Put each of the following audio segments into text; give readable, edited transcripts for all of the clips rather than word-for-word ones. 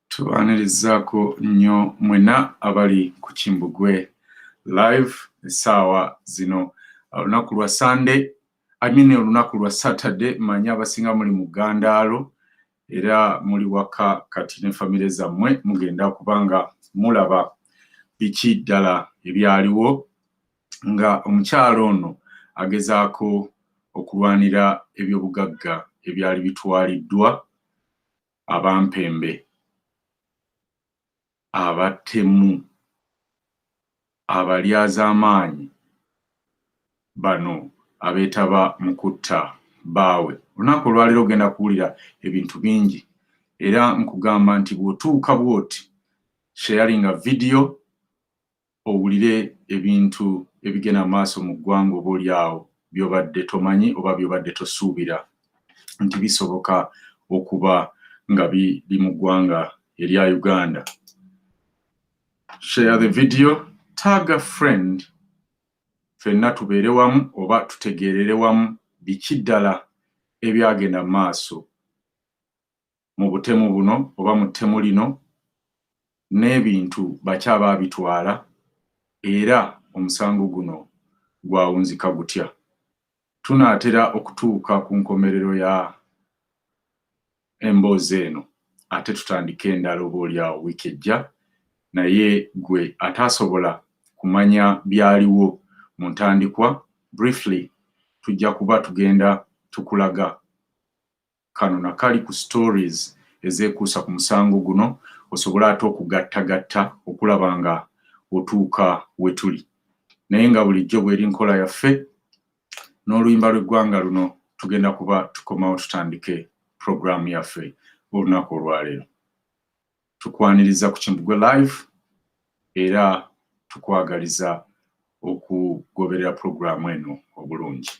Tuwanirizaako nnyo mwena abali ku Kimbugwe live essaawa zino. Olunaku lwa Sunday, olunaku lwa Saturday, manya abasinga muli mu ggandaalo era muli waka kati ne famire zammwe mugenda kubanga mulaba biki ddala ebyaliwo nga omukyalo ono agezaako okulwanira ebyobugagga ebyali bitwaliddwa abampembe, abatemu, abalyazaamaanyi bano abeetaba mu kutta baawe. Olunaku olwaleero ogenda kuwulira ebintu bingi era nkugamba nti bw'otuuka bw'oti sharinga video owulire ebintu ebigenda maaso mu ggwanga oba oliawo by'obadde tomanyi oba by'obadde tosuubira nti bisoboka okuba nga biri mu ggwanga erya Uganda. Share the video, tag a friend, ffenna tubeere wamu oba tutegeerere wamu biki ddala ebyagenda maaso mu butemu buno oba mu ttemu lino n'ebintu baki abaabitwala era omusango guno gwawunzika gutya. Tunaatera okutuuka ku nkomerero ya emboozi eno ate tutandike endala oba oliawo wiiki ejja, naye gwe ataasobola kumanya byaliwo mu ntandikwa, briefly tujja kuba tugenda tukulaga kano na kali ku stories ezeekuusa ku musango guno osobole ate okugattagatta okulaba nga otuuka we tuli. Naye nga bulijjo bw'eri nkola yaffe n'oluyimba lw'eggwanga luno tugenda kuba tukomawo tutandike programu yaffe olunaku olwaleero. Tukwaniriza ku Kimbugwe live era tukwagaliza okugoberera programu eno obulungi.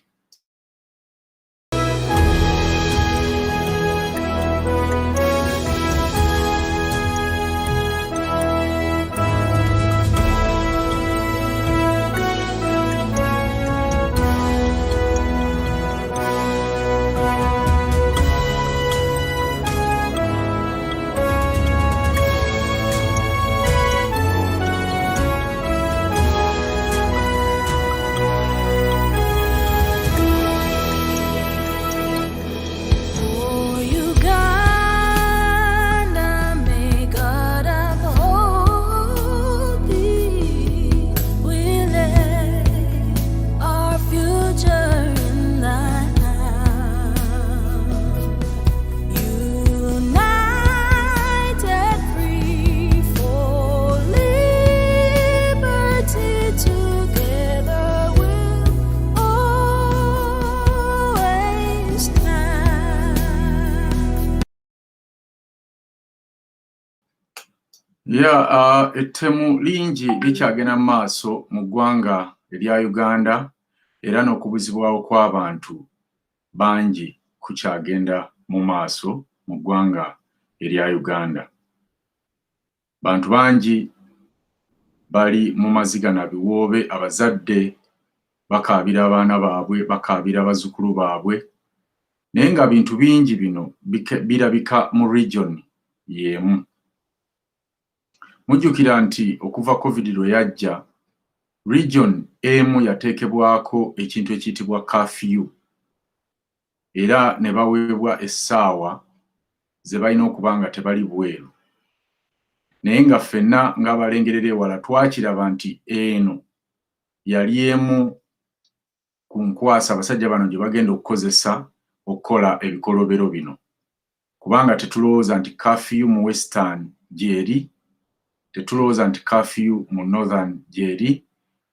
Ettemu lingi likyagenda mu maaso mu ggwanga erya Uganda era n'okubuzibwawo kw'abantu bangi kukyagenda mu maaso mu ggwanga erya Uganda. Bantu bangi bali mu maziga na biwoobe, abazadde bakaabira abaana baabwe, bakaabira bazzukulu baabwe, naye nga bintu bingi bino birabika mu region y'emu. Mujjukira nti okuva COVID lwe yajja, region emu yateekebwako ekintu ekiyitibwa curfew era ne baweebwa essaawa ze balina okuba nga tebali bweru. Naye nga ffenna ng'abalengerera ewala twakiraba nti eno yali emu ku nkwasa abasajja bano gye bagenda okukozesa okukola ebikolobero bino, kubanga tetulowooza nti curfew mu western gyeri, tetulowooza nti curfew mu northern gyeri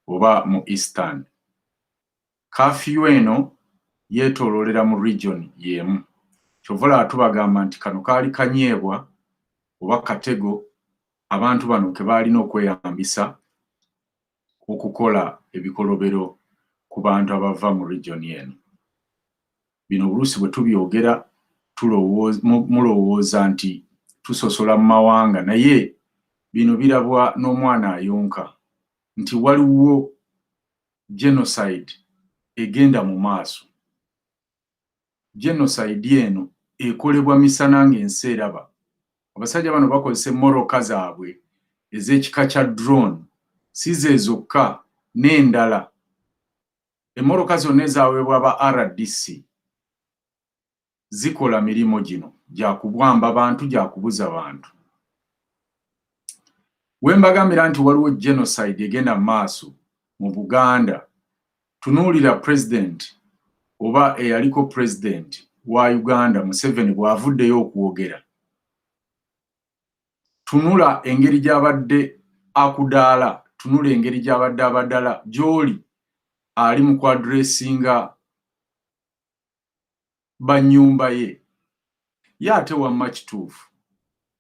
oba mu eastern. Curfew eno yeetooloolera mu region y'emu. Kyova olaba tubagamba nti kano kaali kanyeebwa oba katego abantu bano ke baalina okweyambisa okukola ebikolobero ku bantu abava mu region eno. Bino oluusi bwe tubyogera mulowooza nti tusosola mu mawanga, naye bino birabwa n'omwana ayonka nti waliwo genocide egenda mu maaso. Genocide eno ekolebwa misana ng'ensi eraba abasajja bano bakozesa emmoroka zaabwe ez'ekika kya drone si ze zokka n'endala emmoroka zonna ezaweebwa ba RDC zikola mirimu gino gya kubwamba bantu gya kubuza bantu we mbagambira nti waliwo genocide egenda mu maaso mu Buganda tunuulira president oba eyaliko president wa Uganda Museveni bw'avuddeyo okwogera tunula engeri gy'abadde akudaala tunula engeri gy'abadde abadala gy'oli ali mu kwadressinga bannyumba ye ate wamma kituufu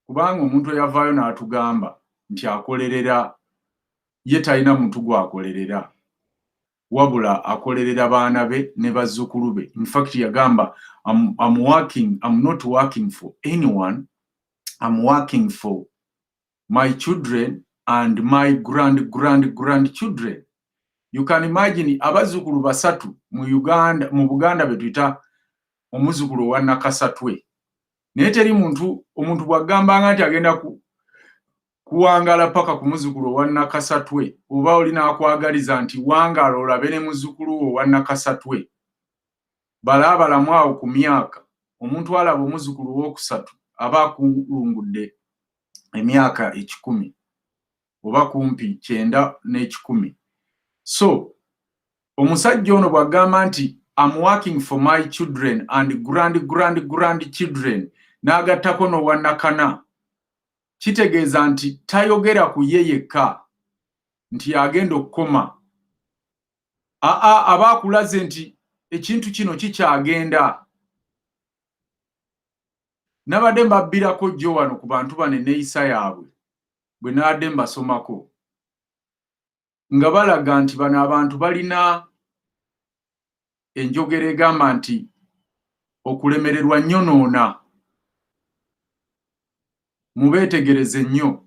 kubanga omuntu eyavaayo n'atugamba nti akolerera ye talina muntu gw'akolerera wabula akolerera baana be ne bazzukulu be. In fact yagamba I'm not working for anyone, I'm working for my children and my grandchildren. You can imagine abazzukulu basatu mu Uganda mu Buganda betuyita omuzzukulu wa nakasatwe naye teri omuntu bw'agambanga nti agenda kuwangala paka ku muzzukulu wa nakasatwe oba olina akwagaliza nti wangala olabe ne muzzukulu wo wa nakasatwe balamu awo ku myaka omuntu alaba omuzzukulu w'okusatu aba akulungudde emyaka 10 oba kumpi 9 n'ekikumi. So omusajja ono bw'agamba nti I'm working for my children and grandchildren n'agattako n'owannakana kitegeeza nti tayogera ku ye yekka nti agenda okukoma aba akulaze nti ekintu kino kikyagenda. Nabadde mbabbirako jjo wano ku bantu bano enneeyisa yaabwe bwe nabadde mbasomako nga balaga nti bano abantu balina enjogera egamba nti okulemererwa nnyonoona. Mubeetegereze nnyo,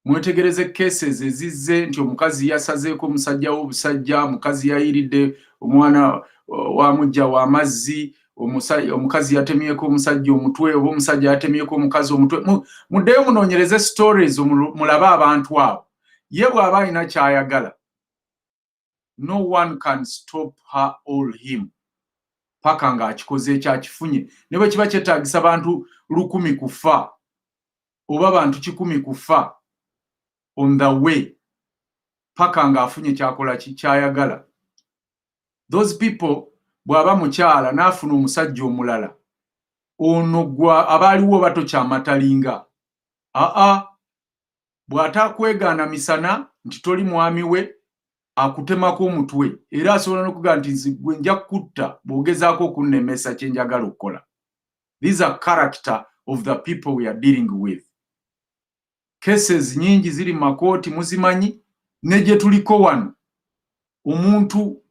mwetegereze cases ezizze nti omukazi yasazeeko omusajja w'obusajja, omukazi yayiridde omwana wa mujja w'amazzi, omukazi yatemyeko omusajja omutwe oba omusajja yatemyeko omukazi omutwe. Muddeyo munoonyereze stories mulabe abantu abo. Ye bw'aba alina ky'ayagala, no one can stop her or him paka ng'akikoze ekyakifunye. Ne bwe kiba kyetaagisa bantu 1000 kufa oba bantu 100 kufa on the way paka ng'afunye kyakola kyayagala. Those people bw'aba mukyala n'afuna omusajja omulala ono gwa abaaliwo bato kyamatalinga bw'atakwegaana misana nti toli mwami we akutemako omutwe era asobola n'okugamba nti nze gwe nja kutta bw'ogezaako okunnemesa kye njagala okukola. These are character of the people we are dealing with. Cases nyingi ziri makooti muzimanyi ne gye tuliko wano omuntu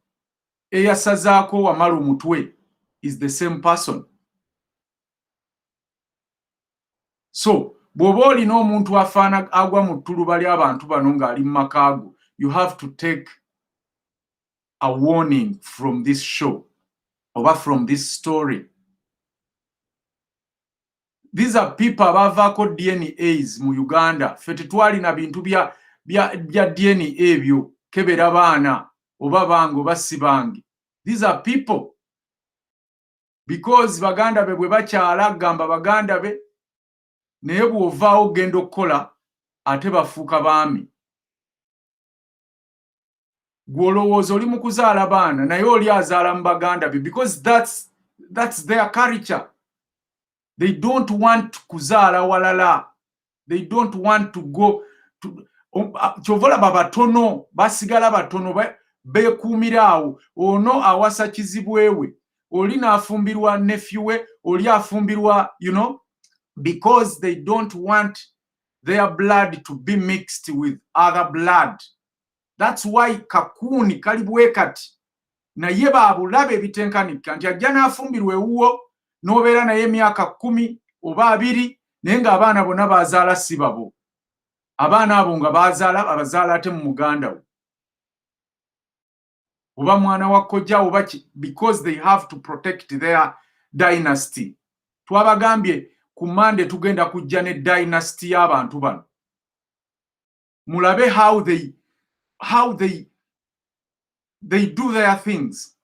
eyasazaako Wamala omutwe is the same person. So bw'oba olina omuntu afaana agwa mu ttuluba ly'abantu bano ng'ali mu makaago, you have to take a warning from this show oba from this story. These are people abavaako DNAs mu Uganda. Ffe tetwalina bintu bya DNA ebyo kebera baana oba bange oba si bange. These are people because baganda be bwe bakyala gamba baganda be naye bw'ovaawo ogenda okukola ate bafuuka baami. Gw'olowooza oli mu kuzaala baana naye oli azaala mu baganda be because that's their culture. They don't want kuzaala walala. They don't want to go to kyovola babatono basigala batono beekuumira awo ono awasa kizibwewe oli n'afumbirwa nephew we oli afumbirwa because they don't want their blood to be mixed with other blood. That's why kakuni kali bwe kati naye baabulabe ebitenkanika nti ajja n'afumbirwa ewuwo n'obeera naye emyaka 10 oba 2 naye ng'abaana bonna bazaala si babo. Abaana abo nga abazaala ate mu muganda we oba mwana wa kkojja oba because they have to protect their dynasty. Twabagambye ku Monday tugenda kujja ne dynasty y'abantu bano. Mulabe how they do their things.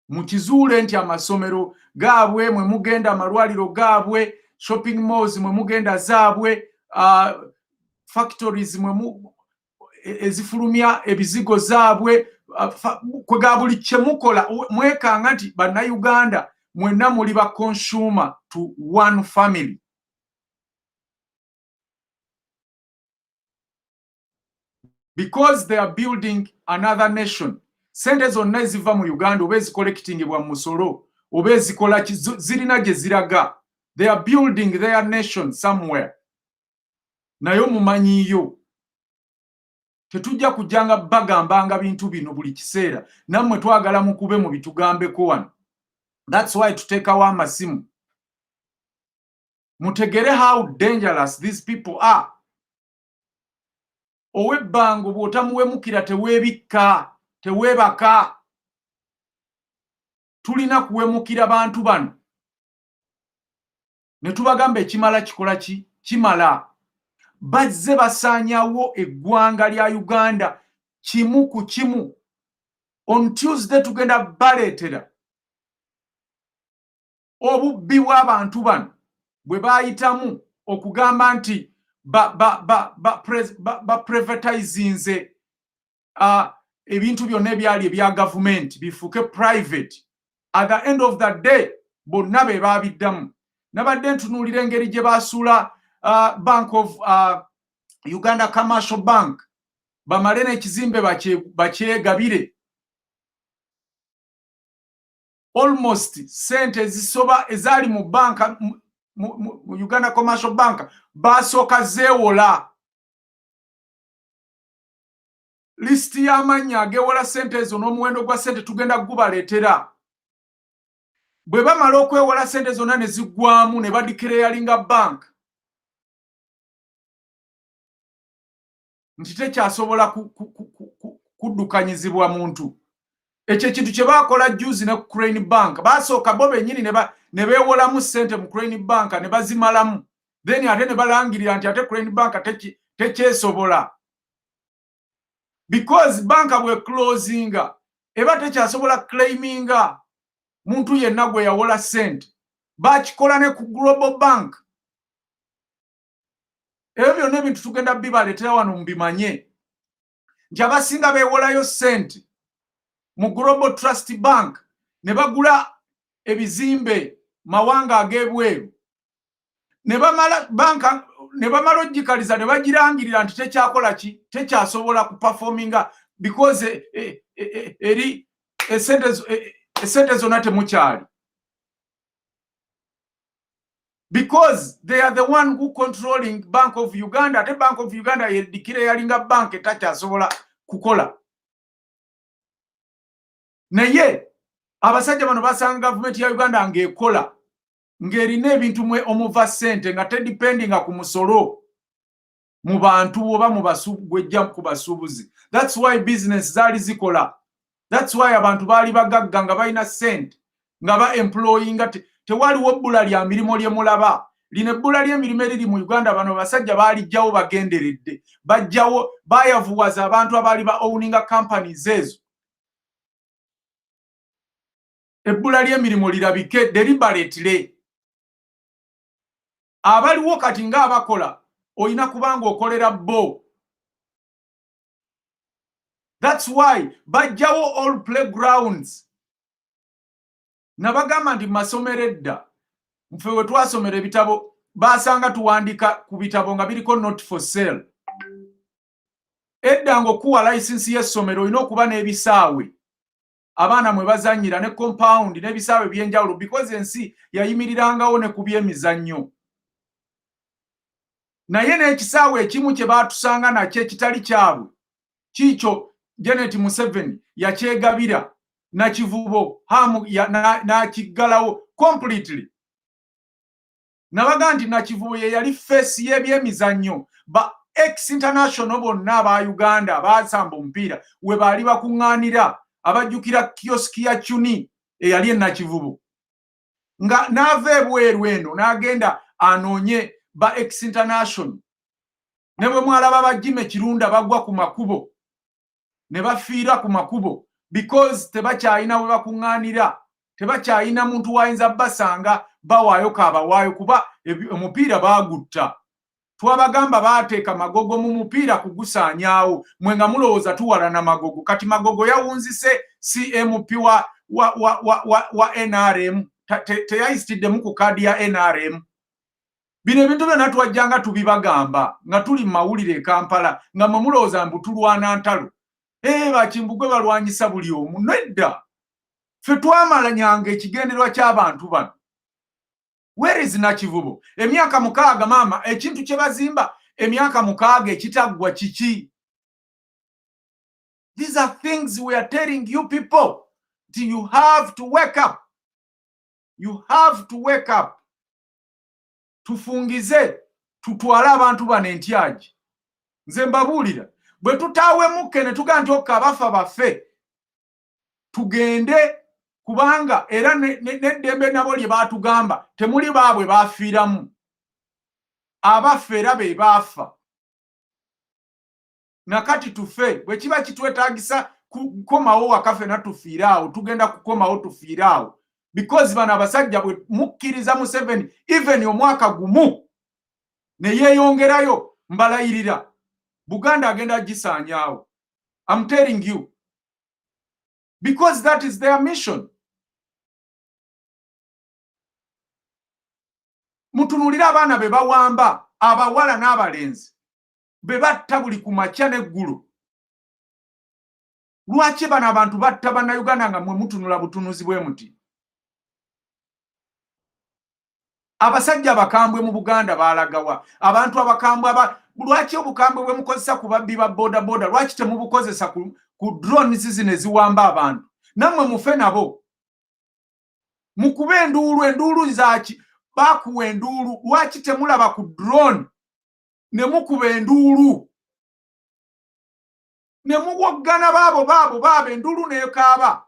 Mukizuule nti amasomero gaabwe mwe mugenda, amalwaliro gaabwe, shopping malls mwe mugenda zaabwe, factories ezifulumya ebizigo zaabwe, kwega buli kye mukola mwekanga nti bannayuganda mwenna muli ba consumer to one family. Because they are building another nation. Sente zonna eziva mu Uganda oba ezicollectingibwa mu musolo oba ezikola zirina gye ziraga. They are building their nation somewhere. Nayo mumanyiyo. Tetujja kujjanga bagambanga bintu bino buli kiseera. Nammwe twagala mukube mu bitugambeko wano. That's why tutekawo amasimu. Mutegere how dangerous these people are. Owebbango bw'otamuwemukira teweebikka, teweebaka. Tulina kuwemukira bantu bano. Ne tubagamba ekimala kikola ki? Kimala. Bazze basaanyawo eggwanga lya Uganda kimu ku kimu. On Tuesday tugenda baleetera obubbi bw'abantu bano bwe baayitamu okugamba nti privatizinze ebintu byonna ebyali ebya gavumenti bifuuke private. At the end of the day bonna be baabiddamu. Nabadde ntunuulira engeri gye baasuula Bank of Uganda Commercial Bank bamale n'ekizimbe bakyegabire. Almost sente zisoba ezali mu banka mu Uganda Commercial Bank basooka zeewola. Listi y'amannya ageewola sente ezo n'omuwendo gwa sente tugenda gubaleetera. Bwe bamala okwewola sente zonna ne ziggwamu ne badiclaringa bank nti tekyasobola kuddukanyizibwa muntu. Ekyo ekintu kye baakola juzi ne Crane Bank. Basooka bo bennyini ne beewolamu ssente mu Crane Bank ne bazimalamu. Then ate ne balangirira nti ate Crane Bank tekyesobola. Because banka bwe closinga eba tekyasobola claiminga muntu yenna gwe yawola ssente. Bakikola ne ku Global Bank. Ebyo byonna ebintu tugenda bibaleetera wano mubimanye nti abasinga beewolayo ssente mu Global Trust Bank ne bagula ebizimbe mawanga ag'ebweru ne bamala ogikaliza ne bagirangirira nti tekyakola ki, tekyasobola kuperforminga because eri esente zonna temukyali. Because they are the one who controlling Bank of Uganda. Ate Bank of Uganda yedikirayalinga bank etakyasobola kukola. Naye abasajja bano basanga gavumenti ya Uganda ng'ekola ng'erina ebintu mwe omuva ssente nga tedipendinga ku musolo mu bantu oba gwejja ku basuubuzi. That's why business zaali zikola. That's why abantu baali bagagga nga balina ssente nga ba-employinga. Tewaliwo bbula lya mirimo lye mulaba. Lino ebbula ly'emirimu eriri mu Uganda bano basajja baalijjawo bagenderedde. Bajjawo bayavuwaza abantu abaali ba-owninga companies ezo. Ebbula ly'emirimu lirabike deliberately. Abaliwo kati ng'abakola oyina kubanga okolera bo. That's why bajjawo all playgrounds. Nabagamba nti masomero edda mfe we twasomera ebitabo basanga tuwandika ku bitabo nga biriko not for sale. Edda ng'okuwa license y'essomero olina okuba n'ebisaawe abaana mwe bazannyira ne compound n'ebisaawe by'enjawulo because ensi yayimirirangawo ne ku by'emizannyo. Naye n'ekisaawe ekimu kye baatusanga nakyo ekitali kyabwe kiikyo Janet Museveni yakyegabira na Kivubo n'akiggalawo completely. Nabaga nti na Kivubo ye yali face y'ebyemizannyo ba ex-international bonna aba Uganda abasamba omupiira we baali bakuŋŋaanira abajjukira kioski ya Chuni eyali e Nakivubo. nga nave bweru eno n'agenda anoonye ba ex international ne bwe mwalaba bajime kirunda bagwa ku makubo ne bafiira ku makubo because tebakyayina bwe bakuŋŋaanira, tebakyayina muntu wayinza basanga bawaayo kaabawaayo kuba omupiira baagutta. Twabagamba baateeka magogo mu mupiira kugusaanyaawo, mwe nga mulowooza tuwalana magogo. Kati magogo yawunzise CMP wa NRM, teyayisitiddemu ku kaadi ya NRM. Bino ebintu byonna twajjanga tubibagamba nga tuli mu mawulire e Kampala nga mwe mulowooza mbu tulwana ntalo. Bakimbugwe balwanyisa buli omu. Nedda, ffe twamalanyanga ekigendererwa ky'abantu bano. Where is Nakivubo? Emyaka 6 maama, ekintu kye bazimba emyaka 6 ekitaggwa kiki? These are things we are telling you people. You have to wake up. You have to wake up. Tufungize, tutwale abantu bano entyaji. Nze mbabuulira, bwe tutaawe mukke ne tugaa nti okka abafa baffe, tugende kubanga era n'eddembe nabo lye baatugamba temuli baabwe baafiiramu. Abaffe era be baafa. Nakati tufe, bwe kiba kitwetaagisa kukomawo wakaffe na tufiiraawo, tugenda kukomawo tufiiraawo. Because bano abasajja bwe mukkiriza Museveni even omwaka gumu ne yeeyongerayo, mbalayirira Buganda agenda gisaanyaawo. I'm telling you. Because that is their mission. Mutunulira abaana be bawamba, abawala n'abalenzi be batta buli ku makya n'eggulu. Lwaki bano abantu batta bannayuganda nga mwe mutunula butunuzi bwe muti? Abasajja abakambwe mu Buganda baalagawa. Abantu abakambwe lwaki obukambwe bwe mukozesa ku babbi ba boda boda, lwaki temubukozesa ku drones zino eziwamba abantu? Nammwe mufe nabo. Mukube enduulu zaaki baakuwa enduulu, lwaki temulaba ku drone ne mukuba enduulu? Ne muwoggana baabo enduulu n'ekaaba.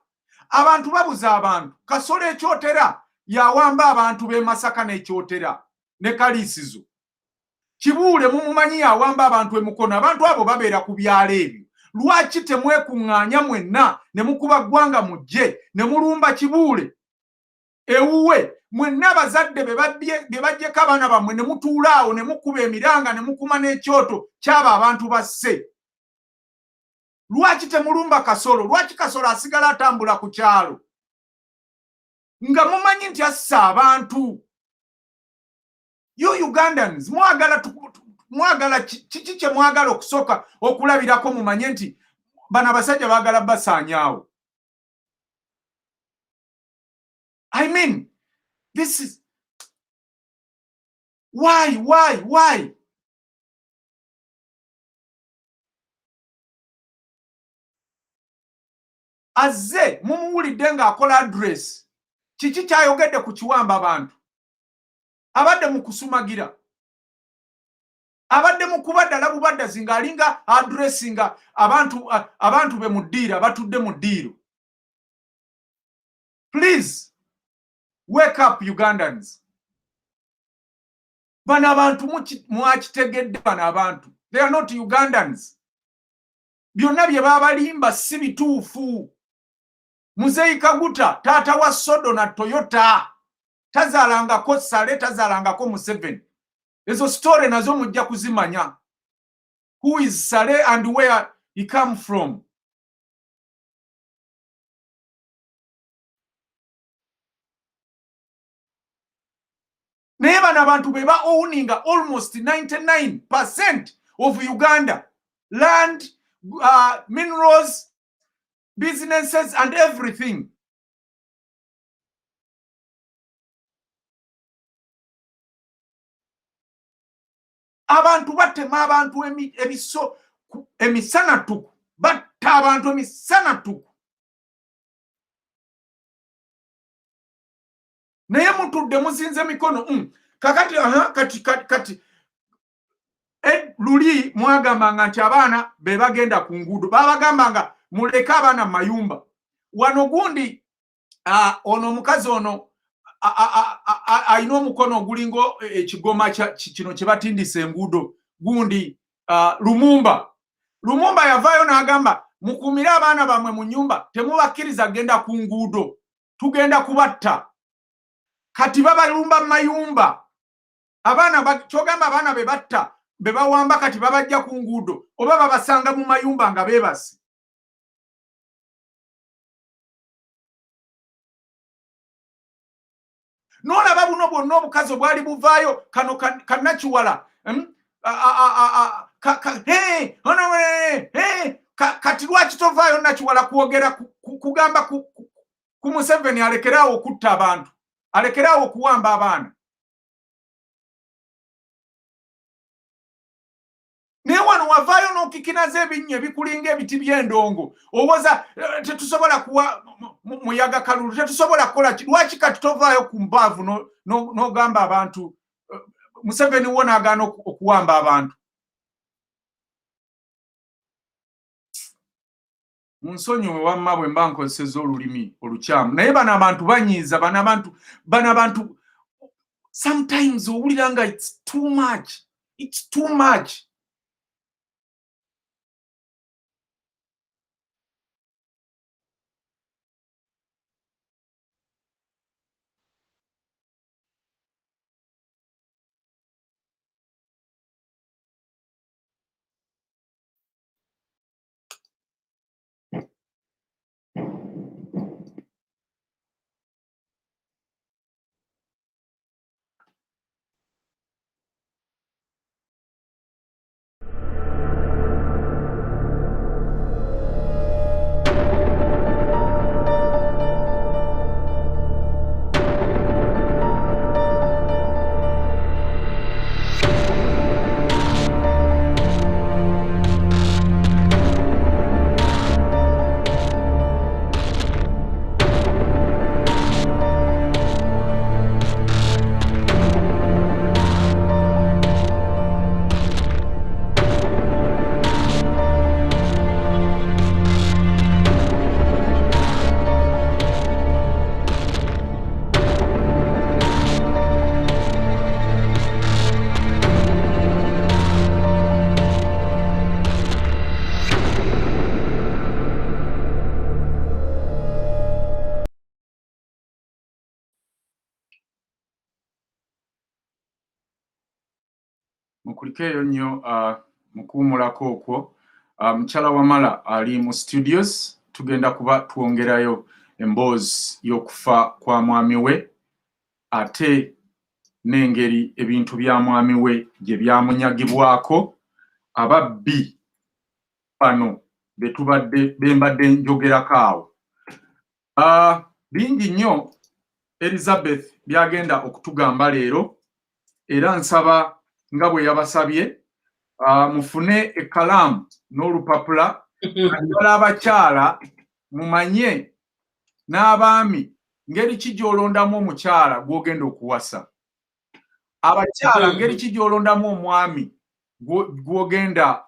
Abantu babuza abantu. Kasolo ekyotera yawamba abantu b'e Masaka n'ekyotera ne Kaliisizo. Kibuule mumumanyi yawamba abantu emukono. Abantu abo babeera ku byalo ebyo. Lwaki temwekuŋŋaanya mwenna ne mukuba ggwanga mujje ne mulumba Kibuule ewuwe? Mwenna abazadde be bajjeko abaana bammwe ne mutuulaawo ne mukuba emiranga ne mukuma n'ekyoto kyaba abantu basse. Lwaki temulumba Kasolo? Lwaki Kasolo asigala atambula ku kyalo nga mumanyi nti assa abantu? You Ugandans mwagala kiki kye mwagala okusooka okulabirako mumanye nti bano abasajja baagala basaanyaawo? I mean, this is why? Azze mumuwulidde ng'akola address, kiki kyayogedde ku kiwamba abantu? Abadde mu kusumagira, abadde mu kuba ddala bubaddazi ng'alinga addressinga abantu be mu ddiiro, abatudde mu ddiiro. Please wake up Ugandans. Bano abantu mwakitegedde. Bano abantu, they are not Ugandans. Byonna bye babalimba si bituufu. Muzeyi Kaguta taata wa Sodo na Toyota tazaalangako Sale, tazaalangako Museveni. Ezo story nazo mujja kuzimanya. Who is Sale and where he come from? Naye bano abantu be ba owninga almost 99% of Uganda. Land, minerals, businesses and everything. Abantu batema abantu emisana tuku. Batta abantu emisana tuku. Naye mutudde muzinze mikono. Kati luli mwagambanga nti abaana be bagenda ku nguudo. Babagambanga muleke abaana mayumba. Wano gundi ono omukazi ono ayina omukono ogulingo ekigoma kino kye batindisa enguudo gundi Lumumba yavaayo n'agamba mukumire abaana bamwe mu nyumba temubakkiriza genda ku nguudo tugenda kubatta kati babalumba mu mayumba kyogamba abaana be batta be bawamba kati babajja ku nguudo oba babasanga mu mayumba nga beebase. N'olaba buno bwonna obukazi obwali buvaayo kano kannakiwala kati lwaki tovaayo nakiwala kwogera kugamba ku Museveni alekeraawo okutta abantu alekeraawo okuwamba abaana. Naye wano wavaayo n'okikinaza ebinnya ebikulinga ebiti by'endongo owoza tetusobola kuwa muyaga kalulu tetusobola kukola ki lwaki kati tovaayo ku mbaavu n'ogamba abantu Museveni wo n'agaana okuwamba abantu. Munsonyiwe wamma bwe mba nkozesezza olulimi olukyamu naye bano abantu banyiiza bano abantu sometimes owulira nga it's too much. Mukulikeeyo nnyo mukuwumulako okwo. Mukyala Wamala ali mu studios tugenda kuba twongerayo emboozi y'okufa kwa mwami we ate n'engeri ebintu bya mwami we gye byamunyagibwako ababbi bano bembadde njogerako awo. Bingi nnyo Elizabeth byagenda okutugamba leero era nsaba nga bwe yabasabye mufune ekkalaamu n'olupapula naddala abakyala mumanye n'abaami ngeri ki gy'olondamu omukyala gw'ogenda okuwasa, abakyala ngeri ki gy'olondamu omwami gw'ogenda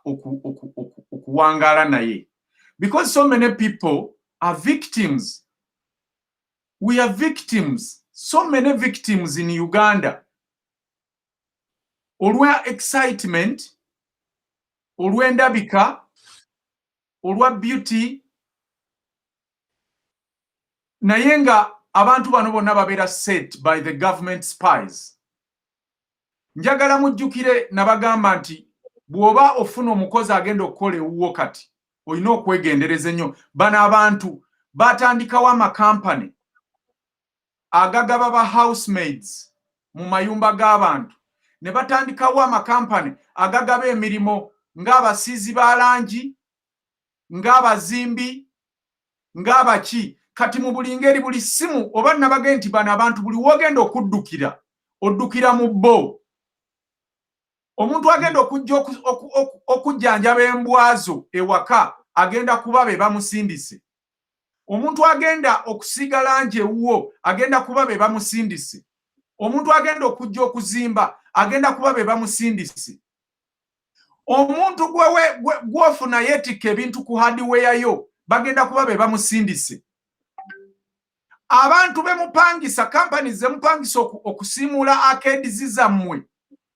okuwangaala naye, because so many people are victims. We are victims, so many victims in Uganda. Olwa excitement, olw'endabika, olwa beauty, naye nga abantu bano bonna babeera set by the government spies. Njagala mujjukire nabagamba nti bw'oba ofuna omukozi agenda okukola ewuwo kati olina okwegendereza ennyo. Bano abantu batandikawo amakampani agagaba ba housemaids mu mayumba g'abantu, ne batandikawo amakampani agagaba emirimu ng'abasiizi ba langi, ng'abazimbi, ng'abaki. Kati mu buli ngeri, buli ssimu oba nabage nti bano abantu buli wogenda okuddukira oddukira mu bo. Omuntu agenda okujjanjaba embwazo ewaka agenda kuba be bamusindise. Omuntu agenda okusiiga langi ewuwo agenda kuba be bamusindise. Omuntu agenda okujja okuzimba agenda kuba be bamusindise. Omuntu gw'ofuna yeetikka ebintu ku hardware yo bagenda kuba be bamusindise. abantu bemupangisa companies zemupangisa okusimula arcades zammwe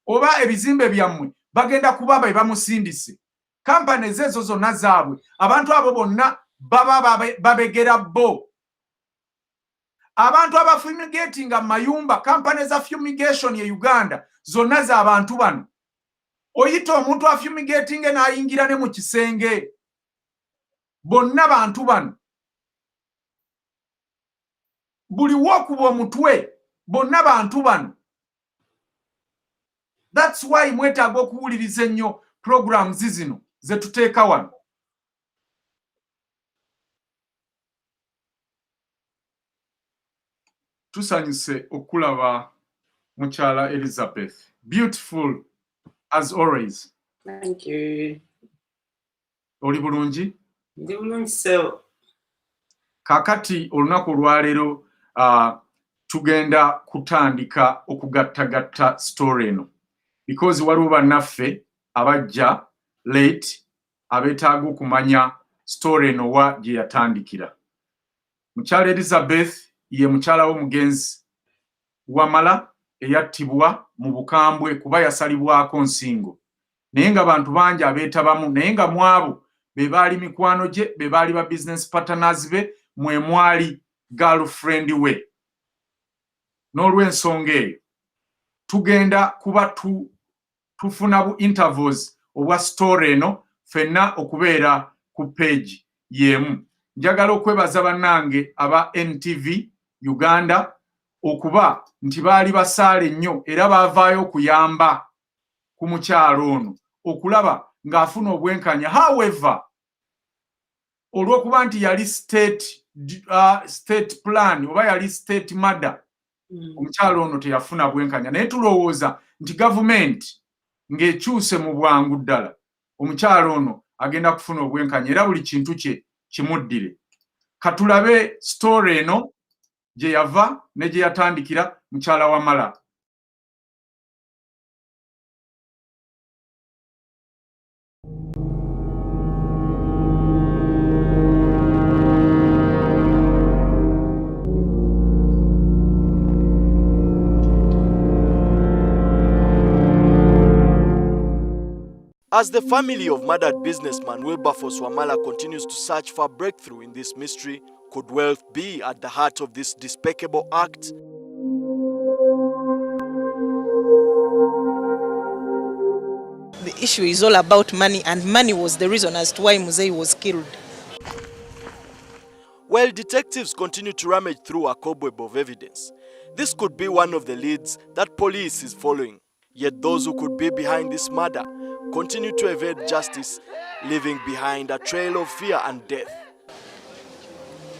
oba ebizimbe byammwe bagenda kuba bamusindise. Companies ezo zonna zaabwe abantu abo bonna baba babegera bo. Abantu abafumigating amayumba, companies za fumigation ye Uganda zonna za abantu bano. Oyita omuntu afumigating n'ayingira ne mu kisenge. Bonna bantu bano. Buli wokuba omutwe bonna bantu bano. That's why mwetaaga okuwuliriza ennyo programs zino ze tuteeka wano. Tusanyuse okulaba mukyala Elizabeth. Beautiful as always. Thank you. Oli bulungi? Ndi bulungi so. Kakati olunaku olwaleero tugenda kutandika okugattagatta story eno. Because waliwo bannaffe abajja late abeetaaga okumanya story eno wa gye yatandikira. Mukyala Elizabeth ye mukyala w'omugenzi Wamala eyattibwa mu bukambwe kuba yasalibwako nsingo. Naye nga bantu bangi abeetabamu, naye nga mu abo be baali mikwano gye, be baali ba business partners be, mwe mwali girlfriend we. N'olw'ensonga eyo tugenda kuba tufuna bu interviews obwa story eno fenna okubeera ku page yemu. Njagala okwebaza bannange aba NTV Uganda okuba nti baali basaale nnyo era baavaayo okuyamba ku mukyalo ono okulaba ng'afuna obwenkanya. However, olw'okuba nti yali state plan oba yali state murder, omukyalo ono teyafuna bwenkanya. Naye tulowooza nti gavumenti ng'ekyuse mu bwangu ddala omukyalo ono agenda kufuna obwenkanya era buli kintu kye kimuddire. Katulabe story eno gye yava ne gye yatandikira mukyala Wamala. As the family of murdered businessman Wilberforce Wamala continues to search for a breakthrough in this mystery, could wealth be at the heart of this despicable act? The issue is all about money, and money was the reason as to why Muzei was killed. While detectives continue to rummage through a cobweb of evidence, this could be one of the leads that police is following. Yet those who could be behind this murder continue to evade justice, leaving behind a trail of fear and death.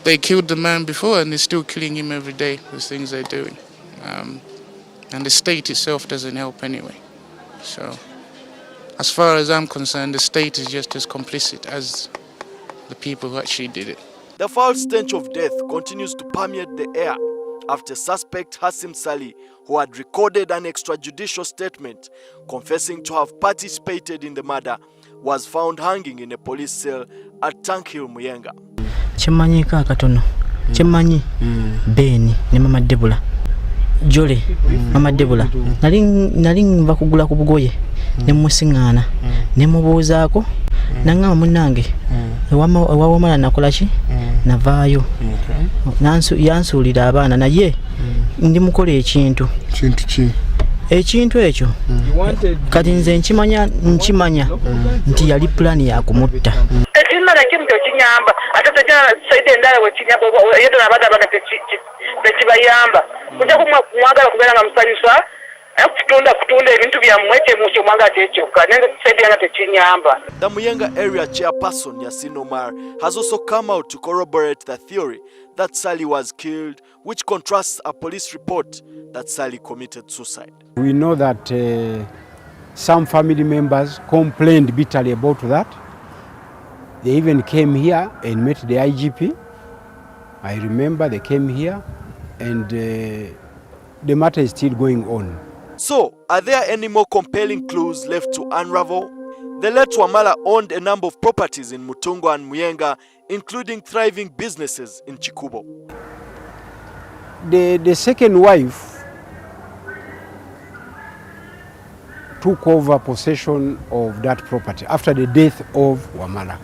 They killed the man before and they're still killing him every day, the things they're doing. And the state itself doesn't help anyway. So, as far as I'm concerned, the state is just as complicit as the people who actually did it. The foul stench of death continues to permeate the air after suspect Hassim Sali, who had recorded an extrajudicial statement confessing to have participated in the murder, was found hanging in a police cell at Tankhill, Muyenga. Chimanyi katono. Chimanyi Beni ne Mama Debula. Jole Mama Debula. Nali nva kugula ku bugoye ne musingana ne mubuuzaako nangamba munnange Wamala nakola ki navaayo yansuulira abaana naye ndi mukola ekintu ki ekintu ekyo kati nze nkimanya nti yali pulani ya kumutta ekimala kimu tekinyamba ate tegana saidi endala wekinyamba yeto n'abaana abaana tekibayamba kujja kumwagala kubeera nga musanyusa kutunda ebintu byammwe kyemukyo mwagala tekyokka nenga saidi yanga tekinyamba. The Muyenga area chairperson Yasin Omar has also come out to corroborate the theory that Sally was killed, which contrasts a police report that Sally committed suicide. We know that some family members complained bitterly about that. They even came here and met the IGP. I remember they came here and the matter is still going on. So, are there any more compelling clues left to unravel? The late Wamala owned a number of properties in Mutungo and Muyenga, including thriving businesses in Chikubo. the second wife took over possession of that property after the death of Wamala.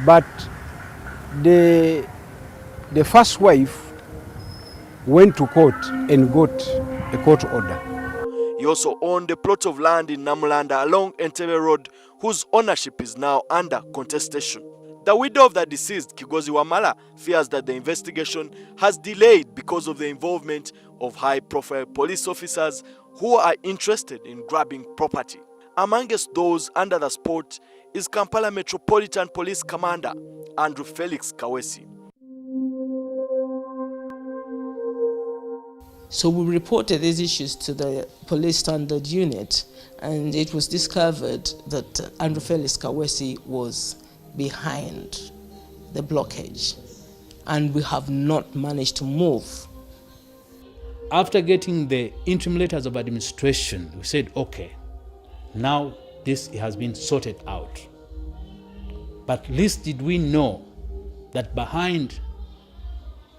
But the first wife went to court and got a court order. He also owned a plot of land in Namulanda along Entebbe Road, whose ownership is now under contestation. The widow of the deceased, Kigozi Wamala, fears that the investigation has delayed because of the involvement of high-profile police officers who are interested in grabbing property. Amongst those under the spot is Kampala Metropolitan Police Commander Andrew Felix Kawesi. So we reported these issues to the Police Standard Unit, and it was discovered that Andrew Felix Kawesi was behind the blockage, and we have not managed to move. After getting the interim letters of administration, we said, okay, now this has been sorted out. But least did we know that behind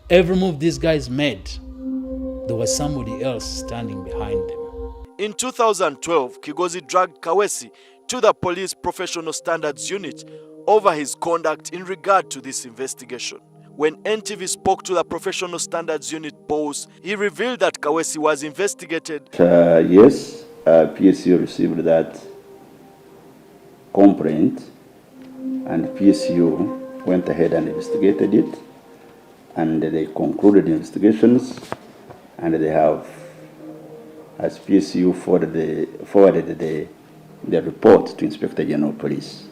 every move these guys made, there was somebody else standing behind them. In 2012, Kigozi dragged Kawesi to the Police Professional Standards Unit over his conduct in regard to this investigation. When NTV spoke to the Professional Standards Unit boss, he revealed that Kawesi was investigated. Yes, PSU received that complaint, and PSU went ahead and investigated it, and they concluded investigations, and they have, as PSU forwarded the report to Inspector General Police.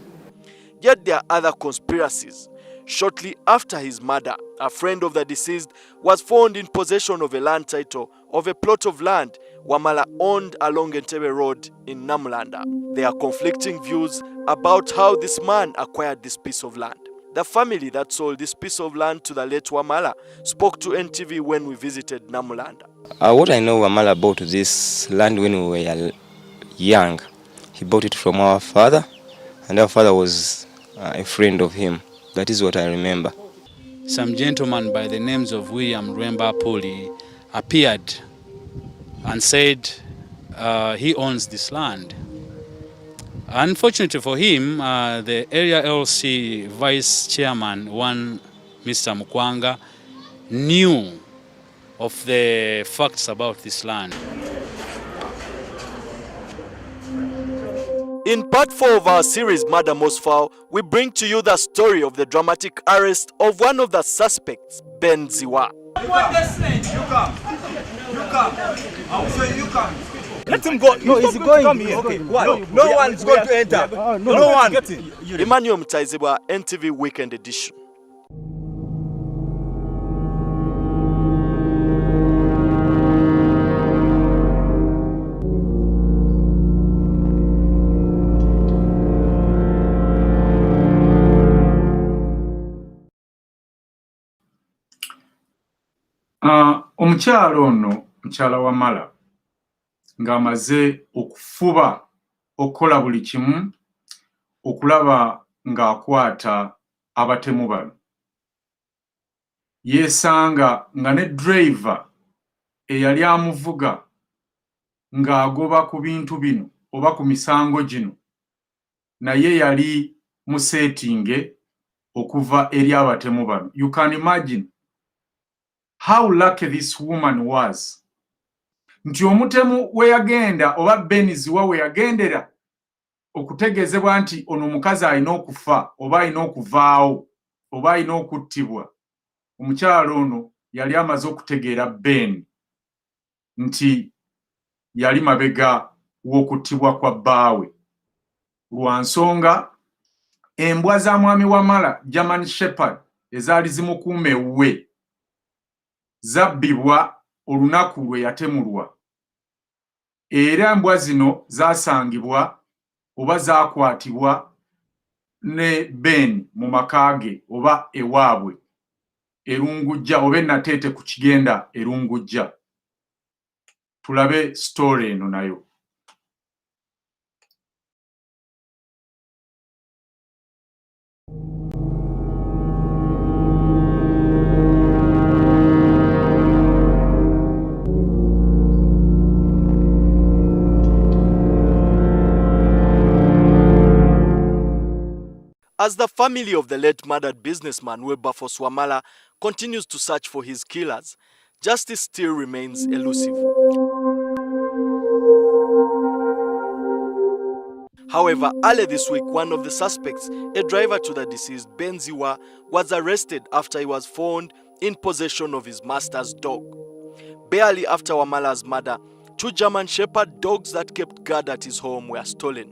Yet there are other conspiracies. Shortly after his murder, a friend of the deceased was found in possession of a land title of a plot of land Wamala owned along Entebbe Road in Namulanda. There are conflicting views about how this man acquired this piece of land. The family that sold this piece of land to the late Wamala spoke to NTV when we visited Namulanda. What I know, Wamala bought this land when we were young. He bought it from our father, and our father was a friend of him. That is what I remember. Some gentleman by the names of William Rwemba Poli appeared and said he owns this land. Unfortunately for him, the area LC vice chairman, one Mr. Mukwanga, knew of the facts about this land. In part 4 of our series, Murder Most Foul, we bring to you the story of the dramatic arrest of one of the suspects, Ben Ziwa. You come. Let him go. No, he's going. Come here. Okay. No one is going to enter. No one. Emmanuel Mtaizibwa, NTV Weekend Edition. Omukyala ono, mukyala Wamala, ng'amaze okufuba okukola buli kimu okulaba ng'akwata abatemu bano. Yeesanga nga ne driver eyali amuvuga ng'agoba ku bintu bino oba ku misango gino, naye yali museetinge okuva eri abatemu bano. You can imagine how lucky this woman was. Nti omutemu we yagenda oba Ben Ziwa we yagendera okutegezebwa nti ono omukazi alina okufa oba alina okuvaawo oba alina okuttibwa. Omukyalo ono yali amaze okutegeera Ben nti yali mabega w'okuttibwa kwa bbaawe. Lwa nsonga embwa za mwami Wamala, German Shepherd, ezaali zimukuuma ewuwe, zabbibwa olunaku lwe yatemulwa. Era embwa zino zaasangibwa oba zaakwatibwa ne Ben mu maka ge oba ewaabwe Erungujja oba e Nateete ku kigenda Erungujja. Tulabe story eno nayo. As the family of the late murdered businessman Wilberforce Wamala continues to search for his killers, justice still remains elusive. However, early this week, one of the suspects, a driver to the deceased Ben Ziwa, was arrested after he was found in possession of his master's dog. Barely after Wamala's murder, 2 German Shepherd dogs that kept guard at his home were stolen.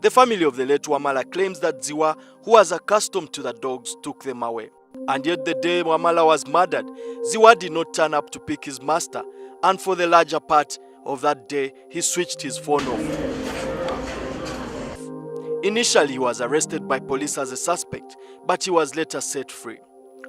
The family of the late Wamala claims that Ziwa, who was accustomed to the dogs, took them away. And yet the day Wamala was murdered, Ziwa did not turn up to pick his master, and for the larger part of that day, he switched his phone off. Initially, he was arrested by police as a suspect, but he was later set free.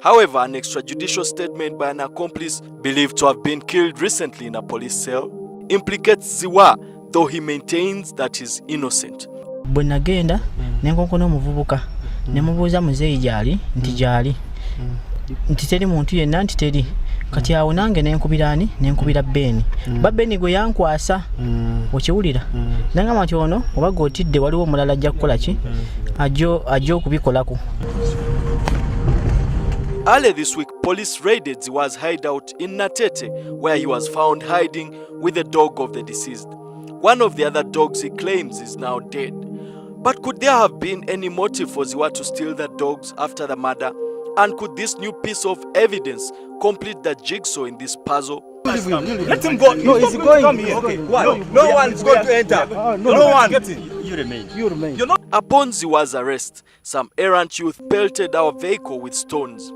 However, an extrajudicial statement by an accomplice believed to have been killed recently in a police cell implicates Ziwa, though he maintains that he's innocent. Bwe nagenda nenkonkona omuvubuka nemubuuza muzeeyi gyali nti gyali nti teri muntu yenna nti teri kati awo nange nenkubira Ben Ben gwe yankwasa okiwulira nangamba nti ono oba gotidde waliwo omulala ajja kukola ki ajja okubikolako. Early this week, police raided Ziwa's hideout in Natete, where he was found hiding with the dog of the deceased. One of the other dogs he claims is now dead. But could there have been any motive for Ziwa to steal the dogs after the murder? And could this new piece of evidence complete the jigsaw in this puzzle? Let him go. No, he's going. Come here. Okay. Why? No one is going to enter. No one. Get in. You remain. You remain. Upon Ziwa's arrest, some errant youth pelted our vehicle with stones.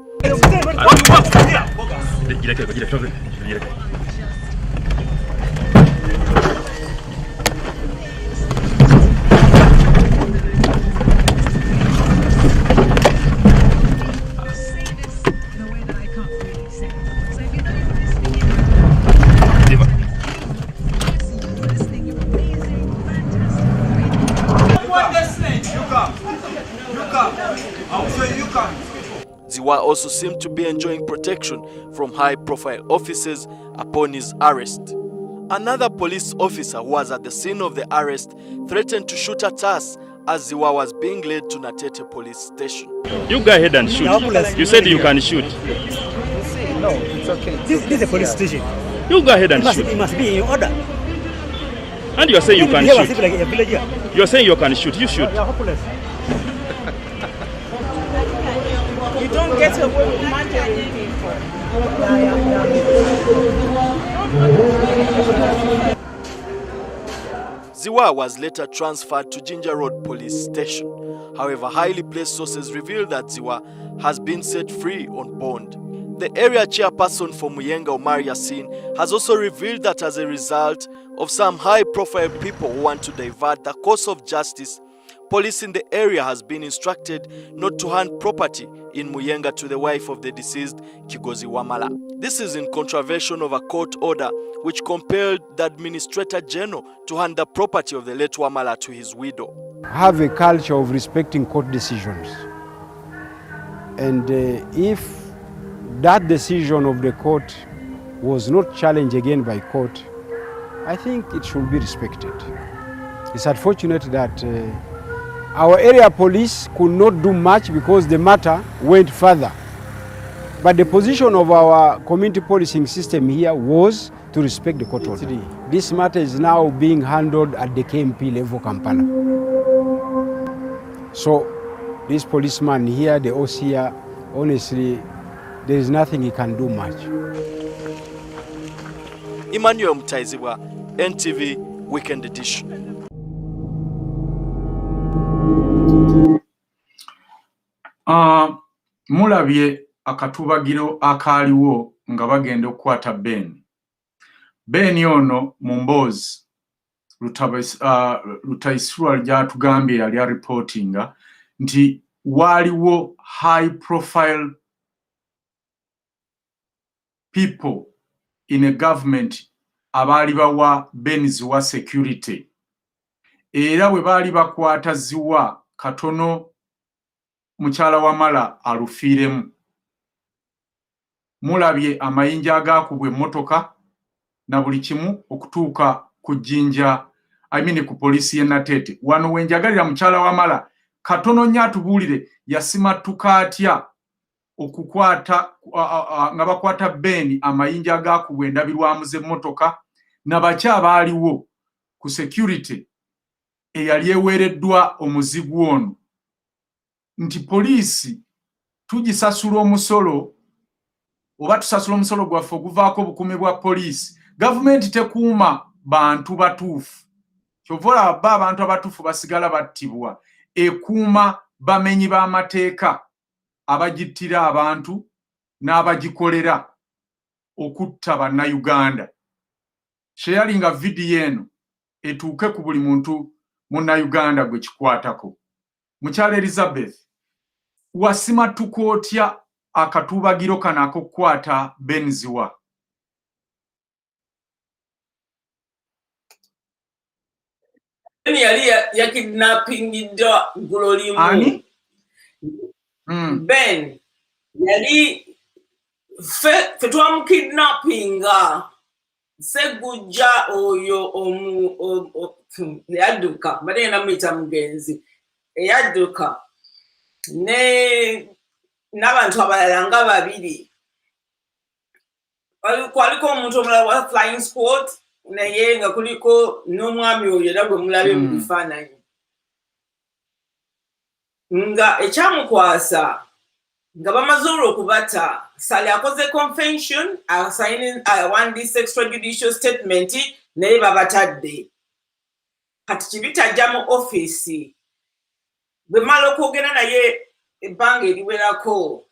Ziwa also seemed to be enjoying protection from high-profile officers upon his arrest. Another police officer who was at the scene of the arrest threatened to shoot at us as Ziwa was being led to Natete police station. You go ahead and shoot. You said you can shoot. No, it's okay. This is a police station. You go ahead and shoot. It must be in order. And you're saying you can shoot. Like a villager. You're saying you can shoot. You shoot. You don't get away with murdering people. Ziwa was later transferred to Jinja Road police station. However, highly placed sources reveal that Ziwa has been set free on bond. The area chairperson for Muyenga, Omar Yassin, has also revealed that as a result of some high-profile people who want to divert the course of justice, police in the area has been instructed not to hand property in Muyenga to the wife of the deceased, Kigozi Wamala. This is in contravention of a court order which compelled the Administrator General to hand the property of the late Wamala to his widow. Have a culture of respecting court decisions. And if that decision of the court was not challenged again by court, I think it should be respected. It's unfortunate that our area police could not do much because the matter went further. But the position of our community policing system here was to respect the court order. This matter is now being handled at the KMP level, Kampala. So this policeman here, the OC here, honestly, there is nothing he can do much. Emmanuel Mutaiziwa, NTV Weekend Edition. Mulabye akatubagiro akaaliwo nga bagenda okukwata Ben. Ben ono mu mboozi Lutaisirwa lyatugambye yali reportinga nti waliwo high profile people in a government abaali bawa Ben Ziwa security. Era bwe baali bakwata Ziwa katono mukyala Wamala alufiiremu. Mulabye amayinja agakubwa emmotoka na buli kimu okutuuka ku jjinja ku poliisi y'e Natete. Wano wenjagalira mukyala Wamala katono nnyo atubuulire yasimatuka atya okukwata nga bakwata Ben amayinja agakubwa endabirwamu z'emmotoka nabaki abaaliwo ku security eyali eweereddwa omuzigu ono nti poliisi tugisasula omusolo oba tusasula omusolo gwaffe oguvaako obukuumi bwa poliisi gavumenti tekuuma bantu batuufu kyova olaba abantu abatuufu basigala battibwa ekuuma bamenyi b'amateeka abagittira abantu n'abagikolera okutta bannayuganda sharinga vidiyo eno etuuke ku buli muntu munnayuganda gwe kikwatako. Mukyala Elizabeth, wasimatuka otya akatuubagiro kano ak'okukwata Ben Ziwa? yali yakidnappingiddwa ggulo limu. Ani? Ben yali fe twamukidnappinga Ssegujja oyo yadduka bali namuyita mugenzi eyadduka n'abantu abalala nga babiri kwaliko omuntu omulala wa flying squad naye nga kuliko n'omwami oyo era gwe mulabe mu bifaananyi nga ekyamukwasa nga bamaze olw'okubata Sally akoze convention awandiisa extrajudicial statement naye babatadde kati Chibita ajja mu ofiisi bwe mala okwogera naye ebbanga eriwerako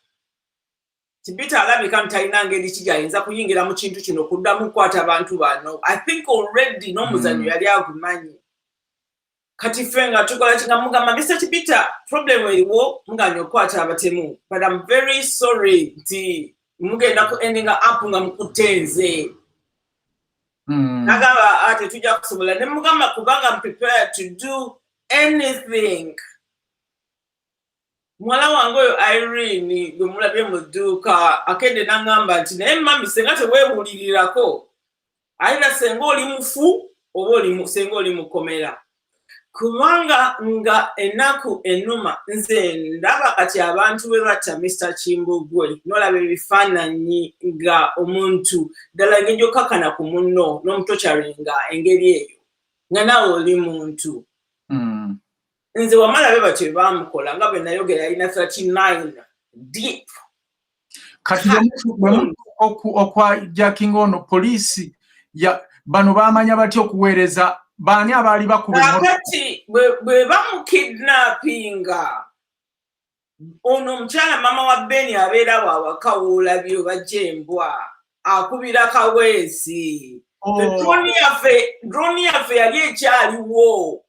Chibita alabika nti talina ngeri ki gy'ayinza kuyingira mu kintu kino okuddamu kukwata abantu bano. I think already n'omuzannyo yali agumanyi kati ffe nga tukola kinga mugamba Mr. Chibita problem eriwo muganya okukwata abatemu but I'm very sorry nti mugenda ku ending up nga mukutenze nagamba ate tujja kusobola ne mugamba kubanga I'm prepared to do anything. Mwala wange oyo Irene gwe mulabye mu dduuka akedde n'angamba nti naye mami senga teweewulirirako ayina senga oli mufu oba senga oli mukomera kubanga nga ennaku ennuma nze ndaba kati abantu bwe batta Mr. Kimbugwe n'olaba ebifaananyi nga omuntu ddala ngeri okakana ku munno n'omutokyaringa engeri eyo nga nawe oli muntu. Nze Wamala be batyo bamukola nga bwe nayogera yalina 39 deep. Kati okwa jacking ono poliisi bano bamanya batya okuweereza baani abaali bakuba kati bwe bamukidnappinga ono omukyala mama wa Ben abeera wawaka woolabye bajjembwa akubira kaweesi drone yaffe yali ekyaliwo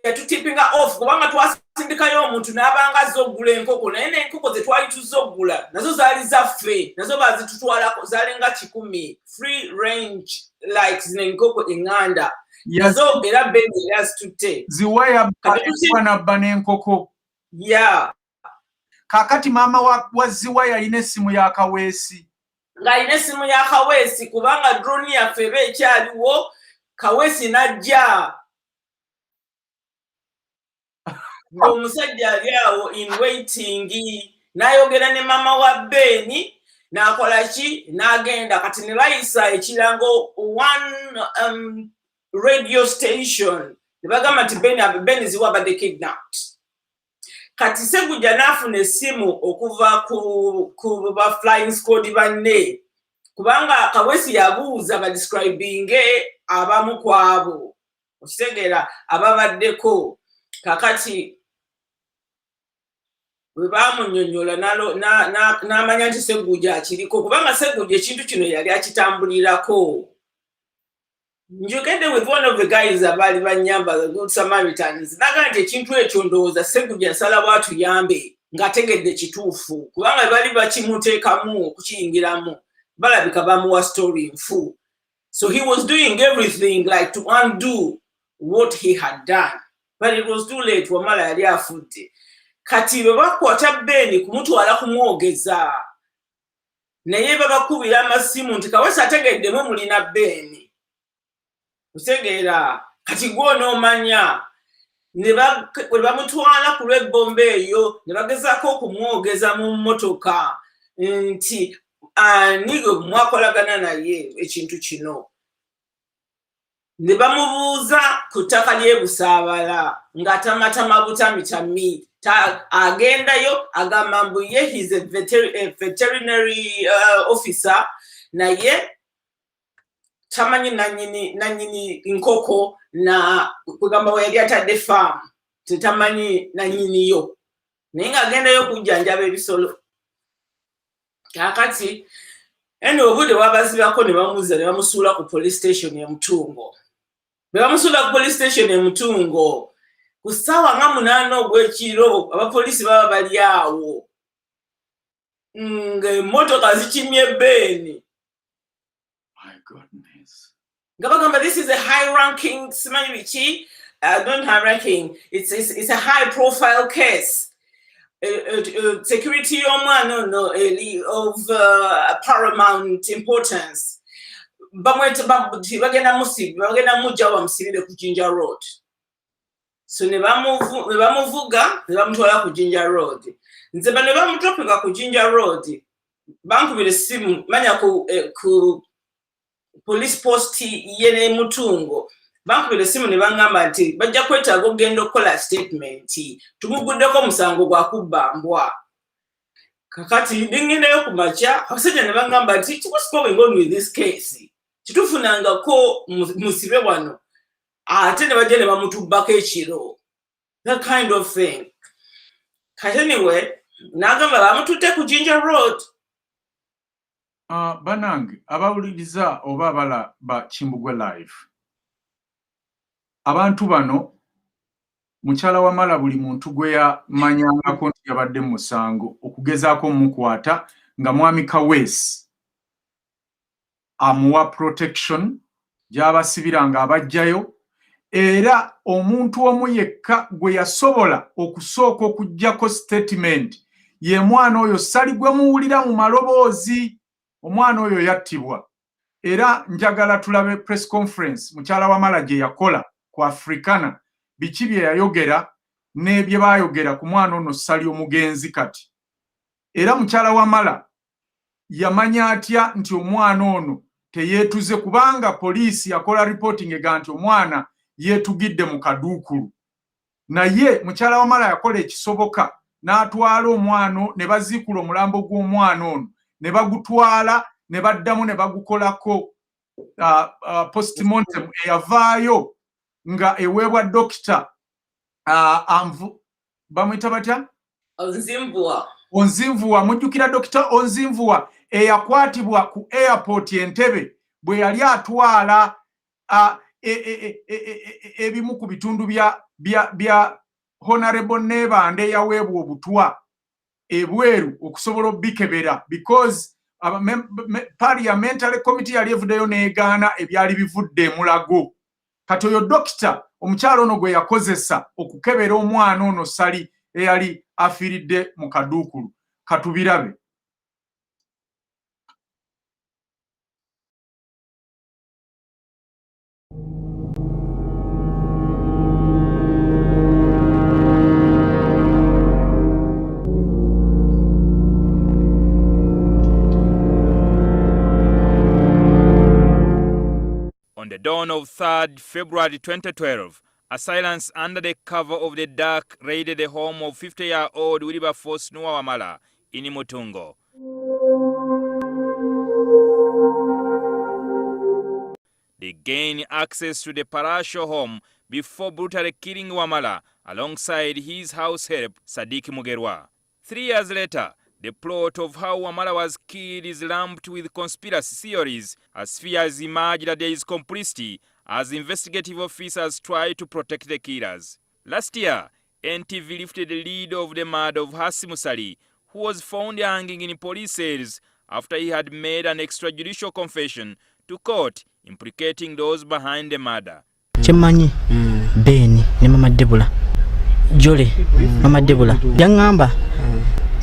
yatutipinga off kubanga twasindikayo omuntu n'abanga azze oggula enkoko naye n'enkoko ze twali tuzze oggula nazo zaali zaffe nazo bazitutwalako zaalinga 100 free range like zino enkoko eŋŋanda nazo era Ben yali azitutte ziwaya nabba n'enkoko kaakati maama wa ziwa yalina essimu ya kaweesi ng'alina essimu ya kaweesi kubanga drone yaffe eba ekyaliwo kaweesi n'ajja omusajja ali awo in waiting n'ayogera ne mama wa Ben n'akola ki n'agenda kati ne bayisa ekirango one radio station ne bagamba nti Ben Ziwa abadde kidnapped. Kati Ssegujja n'afuna essimu okuva ku ba flying squad banne kubanga Kaweesi yabuuza badescribinge abamu ku abo okitegeera ababaddeko kakati bwe baamunnyonnyola n'amanya nti Ssegujja akiriko kubanga Ssegujja ekintu kino yali akitambulirako. Njogedde with one of the guys abaali bannyamba the Good Samaritans naga nti ekintu ekyo ndowooza Ssegujja nsala bwatuyambe ng'ategedde kituufu kubanga bali bakimuteekamu okukiyingiramu balabika bamuwa story nfu. So he was doing everything like to undo what he had done but it was too late. Wamala yali afudde. Kati bwe bakwata Ben kumutwala kumwogeza naye babakubira amasimu nti Kaweesi ategeddemu mulina Ben otegeera kati gwe onoomanya ne bamutwala ku lw'ebbomba eyo ne bagezaako okumwogeza mu mmotoka nti ani gwe mwakolagana naye ekintu kino. Ne bamubuuza ku ttaka ly'e Busaabala ng'atamatama butamitami. Agendayo agamba mbu ye he's a veterinary officer naye tamanyi nanyini nkoko na kugamba we yali atadde farm tetamanyi nanyiniyo naye ng'agendayo okujjanjaba ebisolo. Kakati eno obudde bwabazibako ne bamuza ne bamusuula ku police station e Mutungo. Ne bamusuula ku police station e Mutungo ku ssaawa nga 8 ogw'ekiro abapoliisi baba bali awo ng'emmotoka zikimye Beeni. Nga bagamba this is a high ranking simanyi biki not high ranking it's a high profile case. Security y'omwana ono of paramount importance. Bagenda mujja bamusibire ku Jinja Road. So ne bamuvuga ne bamutwala ku Jinja Road. Nze bano bamutopeka ku Jinja Road bankubira essimu manya ku police post ye Mutungo. Bankubira essimu ne bangamba nti bajja kwetaaga okugenda okukola statement tumuguddeko omusango gwa kubba mbwa. Kakati ndingendayo ku makya abasajja ne bangamba nti what's going on with this case? Kitufunangako musibe wano ate ne bajja ne bamutubbako ekiro. That kind of thing. Kati anyway n'agamba bamututte ku Jinja Road. Banange abawuliriza oba abala ba Kimbugwe Live. Abantu bano mukyala Wamala buli muntu gwe yamanyangako nti yabadde mu musango okugezaako mukwata nga mwami Kaweesi amuwa protection gy'abasibiranga abajjayo era omuntu omu yekka gwe yasobola okusooka okuggyako statement ye mwana oyo sali gwe muwulira mu maloboozi. Omwana oyo yattibwa era njagala tulabe press conference mukyala Wamala gye yakola ku Africana biki bye yayogera n'ebye baayogera ku mwana ono sali omugenzi kati. Era mukyala Wamala yamanya atya nti omwana ono teyeetuze kubanga poliisi yakola reporting ega nti omwana yeetugidde mu kaduukulu. Naye mukyala Wamala yakola ekisoboka n'atwala omwana ne baziikula omulambo gw'omwana ono ne bagutwala ne baddamu ne bagukolako postmortem eyavaayo nga eweebwa dokita bamuyita batya? Onzinvuwa. Mujjukira dokita Onzinvuwa eyakwatibwa ku airport Entebbe bwe yali atwala ebimu ku bitundu bya Honorable Nebande yaweebwa obutwa ebweru okusobola obikebera because parliamentary committee yali evuddeyo n'egaana ebyali bivudde emulago. Kati oyo dokita omukyalo ono gwe yakozesa okukebera omwana ono sali eyali afiiridde mu kaduukulu. Katubirabe. On the dawn of 3rd February 2012, assailants under the cover of the dark raided the home of 50-year-old Wilberforce Wamala in Mutungo. They gained access to the palatial home before brutally killing Wamala alongside his house help Sadiq Mugerwa. 3 years later, the plot of how Wamala was killed is lumped with conspiracy theories as fears emerged that there is complicity as investigative officers try to protect the killers. Last year, NTV lifted the lead of the murder of Hassim Sali, who was found hanging in police cells after he had made an extrajudicial confession to court implicating those behind the murder. Chemanyi Beeni ne Mama Debula Jole Mama Debula yangamba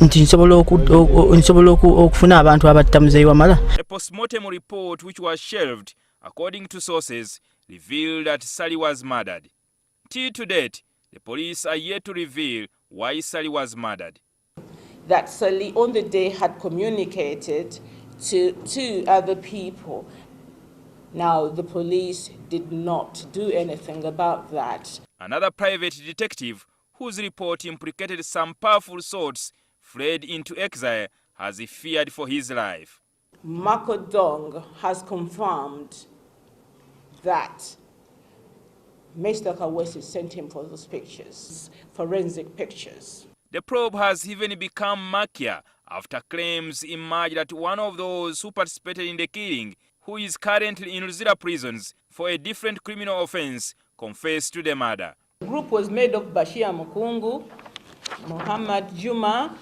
nti nsobola okufuna abantu abatta muzeeyi Wamala. A postmortem report which was shelved, according to sources, revealed that Sali was murdered. Till to date, The police are yet to reveal why Sally was murdered. That Sally on the day had communicated to two other people. Now, the police did not do anything about that. Another private detective, whose report implicated some powerful swords, fled into exile as he feared for his life. Mako Dong has confirmed that Mr. Kawesi sent him for those pictures, forensic pictures. The probe has even become murkier after claims emerged that one of those who participated in the killing, who is currently in Luzira prisons for a different criminal offense, confessed to the murder. The group was made of Bashir Mukungu, Muhammad Juma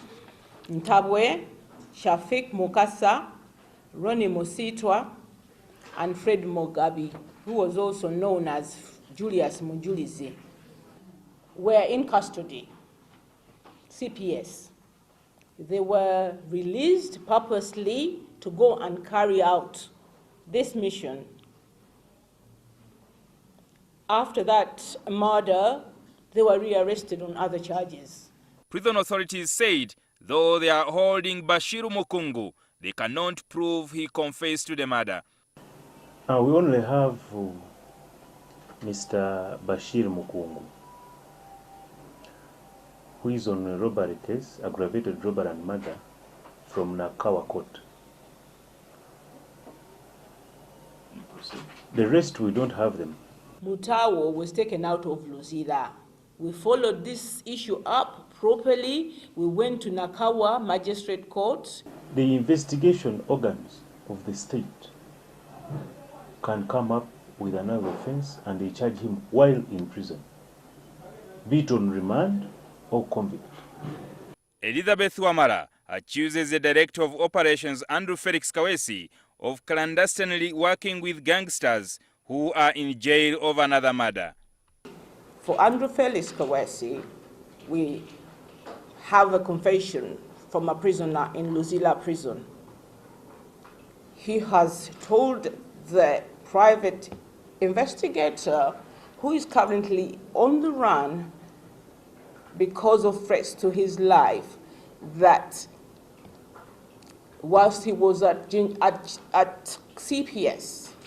Ntabwe, Shafiq Mukasa, Ronnie Musitwa, and Fred Mugabi, who was also known as Julius Munjulizi, were in custody, CPS. They were released purposely to go and carry out this mission. After that murder, they were rearrested on other charges. Prison authorities said, though they are holding Bashiru Mukungu, they cannot prove he confessed to the murder. We only have Mr. Bashir Mukungu, who is on a robbery case, aggravated robbery and murder, from Nakawa Court. The rest, we don't have them. Mutawo was taken out of Luzira. We followed this issue up properly. We went to Nakawa Magistrate Court. The investigation organs of the state can come up with another offense and they charge him while in prison, be it on remand or convict. Elizabeth Wamala accuses the Director of Operations, Andrew Felix Kawesi, of clandestinely working with gangsters who are in jail over another murder. For Andrew Felix Kawesi, we have a confession from a prisoner in Luzila prison. He has told the private investigator, who is currently on the run because of threats to his life, that whilst he was at CPS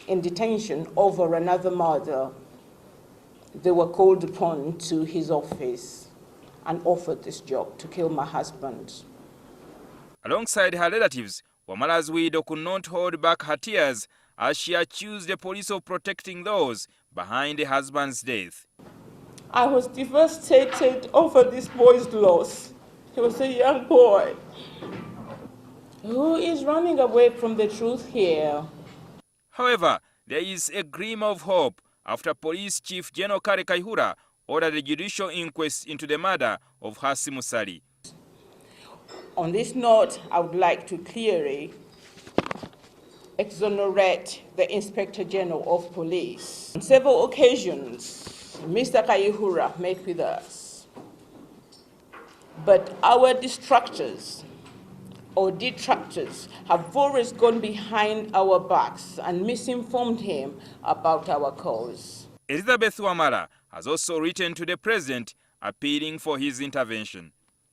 in detention over another murder, they were called upon to his office and offered this job to kill my husband. Alongside her relatives, Wamala's widow could not hold back her tears as she accused the police of protecting those behind the husband's death. I was devastated over this boy's loss. He was a young boy who is running away from the truth here. However, there is a glimmer of hope after Police Chief General Kale Kaihura ordered a judicial inquest into the murder of Hasimu Sali. On this note, I would like to clearly exonerate the Inspector General of Police. On several occasions, Mr. Kaihura met with us, but our distractors or detractors have always gone behind our backs and misinformed him about our cause. Elizabeth Wamala has also written to the President appealing for his intervention.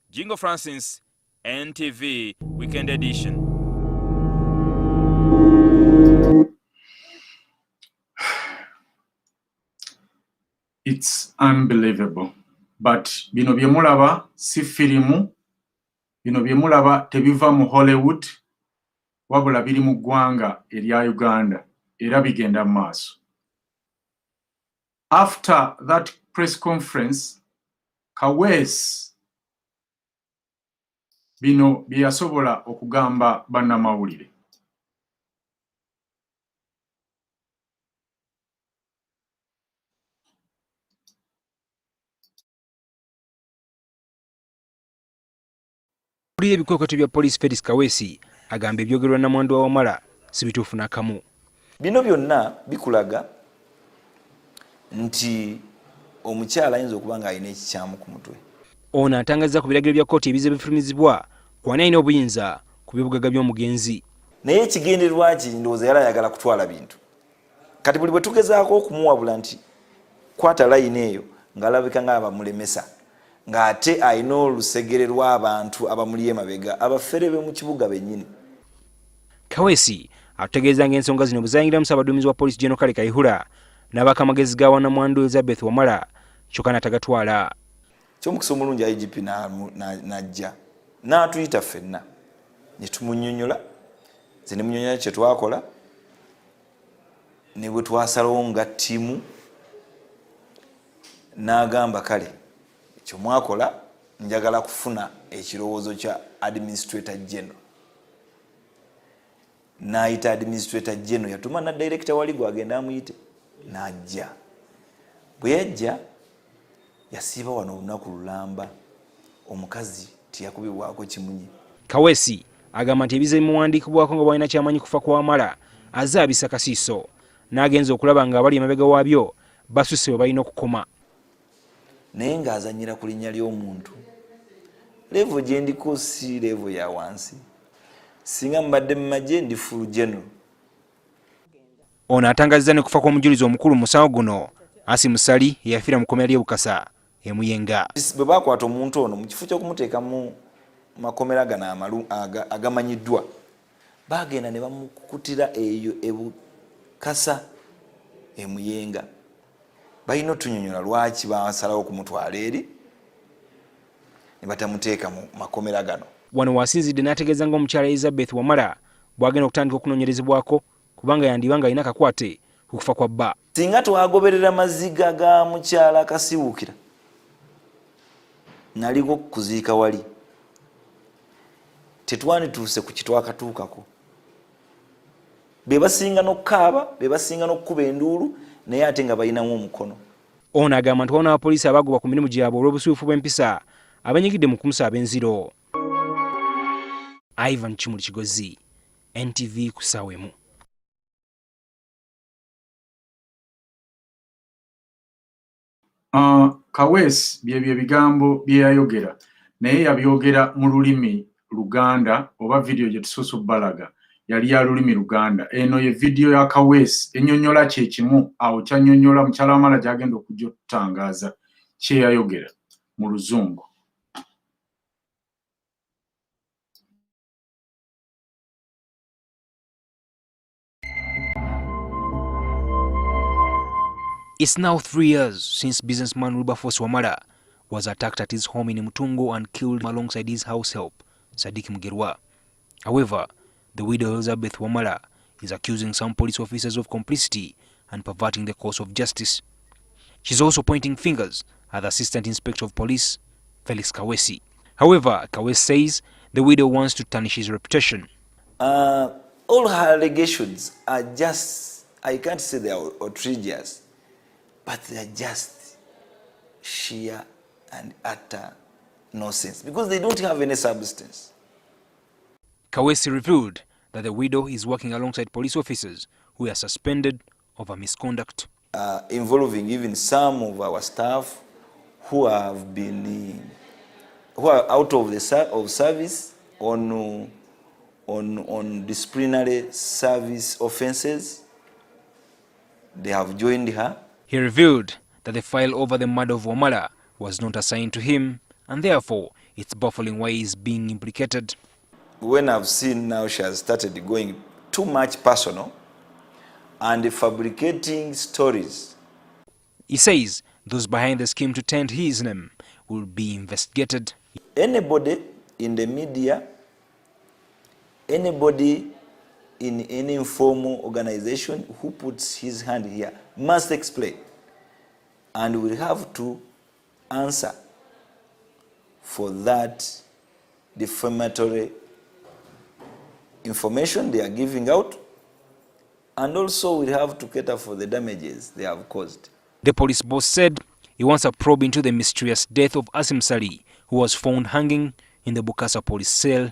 Jingo Francis, NTV Weekend Edition. It's unbelievable. But bino byemulaba si filimu, bino byemulaba tebiva mu Hollywood, wabula biri mu ggwanga erya Uganda era bigenda maaso. After that press conference, Kawesi bino byasobola okugamba bannamawulire. Kuliye ebikokoti bya Police Felix Kawesi agamba ebyogerwa na Mwando wa Wamala si bituufu n'akamu. Bino byonna bikulaga nti omukyala ayinza okuba nga alina ekikyamu ku mutwe. Ono atangaza ku biragiro bya kkooti ebize bifulumizibwa kwani alina obuyinza ku by'obugagga by'omugenzi. Naye ekigendererwa ki ndowooza yali ayagala kutwala bintu. Kati buli bwe tugezaako okumuwabula nti kwata layini eyo ng'alabika ng'abamulemesa ng'ate alina olusegere lw'abantu abamuli emabega abafere be mu kibuga bennyini. Kawesi ategeeza ng'ensonga zino bwe zayingira Musaabaduumizi wa Poliisi General Kale Kayihura n'abaka amagezi ga Wannamwandu Elizabeth Wamala kyokka n'atagatwala. Ky'omukisa omulungi IGP n'ajja n'atuyita ffenna ne tumunnyonnyola ze ne munnyonnyola kye twakola ne bwe twasalawo nga ttiimu n'agamba kale ekyo mwakola njagala kufuna ekirowoozo kya Administrator General. N'ayita Administrator General yatuma na Director wali gwagenda amuyite n'ajja. Bwe yajja yasiiba wano olunaku lulamba omukazi tiyakubibwako kimunye. Kawesi agamba nti ebize bimuwandiikibwako nga bwalina kyamanyi kufa kwa Wamala azze abisa kasiiso n'agenza okulaba nga abali emabega waabyo basusse we balina okukoma. Naye ng'azanyira ku linnya ly'omuntu. Levo gye ndiko si levo ya wansi. Singa mbadde mu magye ndi full general. Ono atangazizza ne kufa kw'omujulizi omukulu mu musango guno Asim Sali eyafiira mu kkomera ly'e Bukasa e Muyenga. Bwe bakwata omuntu ono mu kifo ky'okumuteeka mu makomera gano agamanyiddwa bagenda ne bamukutira eyo e Bukasa e Muyenga. Balina otunyonyola lwaki basalawo okumutwala eri ne batamuteeka mu makomera gano. Wano wasinzidde n'ategeeza ng'omukyala Elizabeth Wamala bw'agenda okutandika okunoonyerezebwako kubanga yandiba nga alina kakwate ku kufa kwa bba. Singa twagoberera maziga ga mukyala Kasibuukira naliko kuziika wali tetwandituuse ku kitwakatuukako. Be basinga n'okukaaba, be basinga n'okkuba enduulu naye ate nga balinamu omukono. Ono agamba nti wano abapoliisi abagoba ku mirimu gyabwe olw'obusuufu bw'empisa abanyigidde mu kumusa ab'enziro. Ivan Kimuli Kigozi, NTV ku ssaawa emu. Kawesi byebyo ebigambo bye yayogera naye yabyogera mu lulimi Luganda oba video gye tusoose obbalaga yali ya lulimi Luganda. Eno ye video ya Kawesi ennyonnyola kye kimu awo kyannyonnyola mukyala Wamala gy'agenda okujja okutangaaza kye yayogera mu Luzungu. It's now 3 years since businessman Wilberforce Wamala was attacked at his home in Mutungo and killed alongside his house help, Sadiki Mugerwa. However, the widow Elizabeth Wamala is accusing some police officers of complicity and perverting the course of justice. She's also pointing fingers at the Assistant Inspector of Police, Felix Kawesi. However, Kawesi says the widow wants to tarnish his reputation. All her allegations are just, I can't say they are outrageous, but they are just sheer and utter nonsense because they don't have any substance. Kawesi revealed that the widow is working alongside police officers who are suspended over misconduct. Involving even some of our staff who have been, who are out of service on disciplinary service offences. They have joined her. He revealed that the file over the murder of Wamala was not assigned to him, and therefore it's baffling why he is being implicated. When I've seen now she has started going too much personal and fabricating stories. He says those behind the scheme to taint his name will be investigated. Anybody in the media, anybody in any informal organization who puts his hand here must explain and will have to answer for that defamatory information they are giving out, and also will have to cater for the damages they have caused. The police boss said he wants a probe into the mysterious death of Asim Sali, who was found hanging in the Bukasa police cell.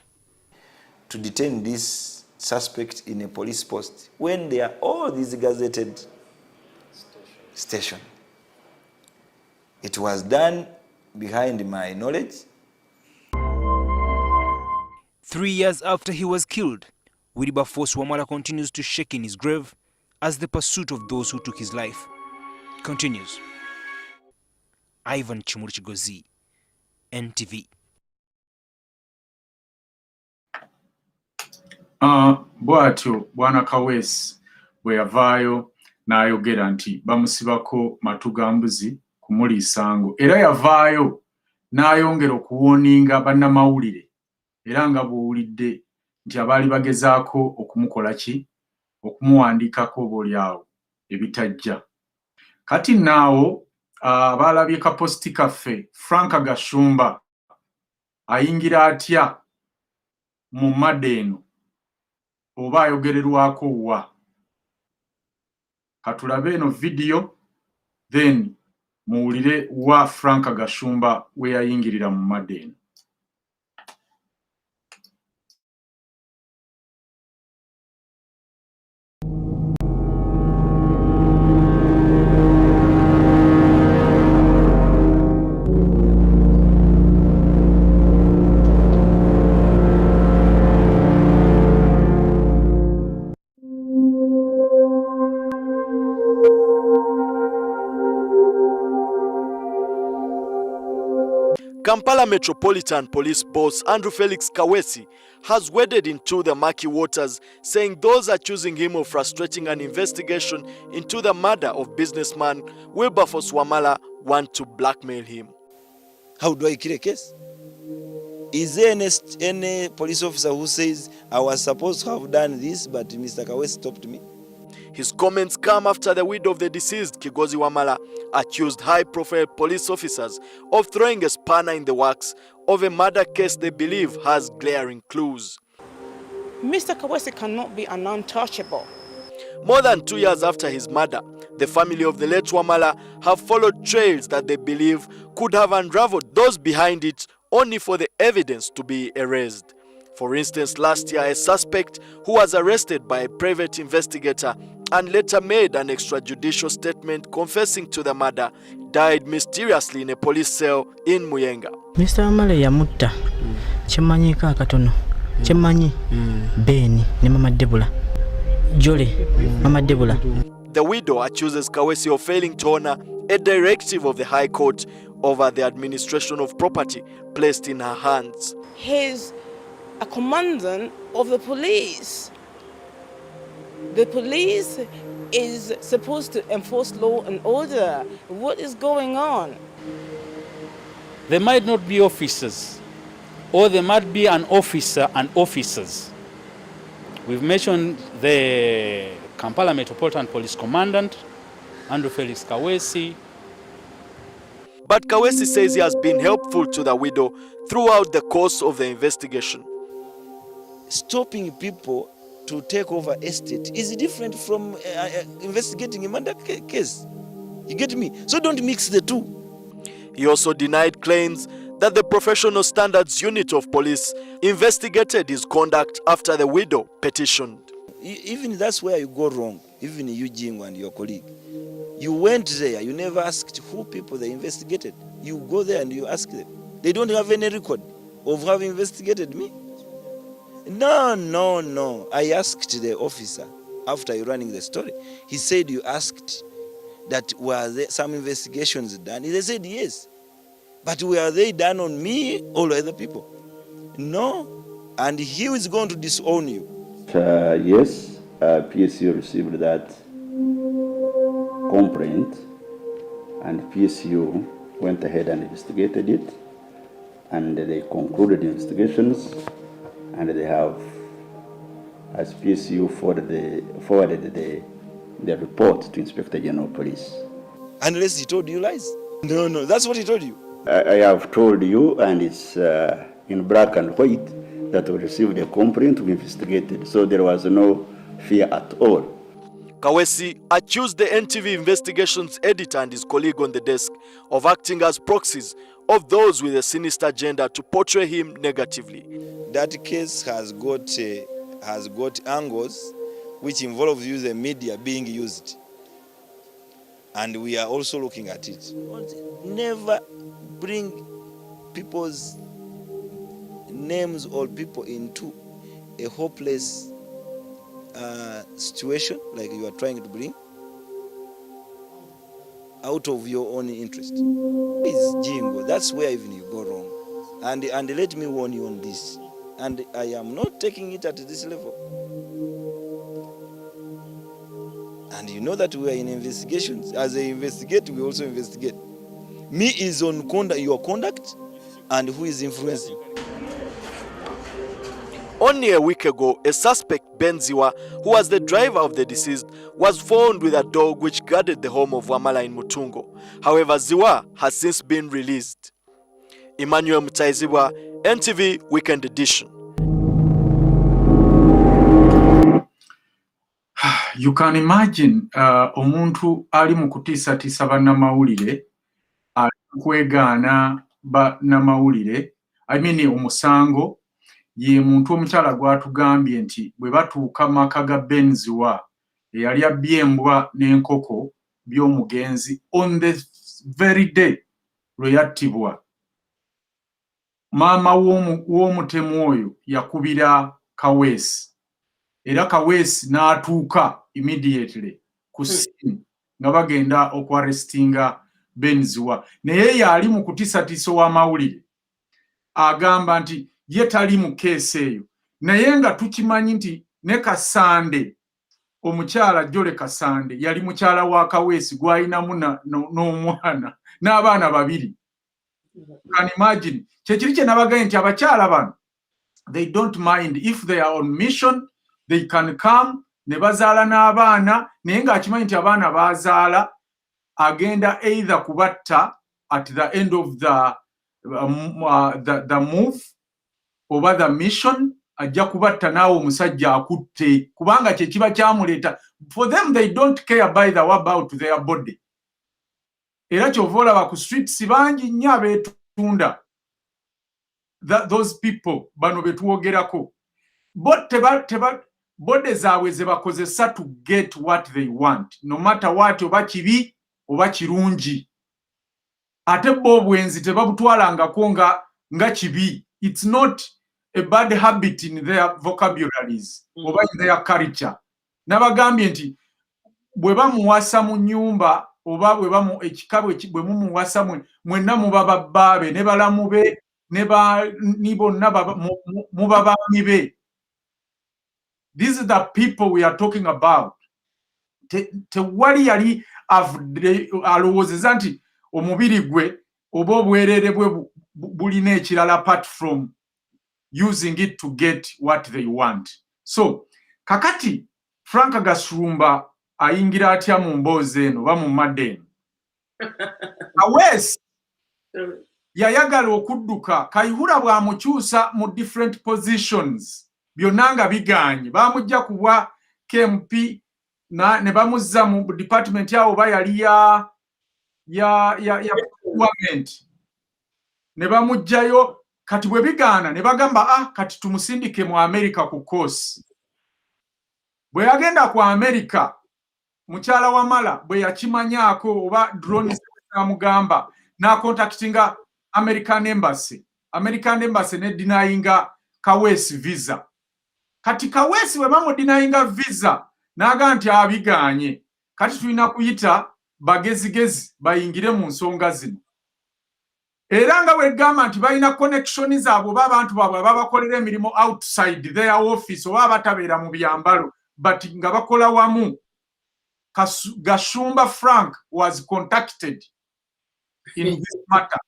To detain this suspect in a police post when there are all these gazetted station. It was done behind my knowledge. 3 years after he was killed, Wilberforce Wamala continues to shake in his grave as the pursuit of those who took his life continues. Ivan Chimurichigozi, NTV. Bwatyo Bwana Kaweesi bwe yavaayo n'ayogera nti bamusibako matu ga mbuzi kumuliisango, era yavaayo n'ayongera okuwooninga bannamawulire, era nga bw'owulidde nti abaali bagezaako okumukola ki, okumuwandiikako oboolyawo ebitajja. Kati naawo abaalabye kapositi kaffe Frank Gashumba ayingira atya mu mmadda eno oba ayogererwako wa? Katulabe eno video then muwulire wa Frank Gashumba we yayingirira mu mmadda eno. Kampala Metropolitan Police boss Andrew Felix Kaweesi has waded into the murky waters, saying those accusing him of frustrating an investigation into the murder of businessman Wilberforce Wamala want to blackmail him. How do I kill a case? Is there any police officer who says, I was supposed to have done this, but Mr. Kaweesi stopped me? His comments come after the widow of the deceased, Kigozi Wamala, accused high-profile police officers of throwing a spanner in the works of a murder case they believe has glaring clues. Mr. Kaweesi cannot be an untouchable. More than 2 years after his murder, the family of the late Wamala have followed trails that they believe could have unraveled those behind it, only for the evidence to be erased. For instance, last year, a suspect who was arrested by a private investigator and later made an extrajudicial statement confessing to the murder died mysteriously in a police cell in Muyenga. Mr. Wamala yamutta kyemanyiko akatono kyemanyi Beni ne Mama Debula Jole Mama Debula. The widow accuses Kaweesi of failing to honor a directive of the High Court over the administration of property placed in her hands. He's a commandant of the police. The police is supposed to enforce law and order. What is going on? There might not be officers, or there might be an officer and officers. We've mentioned the Kampala Metropolitan Police Commandant, Andrew Felix Kaweesi. But Kaweesi says he has been helpful to the widow throughout the course of the investigation. Stopping people to take over estate is different from investigating a murder case. You get me? So don't mix the two. He also denied claims that the Professional Standards Unit of Police investigated his conduct after the widow petitioned. Even that's where you go wrong, even Eugene and your colleague. You went there, you never asked who people they investigated. You go there and you ask them. They don't have any record of having investigated me. No. I asked the officer after you running the story. He said you asked that were there some investigations done. They said yes. But were they done on me or other people? No. And he is going to disown you. Yes, PSU received that complaint and PSU went ahead and investigated it, and they concluded investigations, and they have, as PSU forwarded the report to Inspector General Police. Unless he told you lies? No, that's what he told you. I have told you, and it's in black and white, that we received a complaint, we investigated, so there was no fear at all. Kaweesi accused the NTV Investigations editor and his colleague on the desk of acting as proxies of those with a sinister agenda to portray him negatively. That case has got angles which involve the media being used. And we are also looking at it. Never bring people's names or people into a hopeless situation like you are trying to bring. out of your own interest. Please, Jingo, that's where even you go wrong. And let me warn you on this. And I am not taking it at this level. And you know that we are in investigations. As I investigate, we also investigate. Me is on your conduct and who is influencing. Only a week ago, a suspect, Benziwa, who was the driver of the deceased, was found with a dog which guarded the home of Wamala in Mutungo. However, Ziwa has since been released. Emmanuel Mutaiziwa, NTV Weekend Edition. You can imagine omuntu ali mu kutiisatiisa bannamawulire ali kwegaana bannamawulire omusango ye muntu omukyala gwatugambye nti bwe batuuka maka ga Benziwa eyali abbye embwa n'enkoko by'omugenzi on the very day lwe yattibwa. Maama w'omutemu oyo yakubira Kaweesi era Kaweesi n'atuuka immediately ku scene nga bagenda okwarrestinga Benziwa. Naye yali mu kutiisatiisa w'amawulire agamba nti ye tali mu keesi eyo, naye nga tukimanyi nti ne Kasande omukyala Jole Kasande yali mukyala wa Kaweesi gw'alinamu n'omwana n'abaana babiri. Can imagine kyekiri kye nabagaye nti abakyala bano they don't mind if they are on mission, they can come ne bazaala n'abaana, naye ng'akimanyi nti abaana bazaala agenda either kubatta at the end of the move oba the mission, ajja kubatta naawe omusajja akutte kubanga kye kiba kyamuleeta. For them they don't care by the about their body. Era kyova olaba ku streets bangi nnyo abeetunda those people bano betuwogerako bode zaabwe ze bakozesa to get what they want, no matter what, oba kibi oba kirungi. Ate bo obwenzi tebabutwalangako nga kibi. It's not a bad habit in their vocabularies oba in their culture. Nabagambye nti bwe bamuwasa mu nnyumba oba bwe bamu ekikabo bwe mumuwasa mwenna muba babbaabe ne balamu be ne bonna muba baami be. These are the people we are talking about. Tewali yali alowoozeza nti omubiri gwe oba obwereere bwe bulina ekirala apart from using it to get what they want. So kakati Frank Gasumba ayingira atya mu mboozi eno oba mu madde Kaweesi yayagala okudduka, Kayihura bw'amukyusa mu different positions byonna nga biganye. Bamujja kubwa KMP ne bamuzza mu department yawo oba yali ya procurement ne bamujjayo. Kati bwe bigaana ne bagamba kati tumusindike mu America ku course. Bwe yagenda ku America mukyala Wamala bwe yakimanyaako oba drone amugamba na contactinga American Embassy ne denyinga Kaweesi visa. Kati Kaweesi bwe bamu denyinga visa n'agamba nti abiganye, kati tulina kuyita bagezigezi bayingire mu nsonga zino. Era nga bwe gamba nti balina connection zaabwe oba abantu baabwe ababakolera emirimu outside their office oba batabeera mu byambalo but nga bakola wamu. Gashumba Frank was contacted in this matter.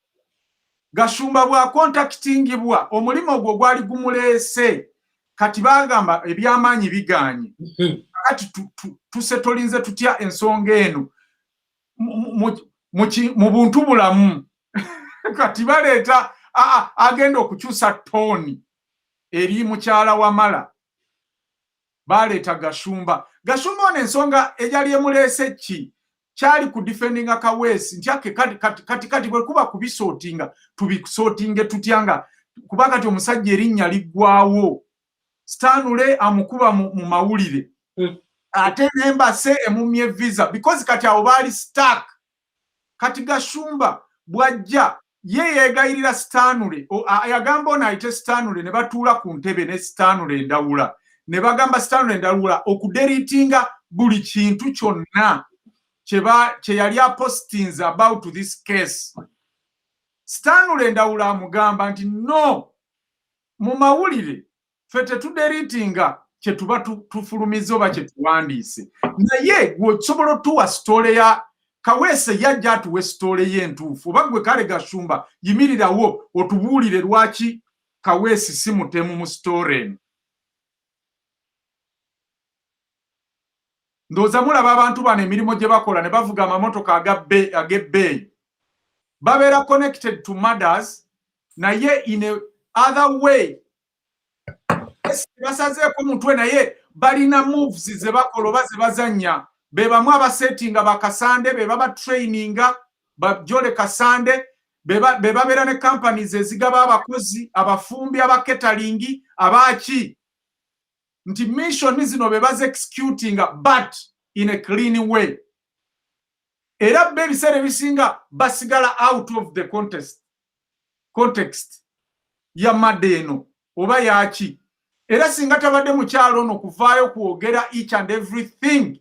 Gashumba bwa contactingibwa omulimu ogwo gwali gumuleese, kati bagamba ebyamaanyi biganye. Kati tusetolinze tutya ensonga eno mu buntu bulamu. Kati baleeta agenda okukyusa tooni eri mukyala Wamala. Baleeta Gashumba. Gashumba ono ensonga eyali emuleese ki? Kyali ku defendinga Kaweesi nti kati bwe kuba kubisootinga tubisootinge tutya nga kuba kati omusajja erinnya liggwawo. Stanley amukuba mu mawulire. Ate n'embase emumye visa because kati awo baali stuck. Kati Gashumba bwajja ye yeegayirira Stanley ayagamba ono ayite Stanley ne batuula ku ntebe ne Stanley endawula ne bagamba Stanley endawula okuderitinga buli kintu kyonna kye yali apostings about this case. Stanley Ndawula amugamba nti no, mu mawulire ffe tetuderitinga kye tuba tufulumiza oba kye tuwandiise. Naye gweosobola otuwa sitole ya Kaweese yajja atuwe sitole ye entuufu. Oba gwe kale Gashumba yimirirawo otubuulire lwaki Kaweesi si mutemu mu sitole eno. Ndowooza mulaba abantu bano emirimu gye bakola ne bavuga amamotoka ag'ebbeeyi. Babeera connected to murders, naye in a other way. Basazeeko mutwe naye balina moves ze bakola oba ze bazannya. Be bamu abasettinga bakasande, be baba traininga, bajole kasande, be babeera ne companies ezigaba abakozi, abafumbi, abaketalingi, abaki. Nti mission zino be baze executinga, but in a clean way. Era be biseera ebisinga basigala out of the context ya madde eno oba yaki. Era singa tabadde mukyalo ono kuvaayo kwogera each and everything.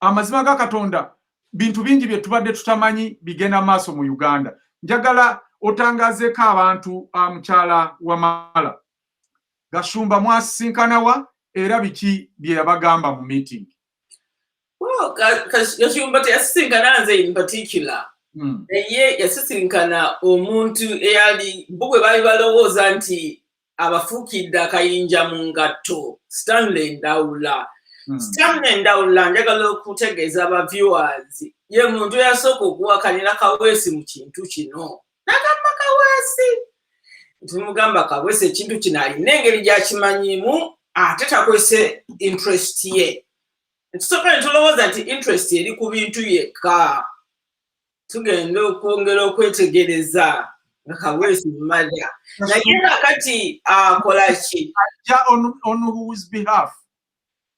Amazima ga Katonda bintu bingi bye tubadde tutamanyi bigenda maaso mu Uganda. Njagala otangazeeko abantu mukyala Wamala. Gashumba mwasinkanawa era biki bye yabagamba mu meeting? Well, Gashumba teyasisinkana nze in particular. Naye yasisinkana omuntu eyali bwe baali balowooza nti abafuukidde akayinja mu ngatto, Stanley Ndawula. Stanley Ndawula njagala okutegeeza aba viewers ye muntu eyasooka okuwakanira Kaweesi mu kintu kino. Nagamba Kaweesi. Tumugamba Kaweesi ekintu kino alina engeri gy'akimanyiimu ate takwese interest ye. Tusooka ne tulowooza nti interest eri ku bintu yekka. Tugenda okwongera okwetegereza nga Kaweesi mumanya. Naye kakati akola ki? On whose behalf?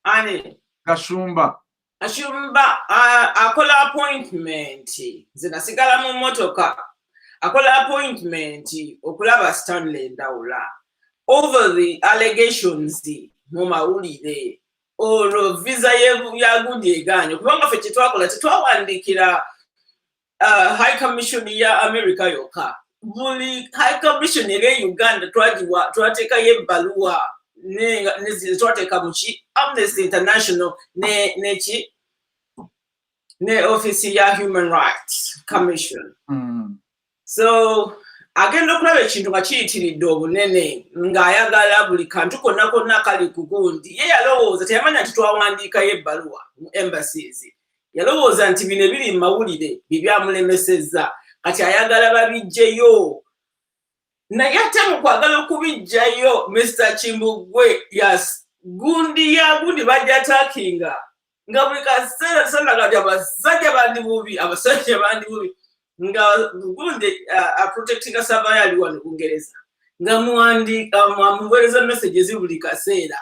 Ani? Gashumba. Gashumba akola appointment. Nze nasigala mu mmotoka. Akola appointment okulaba Stanley Ndawula over the allegations mu mawulire olwo visa ya gundi egaanye. Kubanga ffe kye twakola tetwawandiikira High Commission ya America yokka. Buli High Commission eri Uganda twateekayo ebbaluwa twateeka mu ki Amnesty International ne Office ya Human Rights Commission. So agenda okulaba ekintu nga kiyitiridde obunene ng'ayagala buli kantu konna konna kali ku gundi. Ye yalowooza teyamanya nti twawandiikayo ebbaluwa mu embassies. Yalowooza nti bino ebiri mu mawulire bibyamulemesezza kati ayagala babiggyeyo. Naye ate mu kwagala okubiggyayo Mr. Chimbugwe gundi bajja attackinga nga buli kaseera tusalaga abasajja bandi bubi abasajja bandi bubi nga gundi protectinga Savaya ali wano Bungereza nga muweereza messages buli kaseera.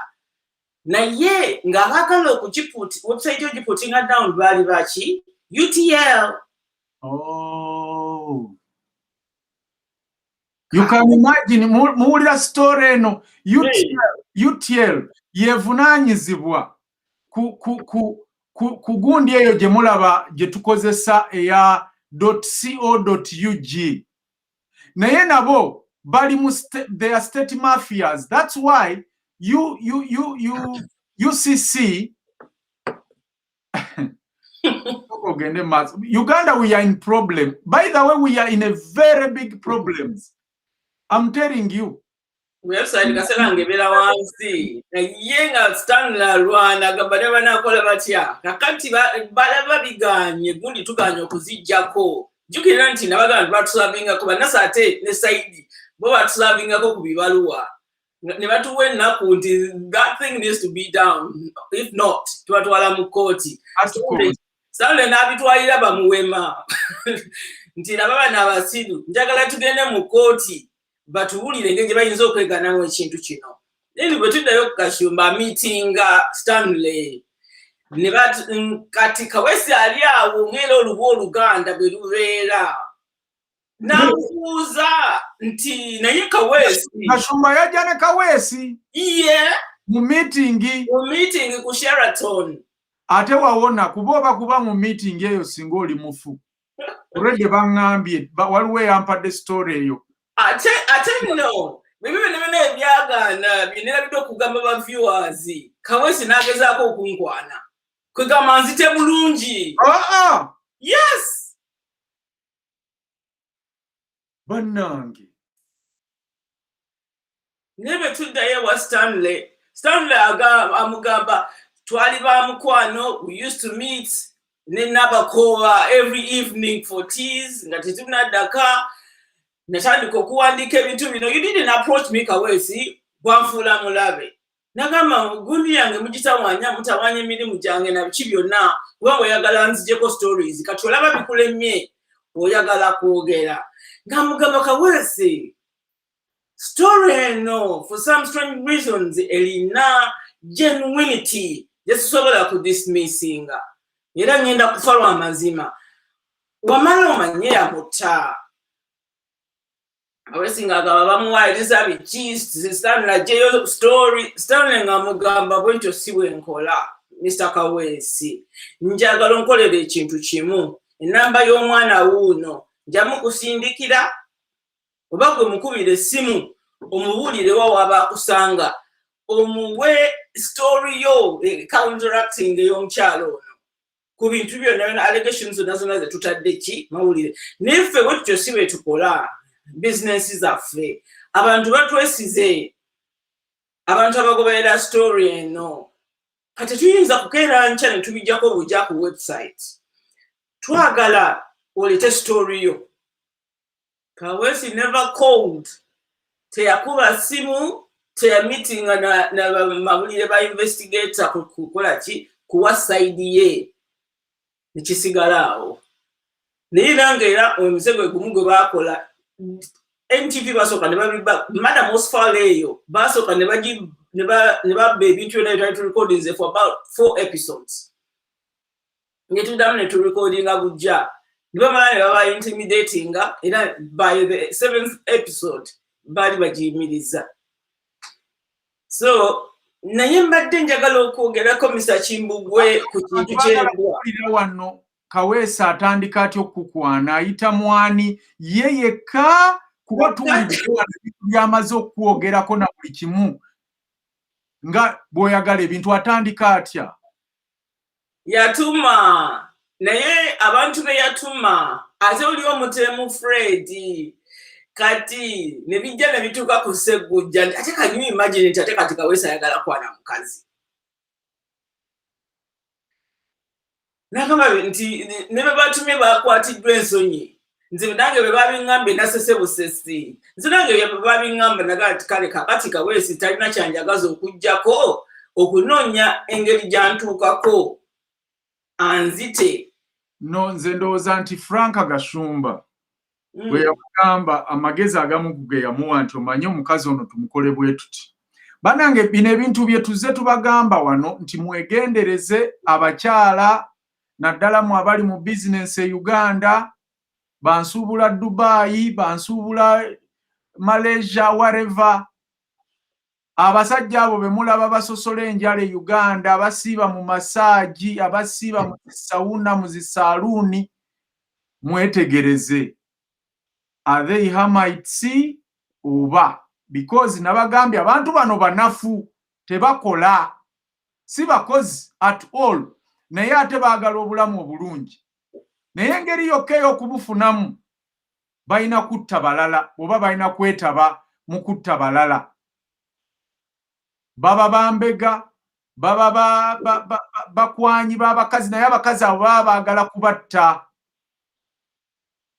Naye nga akakala okukiputi website ogiputinga down baali baki UTL. Oh, you can imagine muwulira story eno UTL yevunaanyizibwa ku gundi eyo gye mulaba gye tukozesa eya .co.ug. Naye nabo bali mu they are state mafias. That's why UCC Uganda, we are in problem. By the way, we are in a very big problems. I'm telling you. Website kasera ngebera wansi. Yenga Stanley Rwanda gabane banakola batya. Kakati balaba biganye gundi tuganye okuzijjako. Jukira nti nabaganda batusabinga kuba nasate ne side. Bo batusabinga ko kubibaluwa. Ne batuwe naku nti that thing needs to be down. If not, tubatwala mu koti. Stanley nabitwalira bamuwema. Nti nababa nabasidu. Njagala tugende mu koti. Batuwulire ngenge bayinza okweganamu ekintu kino. Nini bwe tuddayo Gashumba meetinga Stanley. Ne kati Kaweesi ali awo ng'era olubu Oluganda bwe lubeera. Nabuuza nti naye Kaweesi. Gashumba yajja ne Kaweesi. Iye. Mu meeting ku Sheraton. ate wawona kuba mu meeting eyo singa oli mufu already bangambye waliwo yampadde story eyo ate no bibyo nebyo ebyagaana binera okugamba ba viewers Kaweesi n'agezaako okunkwana kwegamba nzite bulungi yes bannange nebe tuddayo wa Stanley amugamba twali ba mukwano we used to meet nenabakoba every evening for teas nga tetunaddaka natandika okuwandiika ebintu bino you didn't approach me Kaweesi bwanfuula mulabe nagamba gundi yange mugitawanya mutawanya emirimu gyange na biki byonna kuba oyagala nzijeko stories kati olaba bikulemye oyagala kwogera nga mugamba Kaweesi story eno for some strange reasons elina genuinity yesobola kudismissinga era ngenda kufa amazima Wamala omanye yamutta Kaweesi ngagamba bamuwairiza bigist Stanley jeyo story Stanley ngamugamba bwentyo siwe nkola Mr. Kaweesi njagala onkolera ekintu kimu enamba y'omwana wuuno njamu kusindikira oba gwe mukubira essimu omubuulire wa waba akusanga omuwe story yo counteracting ey'omukyalo ono ku bintu byonna allegations zonna ze tutadde ki mawulire neffe bwetutyo si bwe tukola business zaffe abantu batwesize abantu abagoberera story eno kati tuyinza kukeera nkya ne tubijjako bujja ku website twagala olete story yo Kaweesi never called teyakuba simu teyameetinga na mawulire ba investigator kukola ki kuwa side ye nikisigalaawo naye nangeera omusego gumu gwe bakola NTV basoka ne babiba Madam Osfale eyo basoka ne babba ebintu byonna byali recordings for about 4 episodes ngetudamu ne turecordinga bujja nibamala ne baba intimidatinga era by the 7th episode bali bagiyimiriza so naye mbadde njagala okwogerako Mr. Kimbugwe ku kintu ky'embwa wano Kaweesi atandika atya okukwana ayita mwani ye yekka kuba tuwulira byamaze okwogerako na buli kimu nga bw'oyagala ebintu atandika atya yatuma naye abantu be yatuma ate oli omutemu Fred kati ne bijja ne bituuka ku Ssegujja ate can you imagine nti ate kati Kaweesi ayagala kwana mukazi nagamba nti ne be batumye bakwatiddwa ensonyi nze nange be babingambye nasese busesi nze nange be babingamba nagati kale kakati Kaweesi talina kyanjagaza okujjako okunoonya engeri gyantuukako anzite no nze ndowooza nti Frank Gashumba bwe yamugamba amagezi agamu ge yamuwa nti omanye omukazi ono tumukole bwe tuti banange bino ebintu bye tuzze tubagamba wano nti mwegendereze abakyala naddala mu abali mu business e Uganda bansuubula Dubai bansuubula Malaysia wherever abasajja abo be mulaba basosola enjala e Uganda abasiiba mu masaaji abasiiba mu sauna mu zisaluuni mwetegereze are they Hamites oba because nabagambye abantu bano banafu tebakola si bakozi at all naye ate baagala obulamu obulungi naye engeri yokka ey'okubufunamu balina kutta balala oba balina kwetaba mu kutta balala baba bambega baba bakwanyi b'abakazi naye abakazi abo baba baagala kubatta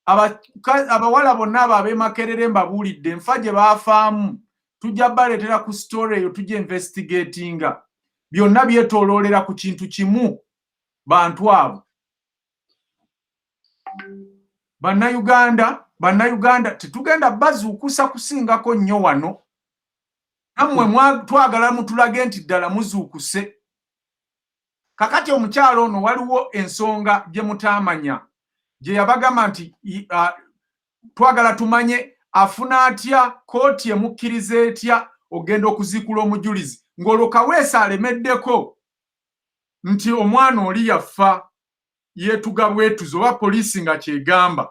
abawala bonna abo ab'Emakerere mbabuulidde enfa gye baafaamu tujja baleetera ku story eyo tujja investigatinga byonna byetooloolera ku kintu kimu bantu abo bannayuganda tetugenda bazuukusa kusingako nnyo wano nammwe twagala mutulage nti ddala muzuukuse kakati omukyalo ono waliwo ensonga gye mutaamanya gye yabagamba nti twagala tumanye afuna atya kooti emukkiriza etya ogenda okuzikula omujulizi ng'olwo Kaweesi alemeddeko nti omwana oli yafa yetuga bwetuzo oba poliisi nga kyegamba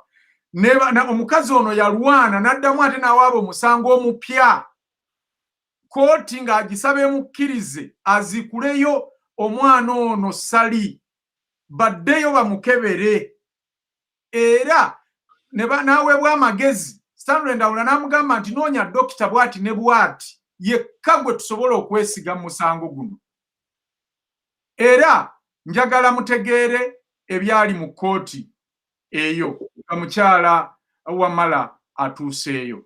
omukazi ono yalwana n'addamu ate n'awaaba omusango omupya kooti ng'agisaba emukkirize azikuleyo omwana ono Sally baddeyo bamukebere era n'aweebwa amagezi Stanley Ndawula n'amugamba nti noonya dokita bw'ati ne bw'ati yekka gwe tusobola okwesiga mu musango guno era njagala mutegeere ebyali mu kooti eyo nga mukyala Wamala atuuseeyo.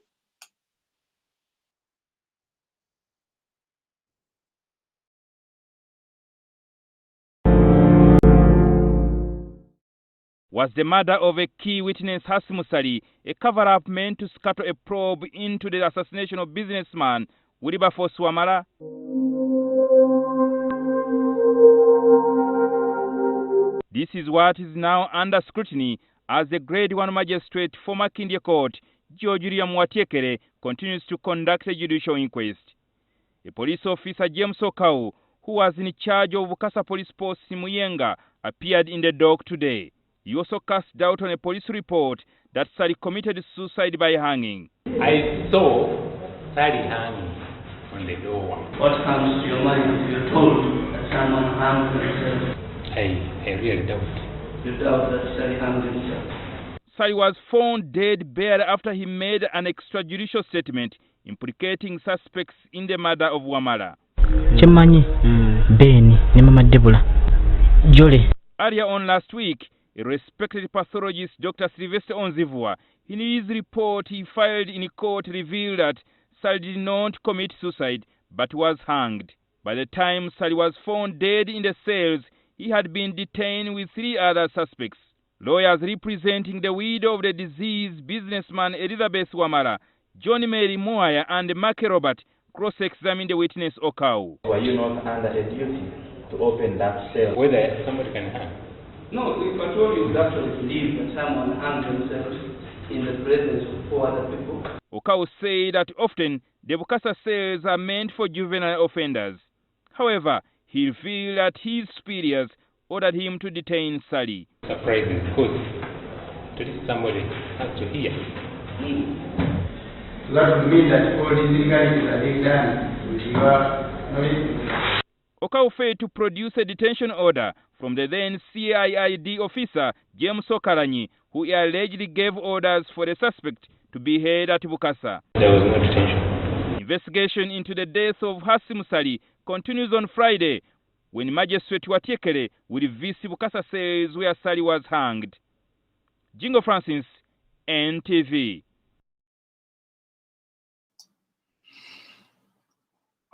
Was the murder of a key witness Hassim Sally a cover-up meant to scuttle a probe into the assassination of businessman Wilberforce Wamala? This is what is now under scrutiny as the Grade 1 Magistrate for Makindye Court, George Mwatiekere, continues to conduct a judicial inquest. A police officer, James Okau, who was in charge of Bukasa Police Post Muyenga, appeared in the dock today. He also cast doubt on a police report that Sally committed suicide by hanging. I saw Sally hanging on the door. What comes to your mind if you're told that someone harmed themselves? I really doubt. You doubt that Sally harmed himself? Sally was found dead bare after he made an extrajudicial statement implicating suspects in the murder of Wamala. Chemanyi Beni ne Mama Debula Jole. Earlier on last week, a respected pathologist, Dr. Sylvester Onzivua, in his report he filed in court revealed that Sally did not commit suicide but was hanged. By the time Sally was found dead in the cells, he had been detained with 3 other suspects. Lawyers representing the widow of the deceased businessman Elizabeth Wamala, John Mary Moaya and Mark Robert cross-examined the witness Okau. Were you not under a duty to open that cell whether somebody can hang? No, if at all you would actually believe that someone harmed themselves in the presence of 4 other people. Okau said that often the Bukasa cells are meant for juvenile offenders. However, he revealed that his superiors ordered him to detain Sally. Surprising, because to this somebody has to hear. So that would mean that all these illegalities are being done with your knowledge. Okau failed to produce a detention order from the then CIID officer, James Okaranyi, who allegedly gave orders for the suspect to be held at Bukasa. There was no detention. Investigation into the death of Hassim Sally continues on Friday when Magistrate Watiekere will visit Bukasa cells where Sally was hanged. Jingo Francis, NTV.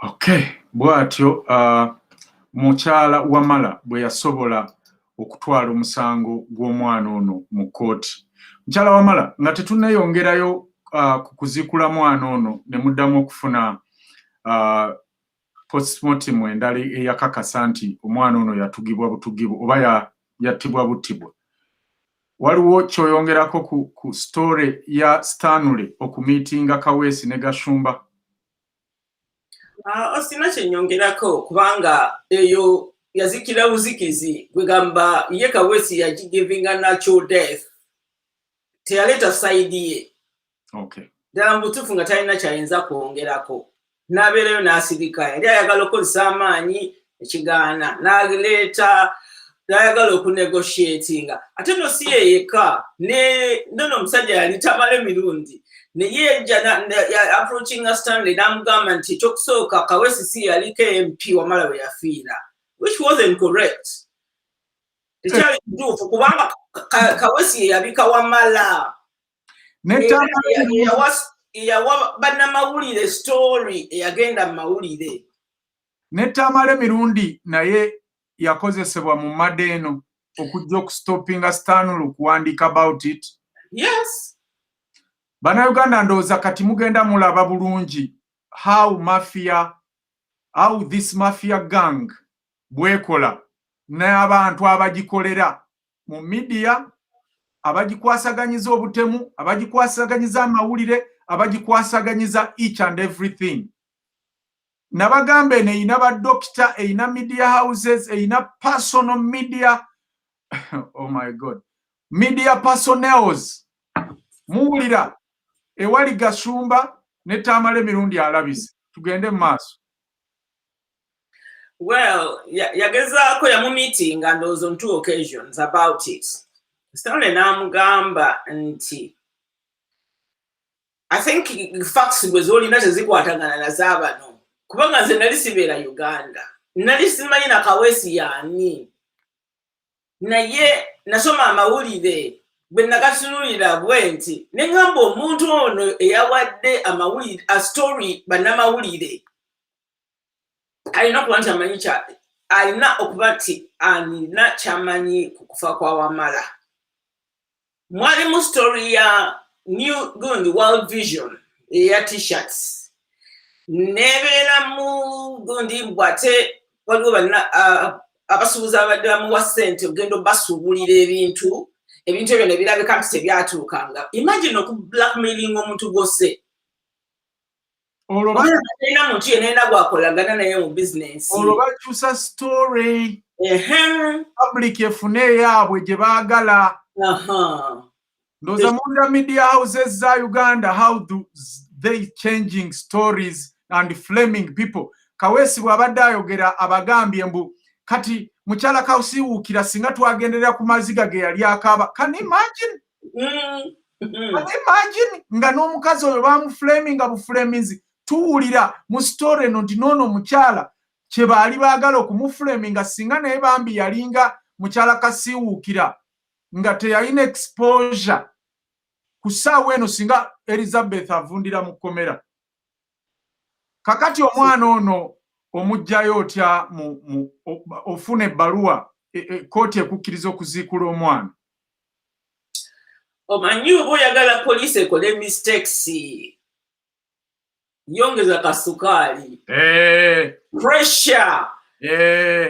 Okay, bwatyo mukyala Wamala bwe yasobola okutwala omusango gw'omwana ono mu kooti. Mukyala Wamala nga tetunnayongerayo ku kuzikula mwana ono ne muddamu okufuna postmortem endala eyakakasa nti omwana ono yatugibwa butugibwa oba yattibwa buttibwa. Waliwo kyoyongerako ku story ya Stanley okumiitinga Kaweesi ne Gashumba? Osina kyenyongerako kubanga eyo yazikira buzikizi gwegamba ye Kaweesi yagivinga natural death. Teyaleta side ye. Okay. Ddala mu butuufu nga talina kyayinza kwongerako. N'abeerayo n'asirika yali ayagala okukozesa amaanyi ekigaana n'aleeta n'ayagala okunegotiatinga ate no si ye yekka nono omusajja yali tamala emirundi naye yajja approaching Stanley n'amugamba nti ekyokusooka Kaweesi si yaliko MP Wamala bwe yafiira, which wasn't correct. Tekyali kituufu kubanga Kaweesi ye yabika Wamala yawa bannamawulire story eyagenda mu mawulire. Netamala emirundi naye yakozesebwa mu madde eno okujja okustopinga Stanley okuwandiika about it. Yes. Bannayuganda ndowooza kati mugenda mulaba bulungi how this mafia gang bwekola n'abantu abagikolera mu media, abagikwasaganyiza obutemu, abagikwasaganyiza amawulire, abagikwasaganyiza each and everything. nabagambe ne ina ba doctor ina media houses ina personal media oh my god media personnels muwulira ewali Gasumba ne Tamale mirundi alabise tugende maaso. Well, yagezaako yamu meeting and those on 2 occasions about it. Stanley namugamba nti I think facts was all ina tezikwatagana na zaabano kubanga nze nali sibeera Uganda nali simanyi na Kawesi yani naye nasoma amawulire bwe nagatunulira bwe nti ne ngamba omuntu ono eyawadde amawulire a story bannamawulire alina okuba nti amanyi alina okuba nti alina kyamanyi ku kufa kwa Wamala. Mwali mu story ya New Gundi World Vision eya t-shirts nebeera mu Gundi bwate waliwo abasuubuza abadde bamuwa ssente ogenda basuubulira ebintu ebyo ne birabika nti tebyatuukanga. Imagine blackmailing omuntu gwose olina muntu yenna gwakolagana naye mu business olwo bakyusa story public efune yaabwe gye baagala. Ndoza munda media houses za Uganda, how do they changing stories and flaming people? Kawesi bwabadde ayogera abagambye mbu kati mukyala kawusiwuukira singa twagenderera ku maziga ge yali akaba. Can you imagine? Imagine nga n'omukazi oyo bamuflaminga buflaminzi tuwulira mu story eno nti noono mukyala kye baali baagala okumuflaminga singa naye bambi yalinga mukyala kasiwuukira nga teyalina exposure ku ssaawa eno singa Elizabeth avundira mu kkomera. Kakati omwana ono omugjayo otya ofuna ebbaluwa kooti ekukkiriza okuziikula omwana. Omanyi oba oyagala poliisi ekole mistakes yongeza kasukaali. Pressure.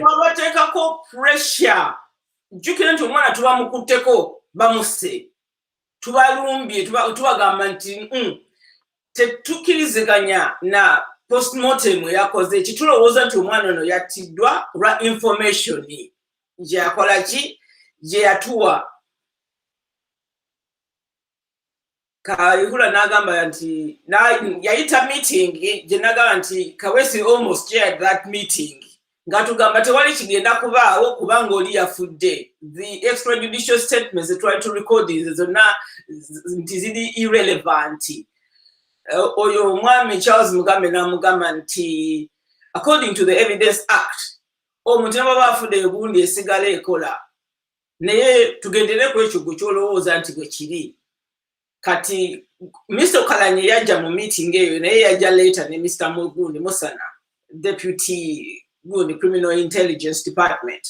Wabateekako pressure. Jjukira nti omwana tubamukutteko bamuse tubalumbye tubagamba nti tetukkiriziganya na postmortem yakoze kitulowooza nti omwana ono yattiddwa lwa information gye yakola ki gye yatuwa. Kayihura n'agamba nti yayita meeting gye nagamba nti Kawesi almost chaired that meeting ngatugamba tewali kigenda kubaawo kubanga oli yafudde. The extrajudicial statements they try to record zonna nti ziri irrelevant. Oyo omwami Charles Mugambe n'amugamba nti according to the Evidence Act omuntu naba bafudde egundi esigala ekola naye tugendere ku ekyo kyolowooza nti bwe kiri. Kati Mr. Kalanye yajja mu meeting eyo naye yajja later ne Mr. Mugundi Musana deputy Gundi Criminal Intelligence Department.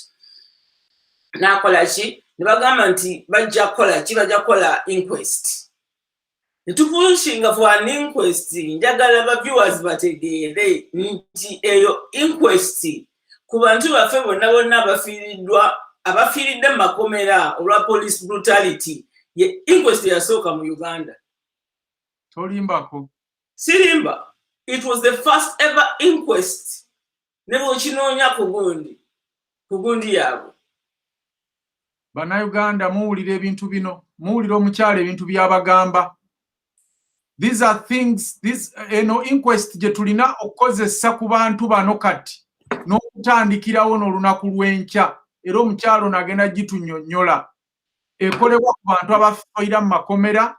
Nakola ki ne bagamba nti bajja kola inquest. Nitupushing for an inquest njagala ba viewers bategeere nti eyo inquest ku bantu baffe bonna abafiiridde makomera olwa police brutality. Ye inquest yasooka mu Uganda. Tolimbako. Sirimba. It was the first ever inquest. Nebo kinoonya kugundi yaabwe. Bannayuganda muwulira ebintu bino. Muwulira omukyala ebintu by'abagamba. These are things, inquest gye tulina okukozesa ku bantu bano kati. N'okutandikirawo n'olunaku lw'enkya. Era omukyala ono agenda gitunnyonnyola. Ekolebwa ku bantu abafiira mu makomera,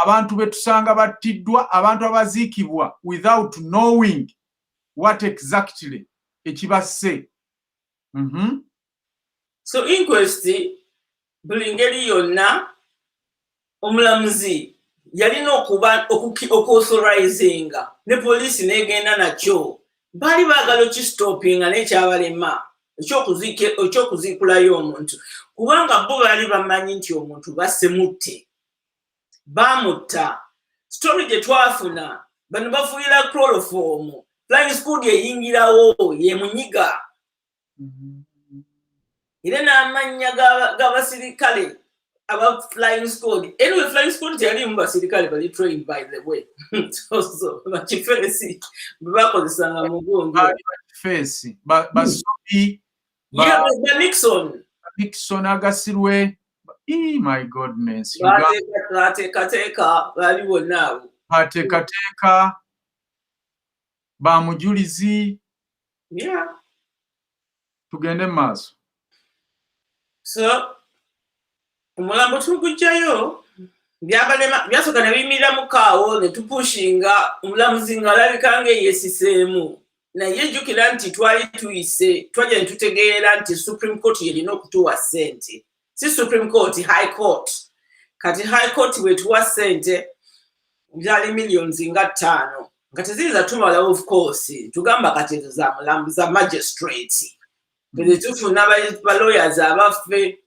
abantu betusanga battiddwa, abantu abaziikibwa without knowing what exactly ekibasse. So inquest buli ngeri yonna omulamuzi yalina okuba okuauthorizinga ne poliisi n'egenda nakyo. Baali baagala okistopinga n'ekyabalema ekyokuziikulayo omuntu kubanga bo baali bamanyi nti omuntu basemutte bamutta. Story gye twafuna bano bafuuyira chloroform flying squad eyingirawo ye munyiga era n'amannya g'abasirikale about flying squad. Anyway, flying squad tell him basically bali trained by the way. so bachifesi bakozesanga mugongo. Face basobi yeah, the Nixon agasirwe. My goodness. Bateka baliwo nabo. Bateka bamujulizi. Yeah. Tugende maso. So omulambo tugujjayo byasoka ne bimira mukaawo ne tupushinga omulamuzi nga alabika yesiseemu naye jjukira nti twali tuyise twajja ne tutegeera nti Supreme Court yerina okutuwa ssente si Supreme Court, High Court. Kati High Court bwetuwa ssente byali millions nga 5 nga teziyinza tumala of course tugamba kati za mulambo za magistrate ne tufuna ba lawyers abaffe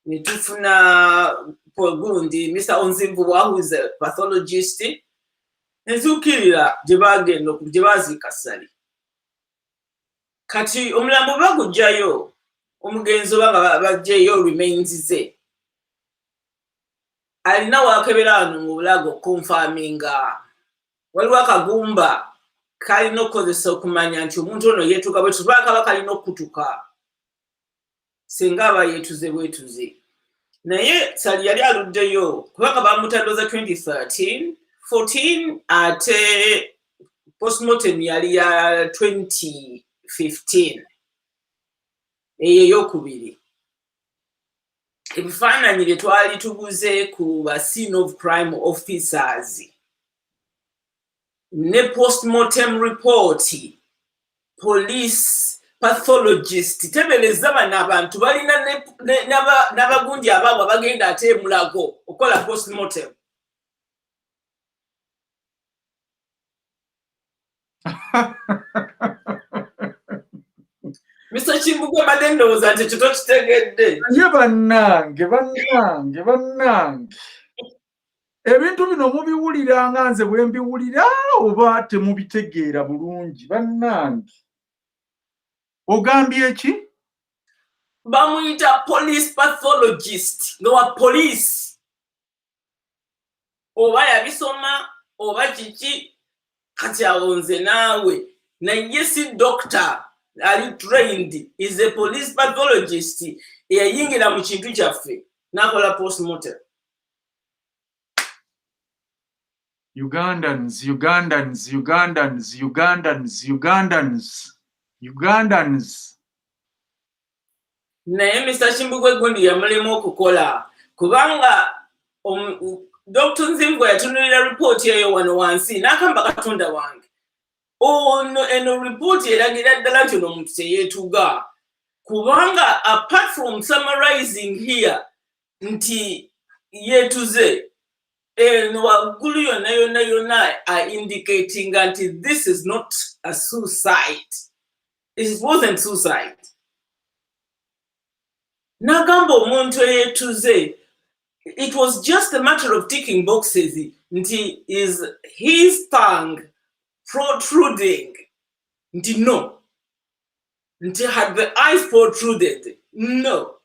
ne tufuna gundi Mr. Onzimvubwa who is a pathologist ne tukirira gye bagenda gye baziika Sally. Kati omulambo bagujjayo omugenzi oba bajjeyo remains ze alina wakebera wano mu bulago confirminga waliwo akagumba kalina okukozesa okumanya nti omuntu ono yeetuka bwetu bakaba kalina okutuka singa aba yeetuze bwetuze naye Sally yali aluddeyo kubanga bamutandoza 2013 14 ate postmortem yali ya 2015 eyo yokubiri ebifaananyi bye twali tuguze ku ba scene of crime officers ne postmortem report police pathologist tebereza bana abantu balina n'abagundi ababo bagenda ate mulago okola postmortem. Mr. Chimbugwe badendowooza nti kito kitegedde. Ye bannange ebintu bino mubiwulira nze bwe mbiwulira oba temubitegeera bulungi bannange. Ogambye ki? Bamuyita police pathologist wa police. Oba yabisoma oba kiki kati awonze naawe naye si doctor ali trained is a police pathologist eyayingira mu kintu kyaffe nakola postmortem. Ugandans. Naye Mr. Chimbugwe gundi yamulema okukola kubanga Dr. Nzimvubwa yatunulira report eyo wano wansi n'akamba Katonda wange eno report eragira ddala nti ono omuntu teyeetuga kubanga apart from summarizing here nti yeetuze eno waggulu yonna are indicating nti this is not a suicide. It wasn't suicide. N'agamba omuntu eyeetuze it was just a matter of ticking boxes nti is his tongue protruding nti no nti had the eyes protruded no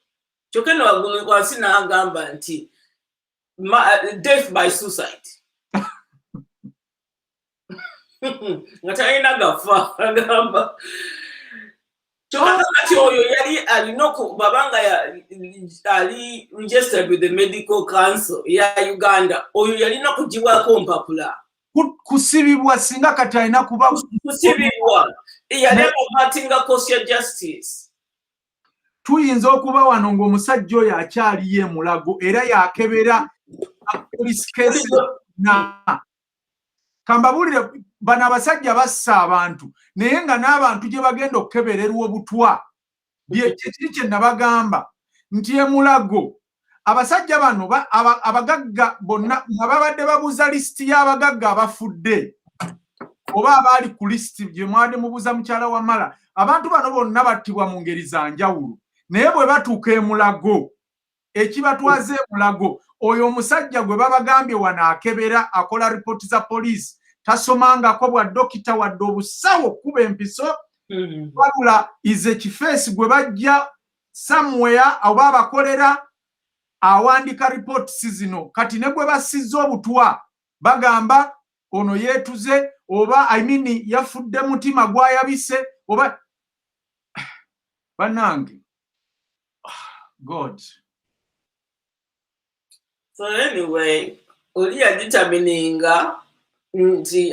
chokeno wagulu wansi n'agamba nti death by suicide ngatalina gafa agamba chokati oyo yali alinoku babanga ali registered with the medical council ya Uganda oyo yalina kujiwako mpapula kusibibwa singa kati alina kuba kusibibwa yalema batinga social justice. Tuyinza okuba wano ng'omusajja oyo akyaliyo emulago era yakebera police case na kambabulire bano abasajja bassa abantu naye nga n'abantu gye bagenda okukebererwa obutwa kiri kye nabagamba nti emulago abasajja bano abagagga bonna nga babadde babuuza lisiti y'abagagga abafudde oba abaali ku lisiti gye mwali mubuuza mukyala Wamala abantu bano bonna battibwa mu ngeri za njawulo naye bwe batuuka emulago ekibatwaza emulago oyo omusajja gwe babagambye wano akebera akola ripooti za poliisi tasomangako bwa dokita wadde obusawo kuba empiso wabula is ekifeesi gwe bajja somewhere oba abakolera awandika reports zino kati ne gwe basizza obutwa bagamba ono yetuze oba yafudde mutima gwayabise oba banange. God. So anyway, oli determining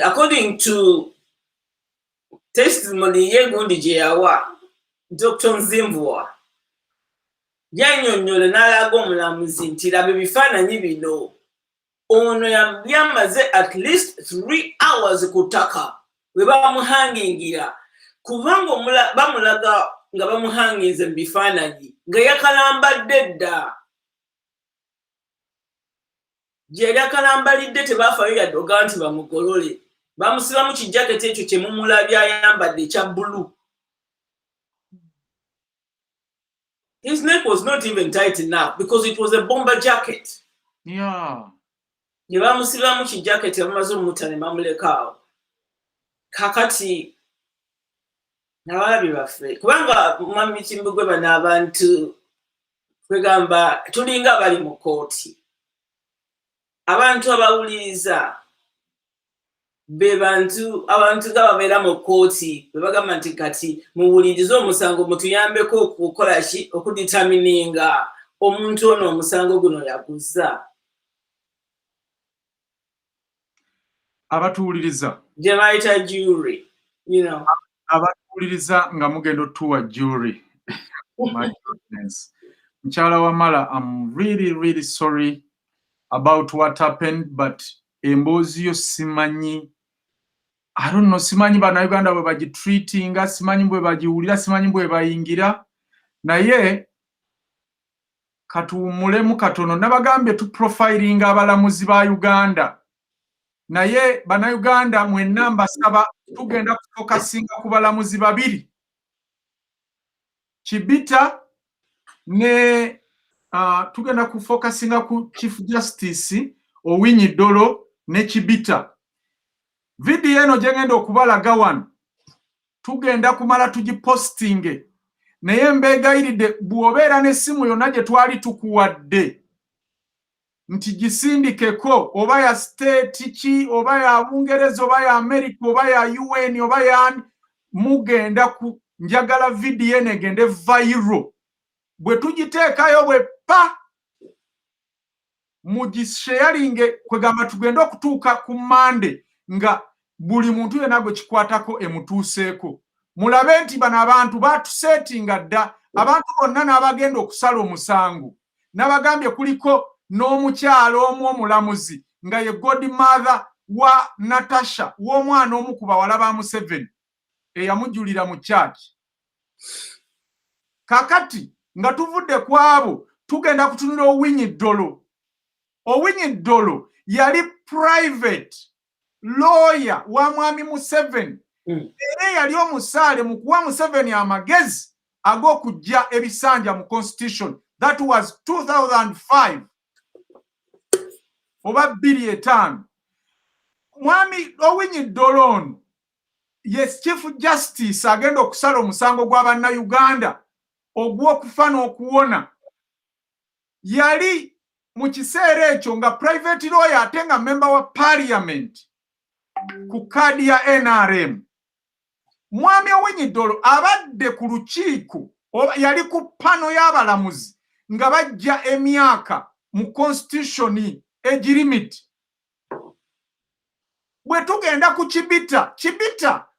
according to testimony yegundi gye yawa Dr. Nzimvwa yannyonnyole n'alaga omulamuzi nti laba ebifaananyi bino ono yamaze at least 3 hours ku ttaka we bamuhangingira kubanga bamulaga nga bamuhanginze mu bifaananyi nga yakalambadde dda gye yali akalambalidde tebaafayo yaddoga nti bamugolole bamusibamu kijaketi ekyo kye mumulabye ayambadde ekya bbulu. His neck was not even tight enough because it was a bomber jacket. Yeah. Gye bamusibamu kijaketi bamaze omutta ne bamuleka awo. Kakati n'abalabi baffe kubanga mwami Kimbugwe bano abantu kwegamba tulinga bali mu kooti. Abantu abawuliriza be bantu abantu nga babeera mu kooti bwe bagamba nti kati muwulirize omusango mutuyambeko okukola ki okuditamininga omuntu ono omusango guno yaguza. Abatuwuliriza gye bayita jury, abatuwuliriza nga mugenda otuwa jury. My goodness. Mukyala Wamala, I'm really sorry about what happened, but emboozi yo simanyi. I don't know, simanyi bannayuganda bwe bagitreatinga, simanyi bwe bagiwulira, simanyi bwe bayingira. Naye katuwummulemu katono. Nabagambye tuprofilinga abalamuzi ba Uganda. Naye bannayuganda mwenna mbasaba tugenda kufokasinga ku balamuzi babiri. Chibita ne tugenda kufokasinga ku Chief Justice Owinyi Dolo ne Chibita. Video eno gyengenda okubalaga wano tugenda kumala tugipostinge naye mbeegayiridde bw'obeera n'essimu yonna gye twali tukuwadde nti gisindikeko oba ya state ki oba ya Bungereza oba ya America oba ya UN oba ya mugenda ku njagala video eno egende viral bwe tugiteekayo bwe pa mugisharinge kwegamba tugenda okutuuka ku Monday nga buli muntu yena gwe kikwatako emutuuseeko. Mulabe nti bano abantu batusetinga dda abantu bonna n'abagenda okusala omusango. N'abagambye kuliko n'omukyalo omu omulamuzi nga ye godmother wa Natasha w'omwana omu ku bawala ba Museveni eyamujulira mu church. Kakati nga tuvudde ku abo tugenda kutunula Owinyi Dolo. Owinyi Dolo yali private lawyer wa mwami Museveni. Era yali omusaale mu kuwa Museveni amagezi ag'okujja ebisanja mu constitution. That was 2005 oba 2005. Mwami Owinyi Dolo ono yes Chief Justice agenda okusala omusango gw'Abannayuganda ogw'okufa n'okuwona. Yali mu kiseera ekyo nga private lawyer ate nga member wa parliament ku kadi ya NRM. Mwami Owinyi Dolo abadde ku lukiiko yali ku pano y'abalamuzi nga bajja emyaka mu constitution egirimit. Bwe tugenda ku Chibita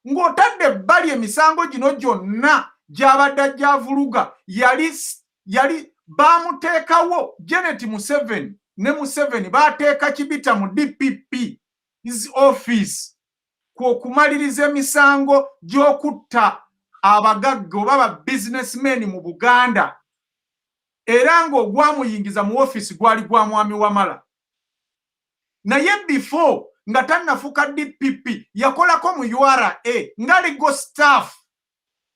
ng'otadde bali emisango gino gyonna gy'abadde ajjavuluga yali bamuteekawo Janet Museveni ne Museveni baateeka Chibita mu DPP his office okumaliriza emisango gy'okutta abagagga oba ba businessmen mu Buganda era ng'ogwamuyingiza mu office gwali gwa mwami Wamala. Naye before nga tannafuka DPP yakolako mu URA nga legal staff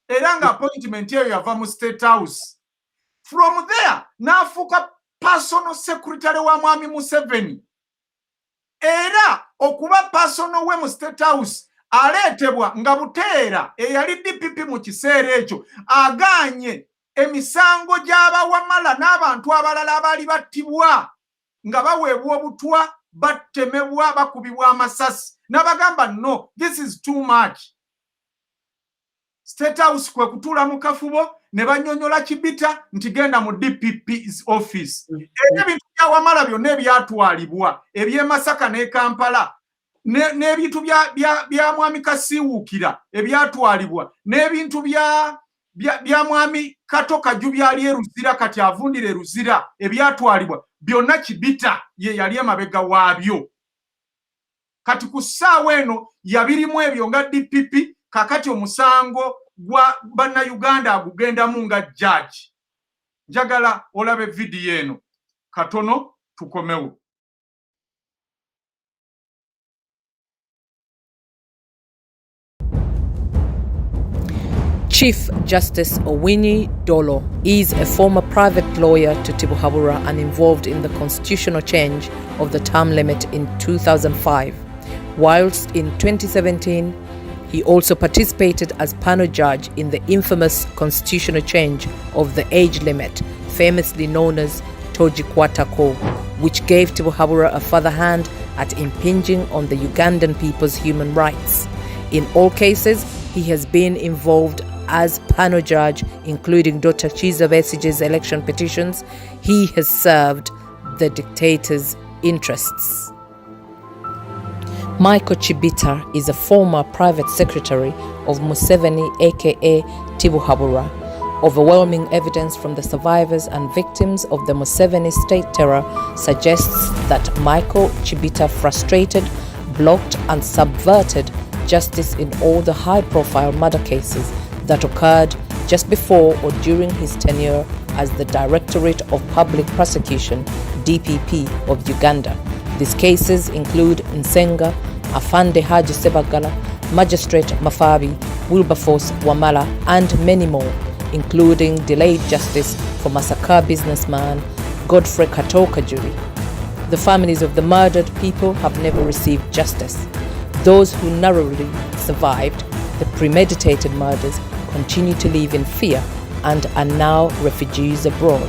era nga appointment eyo yava mu State House. From there n'afuuka personal secretary wa mwami Museveni. Era okuba personal we mu State House aleetebwa nga Buteera eyali DPP mu kiseera ekyo agaanye emisango gy'aba Wamala n'abantu abalala abaali battibwa nga baweebwa obutwa battemebwa bakubibwa amasasi n'abagamba no, this is too much. State House kwe kutuula mu kafubo ne bannyonnyola Chibita nti genda mu DPP's office. Ebintu bya Wamala byonna ebyatwalibwa eby'e Masaka ne Kampala n'ebintu bya mwami Kasiwuukira ebyatwalibwa n'ebintu bya mwami Kato Kaju byali e Luzira kati avundira e Luzira ebyatwalibwa byonna Chibita ye yali emabega waabyo. Kati ku ssaawa eno yabirimu ebyo nga DPP kakati omusango gwa bannayuganda agugendamu nga judge. Njagala olabe vidiyo eno katono tukomewo. Chief Justice Owinyi Dolo is a former private lawyer to Tibuhaburwa and involved in the constitutional change of the term limit in 2005. Whilst in 2017, he also participated as panel judge in the infamous constitutional change of the age limit, famously known as Tojikwatako, which gave Tibuhaburwa a further hand at impinging on the Ugandan people's human rights. In all cases, he has been involved as panel judge, including Dr. Kizza Besigye's election petitions. He has served the dictator's interests. Michael Chibita is a former private secretary of Museveni aka Tibuhaburwa. Overwhelming evidence from the survivors and victims of the Museveni state terror suggests that Michael Chibita frustrated, blocked and subverted justice in all the high-profile murder cases that occurred just before or during his tenure as the Directorate of Public Prosecution (DPP) of Uganda. These cases include Nsenga, Afande Haji Sebagala, Magistrate Mafabi, Wilberforce Wamala, and many more, including delayed justice for Masaka businessman Godfrey Kato Kajuri. The families of the murdered people have never received justice. Those who narrowly survived the premeditated murders continue to live in fear and are now refugees abroad.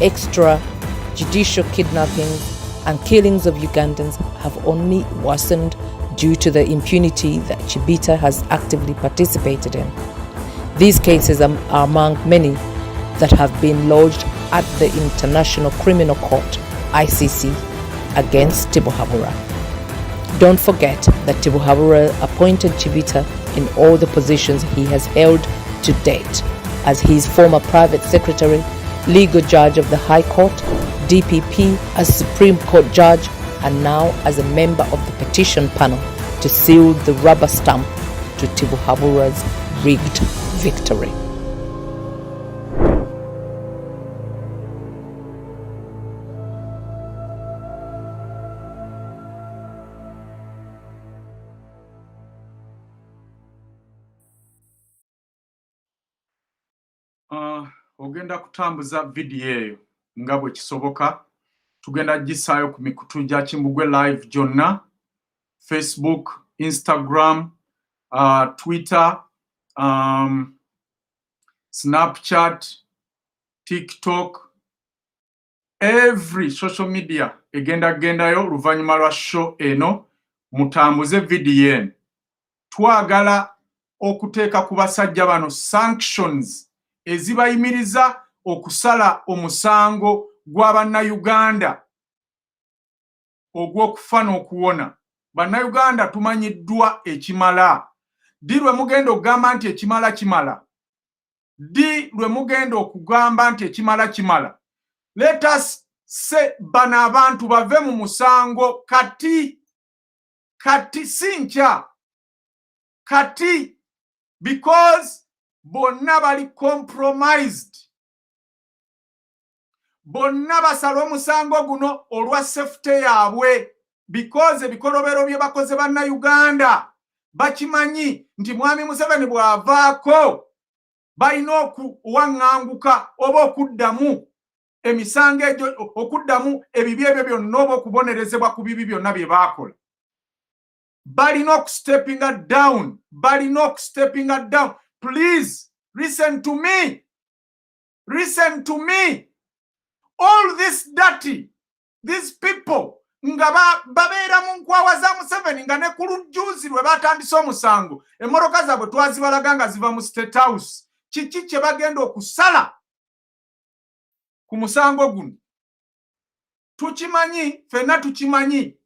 Extrajudicial kidnappings and killings of Ugandans have only worsened due to the impunity that Chibita has actively participated in. These cases are among many that have been lodged at the International Criminal Court (ICC) against Tibuhaburwa. Don't forget that Tibuhaburwa appointed Chibita in all the positions he has held to date, as his former private secretary, legal judge of the High Court, DPP as Supreme Court judge, and now as a member of the petition panel to seal the rubber stamp to Tibuhaburwa's rigged victory. Ogenda kutambuza vidiyo eyo nga bwe kisoboka. Tugenda gisaayo ku mikutu gya Kimbugwe live gyonna, Facebook, Instagram, Twitter, Snapchat, TikTok, every social media gendayo luvannyuma lwa show eno. Mutambuze vidiyo eno. Twagala okuteeka ku basajja bano sanctions ezibayimiriza okusala omusango gw'Abannayuganda ogw'okufa n'okuwona. Bannayuganda tumanyiddwa ekimala. Ddi lwe mugenda okugamba nti ekimala kimala? Ddi lwe mugenda okugamba nti ekimala kimala? Let us say bano abantu bave mu musango kati sinkya kati, because bonna bali compromised. Bonna basala omusango guno olwa safety yaabwe, because ebikolobero bye bakoze Bannayuganda bakimanyi nti mwami Museveni bw'avaako balina okuwaŋŋanguka oba okuddamu emisango egyo, okuddamu ebibi ebyo byonna oba okubonerezebwa ku bibi byonna bye baakola. Balina okusteppinga down. Balina okusteppinga down. Please listen to me. Listen to me. All this dirty, these people, nga babeera mu nkwawa za Museveni nga ne ku lujjuuzi lwe batandise omusango emmoroka zaabwe twazibalaga nga ziva mu State House. Kiki kye bagenda okusala ku musango guno? Tukimanyi, fenna tukimanyi,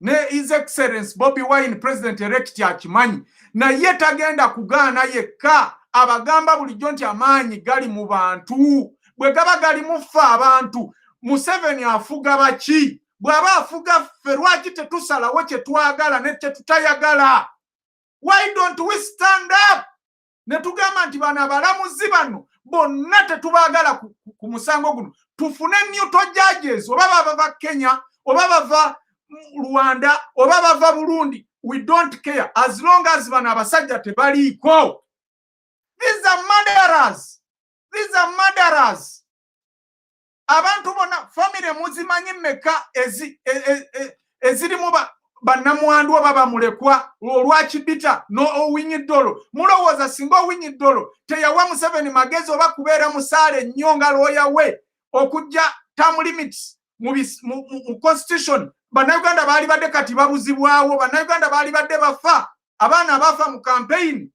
ne His Excellence Bobi Wine President elect akimanyi, naye tagenda kugaana yekka. Abagamba bulijjo nti amaanyi gali mu bantu. Bwe gaba gali mufa abantu, Museveni afuga baki? Bw'aba afuga ffe lwaki tetusalawo kye twagala ne kye tutayagala? Why don't we stand up? Ne tugamba nti bano abalamuzi bano bonna tetubaagala ku musango guno. Tufune neutral judges, oba bava Kenya, oba bava Rwanda, oba bava Burundi. We don't care as long as bano abasajja tebaliiko. These are murderers. These are murderers. Abantu bona family muzimanyi mmeka ezirimu bannamwandu oba bamulekwa olwa Chibita no Owinyiddolo. Mulowooza singa Owinyiddolo teyawa Museveni magezi oba kubeera musaale nnyo nga looya we okujja term limits mu constitution, bannayuganda baali badde kati babuzibwawo, bannayuganda baali badde bafa, abaana abafa mu campaign.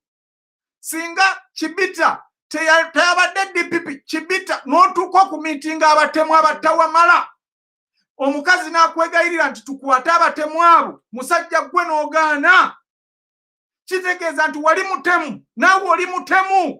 Singa Chibita teyabadde DPP, Chibita n'otuuka ku meeting abatemu abattawamala, omukazi n'akwegayirira nti tukwate abatemu abo, musajja gwe n'ogaana, kitegeeza nti wali mutemu, naawe oli mutemu.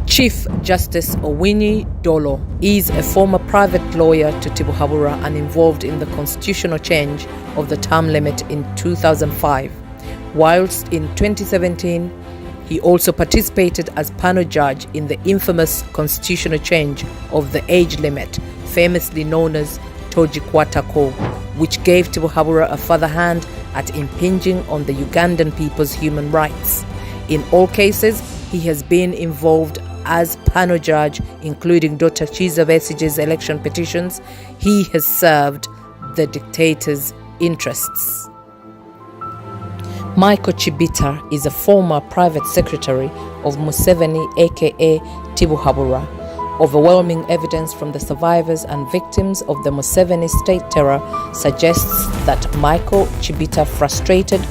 Chief Justice Owinyi Dolo is a former private lawyer to Tibuhaburwa and involved in the constitutional change of the term limit in 2005. Whilst in 2017, he also participated as panel judge in the infamous constitutional change of the age limit, famously known as Toji Kwatako, which gave Tibuhaburwa a further hand at impinging on the Ugandan people's human rights. In all cases, he has been involved as panel judge, including Dr. Kizza Besigye's election petitions. He has served the dictator's interests. Michael Chibita is a former private secretary of Museveni aka Tibuhaburwa. Overwhelming evidence from the survivors and victims of the Museveni state terror suggests that Michael Chibita frustrated,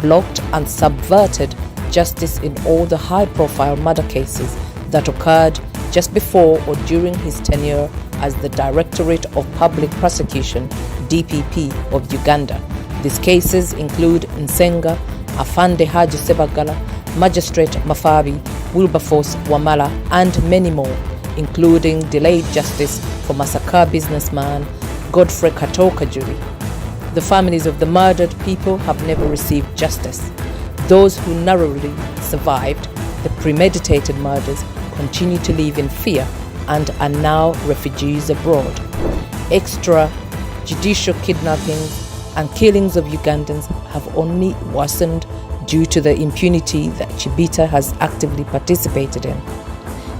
blocked and subverted justice in all the high-profile murder cases that occurred just before or during his tenure as the Directorate of Public Prosecution (DPP) of Uganda. These cases include Nsenga, Afande Haji Sebagala, Magistrate Mafabi, Wilberforce Wamala and many more, including delayed justice for Masaka businessman Godfrey Katoka Jury. The families of the murdered people have never received justice. Those who narrowly survived the premeditated murders continue to live in fear and are now refugees abroad. Extrajudicial kidnappings and killings of Ugandans have only worsened due to the impunity that Chibita has actively participated in.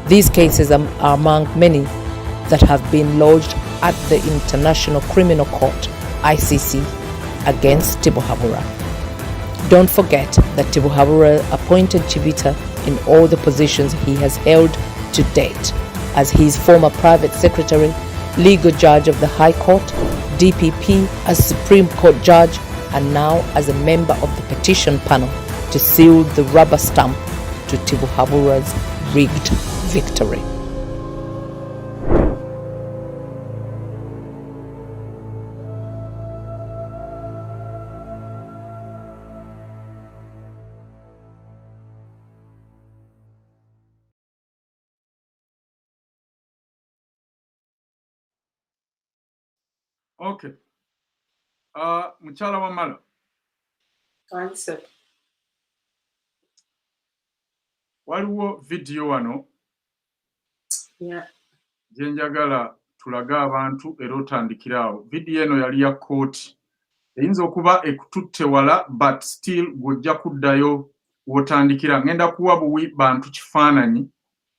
These cases are among many that have been lodged at the International Criminal Court (ICC) against Tibuhaburwa. Don't forget that Tibuhaburwa appointed Chibita in all the positions he has held to date, as his former private secretary, legal judge of the High Court, DPP, as Supreme Court judge, and now as a member of the petition panel to seal the rubber stamp to Tibuhaburwa's rigged victory. Okay. Muchala Wamala. Answer. Waliwo video wano. Yeah. Jenjagala tulaga abantu era otandikirawo. Video eno yali ya kooti. Eyinza okuba ekututte wala but still gojja kuddayo wotandikira. Ngenda kuwa buwi bantu kifaananyi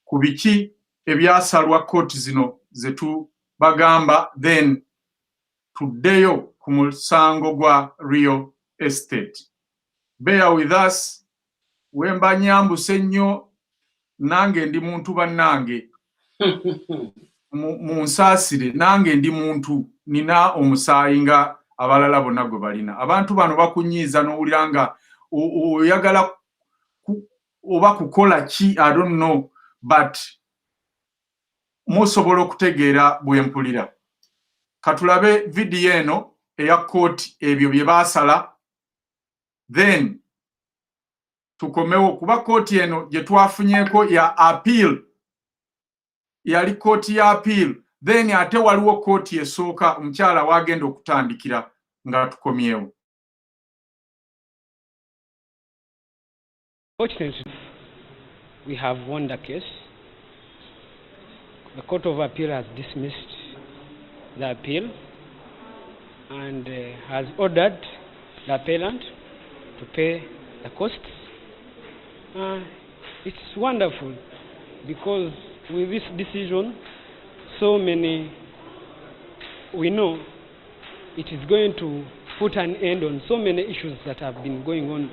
ku biki ebyasalwa kooti zino zetu bagamba then tuddeyo ku musango gwa Rio estate. Bear with us. Wemba nyambuse nnyo nange ndi muntu bannange. Munsasire nange ndi muntu nina omusaayi nga abalala bonna gwe balina. Abantu bano bakunyiiza n'owulira nga oyagala oba kukola ki, I don't know, but musobola okutegeera bwe mpulira. Katulabe vidiyo eno eya kooti ebyo bye baasala, then tukomewo kuba kooti eno gye twafunyeeko ya appeal, yali kooti ya appeal, then ate waliwo kooti esooka omukyala wagenda okutandikira nga tukomyewo. Fortunately, we have won the case. The Court of Appeal has dismissed the appeal and has ordered the appellant to pay the costs. It's wonderful because with this decision, we know it is going to put an end on so many issues that have been going on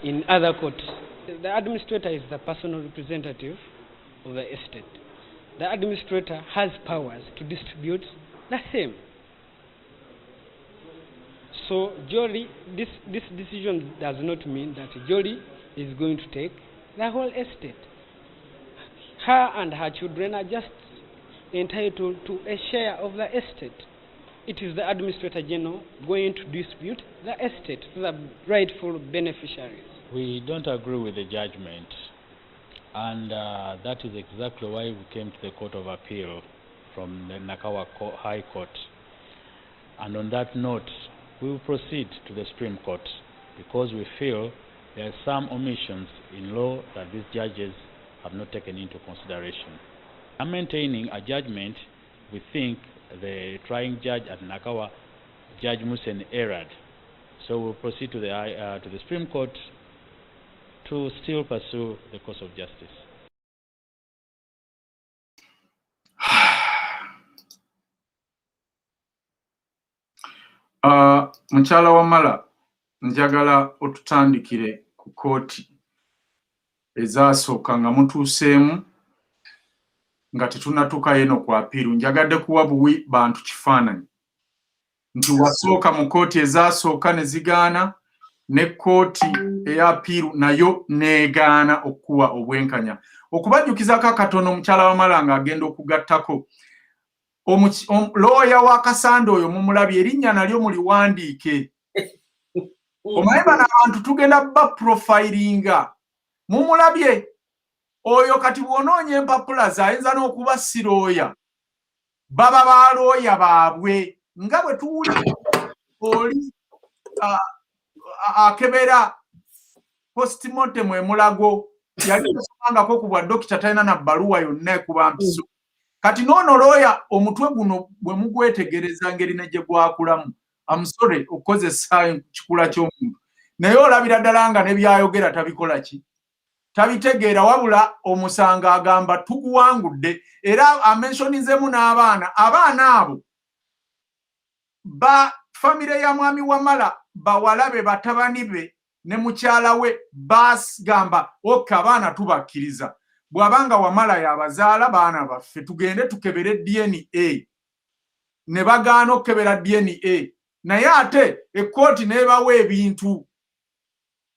in other courts. The administrator is the personal representative of the estate. The administrator has powers to distribute the same. So Jolie, this decision does not mean that Jolie is going to take the whole estate. Her and her children are just entitled to a share of the estate. It is the Administrator General going to distribute the estate to the rightful beneficiaries. We don't agree with the judgment, and that is exactly why we came to the Court of Appeal from the Nakawa High Court. And on that note, we will proceed to the Supreme Court because we feel there are some omissions in law that these judges have not taken into consideration. I'm maintaining a judgment. We think the trying judge at Nakawa, Judge Musen, erred. So we'll proceed to the Supreme Court to still pursue the course of justice. Mukyala Wamala, njagala otutandikire ku kooti ezaasooka nga mutuuseemu nga tetunnatuuka eno ku apiiru. Njagadde kuwa buwi bantu kifaananyi nti wasooka mu kooti ezaasooka ne zigaana, ne kooti eya apiiru nayo neegaana okuwa obwenkanya. Okubajjukizako akatono Mukyala Wamala ng'agenda okugattako, looya wa Kasanda oyo mumulabye, erinnya nalyo muliwandiike. Omanyi bano abantu tugenda baprofilinga. Mumulabye oyo kati bw'onoonya empapula ze ayinza n'okuba si looya, baba ba looya baabwe nga bwe tuwulira oli akebera postmortem emulago yali tasomangako ku bwa dokita talina na bbaluwa yonna ekuba mpiso. Kati n'ono looya omutwe guno bwe mugwetegereza ngeri ne gye gwakulamu, amusore okukozesa kikula ky'omuntu, naye olabira ddala nga ne byayogera tabikola ki? Tabitegeera, wabula omusanga agamba tuguwangudde, era amenshonizeemu n'abaana. Abaana abo ba famire ya mwami Wamala bawalabe batabani be ne mukyala we bagamba oke abaana tubakkiriza, bw'abanga Wamala yabazaala baana baffe tugende tukebere DNA. Ne bagaana okukebera DNA, naye ate ekkooti n'ebawa ebintu.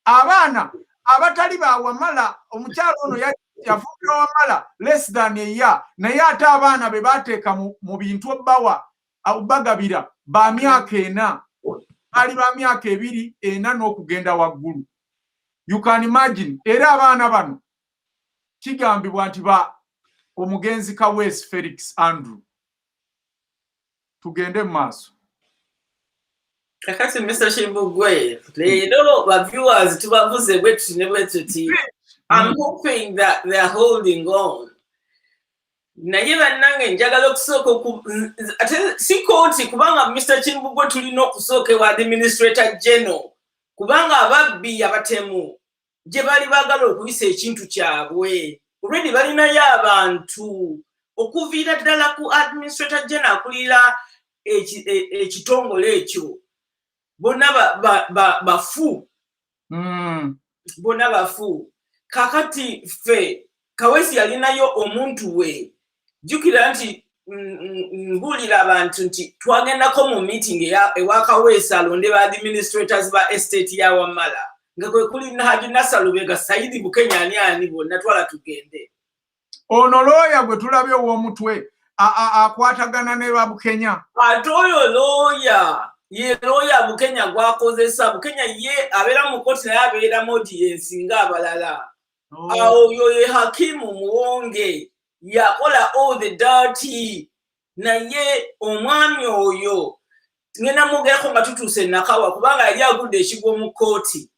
Abaana abatali ba Wamala, omukyala ono yafumbira Wamala less than a year, naye ate abaana be baateeka mu bintu bagabira ba myaka 4, bali ba myaka 2, 4 n'okugenda waggulu. You can imagine. Era abaana bano kigambibwa nti ba omugenzi Kaweesi Felix Andrew. Tugende mu maaso. Kakati Mr. Chimbugwe, leero ba viewers tubavuze bwetuti ne bwetuti. I'm hoping that they are holding on. Naye bannange njagala okusooka ate si kooti, kubanga Mr. Chimbugwe tulina okusooka ewa Administrator General, kubanga ababbi abatemu gye bali baagala okuyisa ekintu kyabwe already balinayo abantu okuviira ddala ku Administrator General akulira ekitongole ekyo. bonna bafu. Bonna bafu. Kakati fe Kawesi alinayo omuntu we. Jukira nti mbulira abantu nti twagendako mu meeting ewa Kawesi alonde ba administrators ba estate ya Wamala. Nga kwe kuli Haji Nasalubega Saidi Bukenya ani bonna twala tugende. Ono lawyer gwe tulabye w'omutwe akwatagana ne ba Bukenya. Atoyo lawyer. Ye lawyer Bukenya gwakozesa. Bukenya ye abera mu court na abera mu audience nga abalala. Awo ye hakimu muwonge yakola all the dirty na ye omwami oyo ngena mugeko nga tutuse nakawa kubanga yali agudde ekigwo mu kooti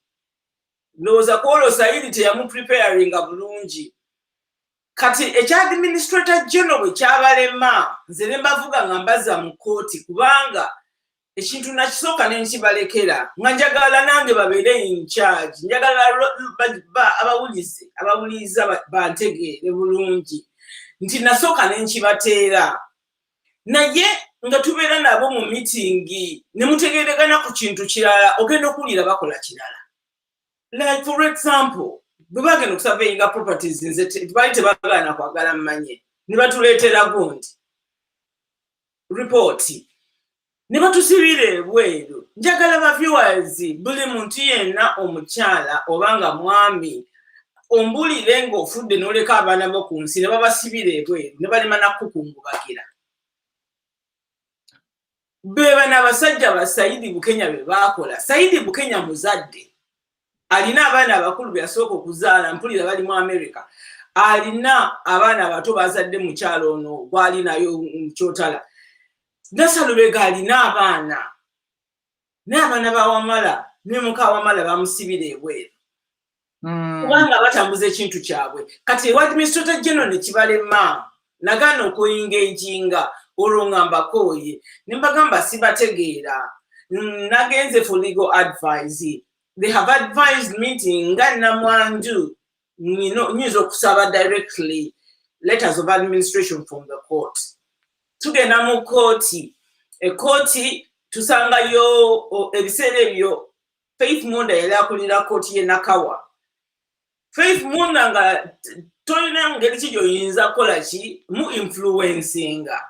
loza kwolo Saidi teyamu preparing bulungi kati ekya administrator general kyabalema nze mbavuga nga mbaza mu kooti kubanga ekintu nakisooka nenkibalekera nga njagala nange babeere in charge njagala abawuliza bantegeere bulungi nti nasooka nenkibateera naye nga tubeera nabo mu meeting ne mutegeeregana ku kintu kirala ogenda okuwulira bakola kirala. Like for example, bwe bagenda okusurveyinga properties nze bali tebagaana kwagala mmanye ne batuleetera gundi report ne batusibira ebweru. Njagala ba viewers buli muntu yenna omukyala obanga mwami ombulire ng'ofudde n'oleka abaana bo ku nsi ne babasibira ebweru ne balema nakkukungubagira. Beba n'abasajja ba Saidi Bukenya be baakola. Saidi Bukenya muzadde alina abaana abakulu byasooka okuzaala mpulira bali mu America. Alina abaana abato bazadde mu kyalo ono gwali nayo Kyotala. Nasalubega alina abaana n'abaana ba Wamala ne muka Wamala bamusibira ebweru. Kubanga batambuza ekintu kyabwe. Kati ewa administrator general ne kibalema nagana okuyinga olwo ngambako ye ne mbagamba sibategeera nagenze for legal advice. They have advised meeting nga namwandu nyinza okusaba directly letters of administration from the court. Tugenda mu kooti ekooti tusangayo ebiseera ebyo Faith Munda yali akulira kooti ye Nakawa. Faith Munda nga tolina ngeri ki gy'oyinza kukola ki mu influencinga.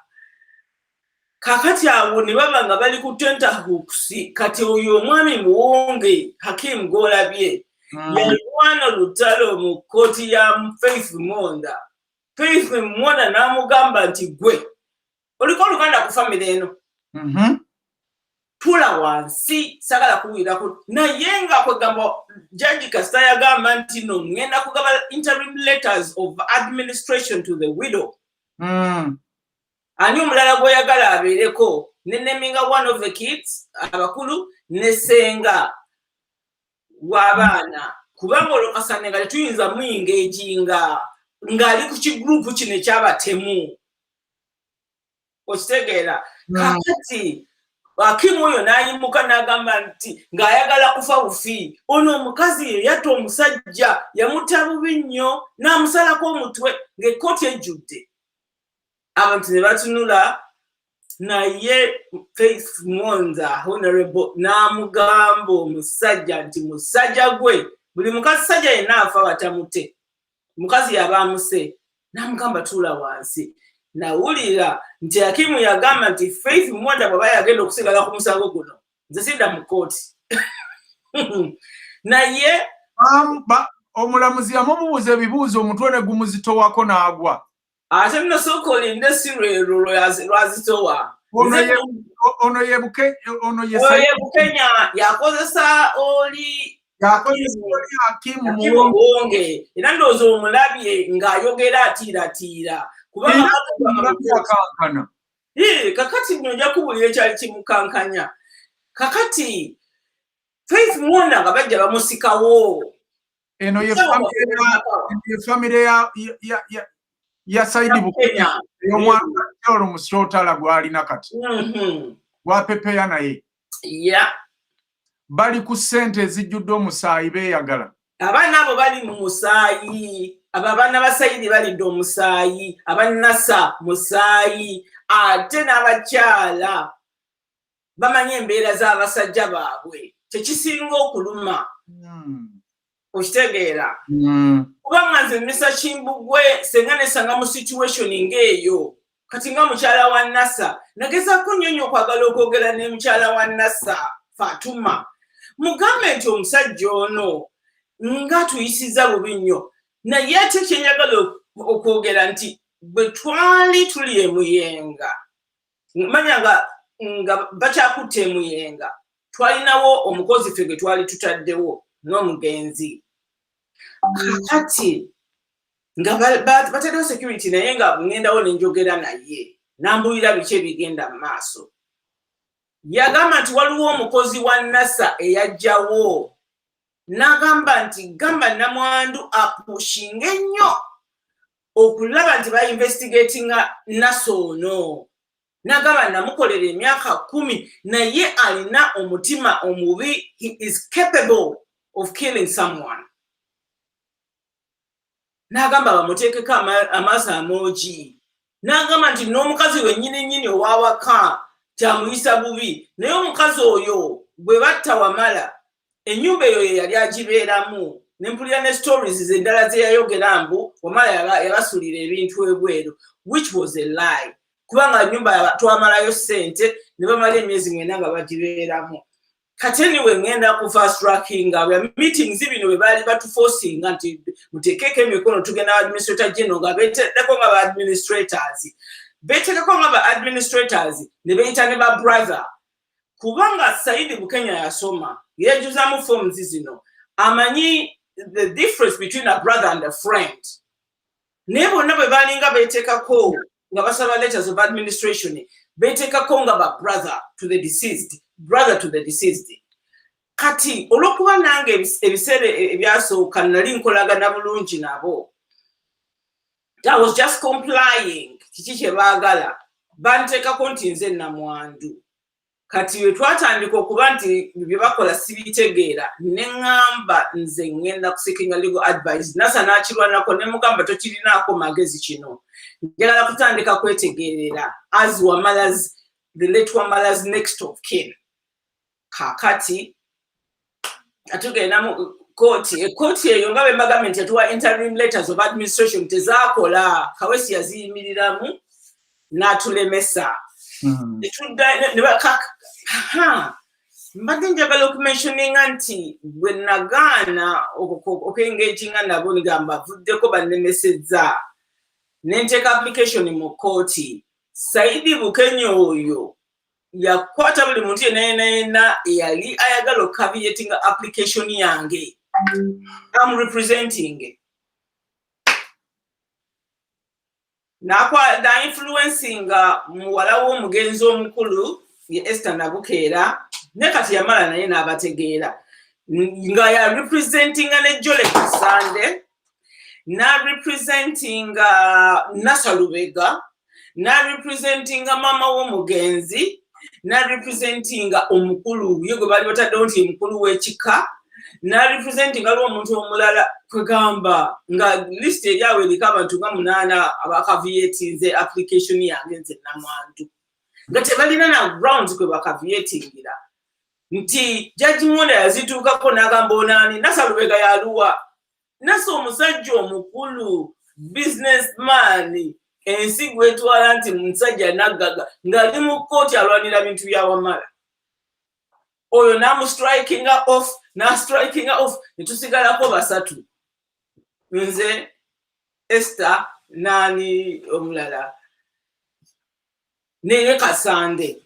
Kakati awo ne baba nga bali ku tenterhooks kati oyo omwami muwonge Hakim Golabye yalwana olutalo mu kooti ya Faith Munda. Faith Munda n'amugamba nti gwe oliko oluganda ku family eno. Tula wansi sagala kuwirako naye nga kwegamba Judge Kasita yagamba nti no ngenda kugaba interim letters of administration to the widow. Ani omulala gw'oyagala abeereko neneminga one of the kids abakulu ne senga w'abaana kubanga olwokasane nga tetuyinza muyingaejinga ng'ali ku kigurupu kino ekyabatemu okitegeera. Kakati Hakimu oyo n'ayimuka n'agamba nti ng'ayagala kufa bufi ono omukazi ye yatta omusajja yamutta bubi nnyo n'amusalako omutwe ng'ekkooti ejjudde. Abantu ne batunula naye Faith Munda honorable n'amugamba omusajja nti musajja gwe buli mukazi sajja yenna afa batamute mukazi yaba amuse n'amugamba tuula wansi. Nawulira nti Hakimu yagamba nti Faith Munda bw'aba yagenda okusigala ku musango guno nze sidda mu kooti. Naye omulamuzi yamubuuza ebibuuzo omutwe ne gumuzitowako n'agwa. Ate nno sooka olinde si lwero lwazitowa. Ono ye Bukenya yakozesa oli Hakimu Muwonge era ndowooza omulabye ng'ayogera atiiratiira. Kakati nojja kubulira ekyali kimukankanya. Kakati Faith Munda nga bajja bamusikawo. Eno ye famire ya Saidi Bukenya ey'omwana kyalo mu Kyotala gw'alina kati. Gwapepeya naye. Bali ku ssente ezijjudde omusaayi beeyagala. Abaana abo bali mu musaayi. Abo abaana ba Saidi balidde omusaayi. Abannasa musaayi. Ate n'abakyala bamanye embeera z'abasajja baabwe kyekisinga okuluma okitegeera kubanga nze Mr. Kimbugwe senga nesanga mu situation ng'eyo kati nga mukyala wa Nasa nagezaako nnyo okwagala okwogera ne mukyala wa Nasa Fatuma mugambe nti omusajja ono nga tuyisiza bubi nnyo naye ate kyenyagala okwogera nti bwe twali tuli emuyenga manya nga bakyakutte emuyenga twalinawo omukozi ffe gwe twali tutaddewo n'omugenzi kati nga bataddewo security naye nga ngendawo nenjogera naye nambulira biki ebigenda mu maaso yagamba nti waliwo omukozi wa Nasa eyajjawo n'agamba nti gamba namwandu apushinga ennyo okulaba nti bainvestigatinga Nasa ono n'agamba namukolera emyaka 10 naye alina omutima omubi he is capable of killing someone n'agamba bamuteekeko amaaso amoogi n'agamba nti n'omukazi wennyini owawaka kyamuyisa bubi naye omukazi oyo bwe batta Wamala ennyumba eyo ye yali agibeeramu nempulira ne stories endala ze yayogera mbu Wamala yabasulira ebintu ebweru which was a lie kubanga ennyumba twamalayo ssente ne bamala emyezi 4 nga bagibeeramu kati anyway ngenda ku fast tracking nga meetings bino bwe baali batuforcinga nti muteekeko emikono tugenda administrator general nga beeteekako nga ba administrators ne beeyita ne ba brother kubanga Saidi Bukenya yasoma yejuzamu forms zino amanyi the difference between a brother and a friend naye bonna bwe baalinga beeteekako nga basaba letters of administration beeteekako nga ba brother to the deceased kati olwokuba nange ebiseera ebyasooka nali nkolagana bulungi nabo I was just complying kiki kye baagala banteekako nti nze namwandu kati we twatandika okuba nti bye bakola sibitegeera ne ŋŋamba nze ŋŋenda kuseekinga legal advice Nasa n'akirwanako ne mugamba tokirinaako magezi kino njagala kutandika kwetegeerera as Wamala's the late Wamala's next of kin kakati atugenda mu kooti eyo nga bwe mbagambe nti yatuwa interim letters of administration tezaakola Kawesi yaziyimiriramu n'atulemesa mbadde njagala okumentioninga nti bwe nagaana okwengaginga nabo nigamba bavuddeko bannemesezza nenteeka application mu kooti Saidi Bukenya oyo yakwata buli muntu yenna eyali ayagala okaviyetinga application yange I'm representing na influencing muwala w'omugenzi omukulu ye Esther Nabukeera ne kati yamala naye n'abategeera nga ya representing ne Jole Kasande na representing Nasa Lubega na representing mama w'omugenzi na representing omukulu ye gwe bali bataddewo nti mukulu w'ekika na representing aliwo omuntu omulala kwegamba nga list eryawe eriko abantu nga 8 abakaviyetinze application yange nze namwandu nga tebalina na grounds kwe bakaviyetingira nti Judge Monda yazituukako n'agamba onaani Nasa Lubega yaluwa Nasa omusajja omukulu businessman ensi gwetwala nti musajja naggaga ng'ali mu kkooti alwanira bintu bya Wamala oyo striking off ne tusigalako basatu nze Esther nani omulala neye Kasande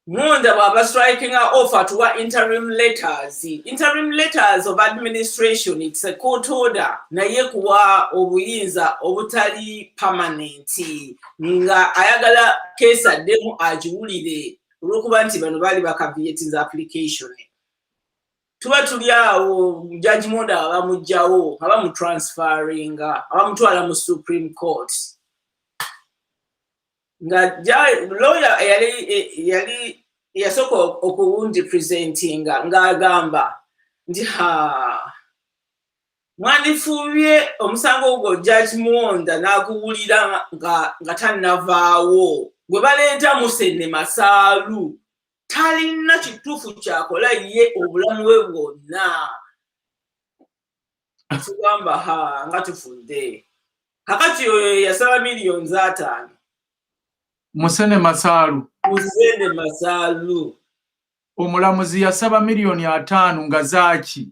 Monda baba striking off atuwa interim letters of administration. It's a court order naye kuwa obuyinza obutali permanent nga ayagala kesa demu ajiwulire olwokuba nti bano bali bakaviyetinza application tuba tuli awo Judge Monda abamugjawo abamutransferinga abamutwala mu Supreme Court nga lawyer yali yasoko okuwundi presenting nga agamba nti mwandifubye omusango ogwo Judge Muwonda n'aguwulira nga tannavaawo gwe baleeta Musene Masaalu talina kituufu kyakola ye obulamu bwe bwonna. Tugamba nga tufudde. Kakati oyo yasaba millions 5. Musene Masaalu. Musene Masaalu. Omulamuzi yasaba millions 5 nga zaaki.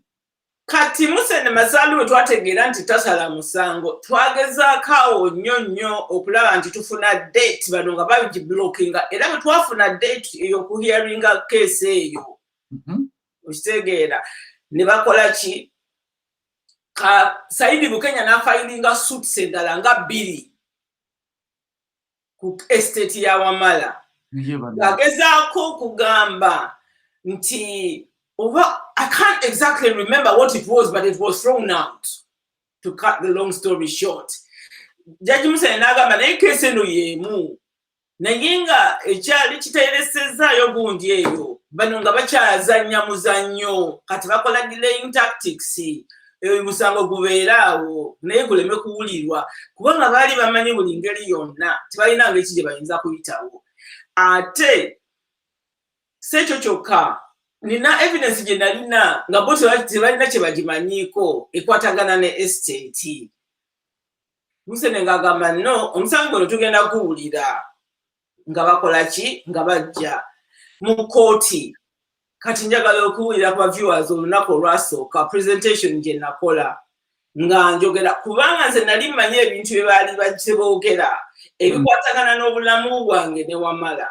Kati Musene Masaalu we twategeera nti tasala musango twagezaako nnyo okulaba nti tufuna date bano nga bagiblockinga era bwe twafuna date ey'okuhearinga case eyo. Okitegeera ne bakola ki? Saidi Bukenya n'afayiringa suits endala nga 2 ku estate ya Wamala. Agezaako kugamba nti I can't exactly remember what it was, but it was thrown out. To cut the long story short, Judge Musene n'agamba naye case eno y'emu naye nga ekyali kiteeresezaayo gundi eyo bano nga bakyazannya muzannyo kati bakola delaying tactics musango gubeeraawo naye guleme kuwulirwa kubanga baali bamanyi buli ngeri yonna tebalina ng'eki gye bayinza kuyitawo. Ate si ekyo kyokka nina evidence gye nalina nga bo tebalina kye bagimanyiiko ekwatagana ne estate. Musene ng'agamba no omusango guno tugenda kuwulira nga bakola ki nga bajja mu kooti. Kati njagala okuwulira kwa viewers olunaku olwasooka presentation gye nakola nga njogera kubanga nze nali mmanyi ebintu bye baali boogera ebikwatagana n'obulamu bwange ne Wamala.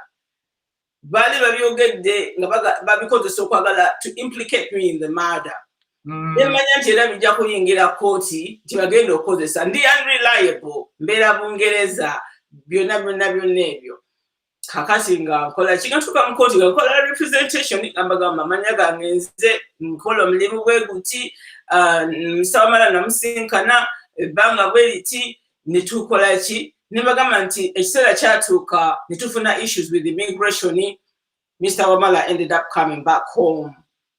Baali babyogedde nga babikozesa okwagala to implicate me in the murder. Nemanya nti era bijja kuyingira kooti nti bagenda okukozesa ndi unreliable mbeera Bungereza byonna ebyo. Kakati nga nkola kigatuuka mu kooti nga nkola representation ambagamba amanya gange nze nkola omulimu bwe guti Mr. Wamala namusinkana ebbanga bwe liti ne tukola ki ne bagamba nti ekiseera kyatuuka ne tufuna issues with immigration. Mr. Wamala ended up coming back home.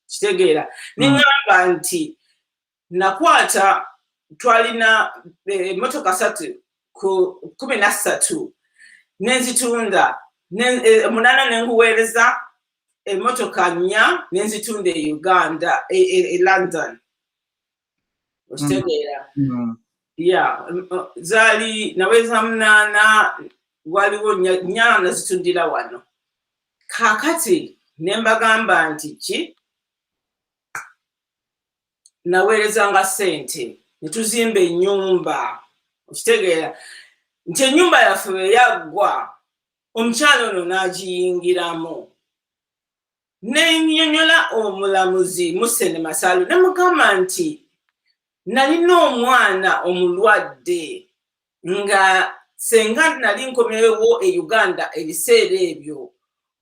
Kitegeera ningamba nti nakwata twalina emmotoka 3 ku 13 nenzitunda 8 nenguweereza emmotoka 4 nenzitunda e Uganda e London. Okitegeera zaali naweza 8 waliwo 4 nazitundira wano. Kakati nembagamba nti ki naweerezanga ssente ne tuzimba ennyumba. Okitegeera nti ennyumba yaffe bwe yaggwa omukyalo ono n'agiyingiramu nennyonnyola omulamuzi Musene Masaalu ne mugamba nti nalina omwana omulwadde nga senga nali nkomyewo e Uganda ebiseera ebyo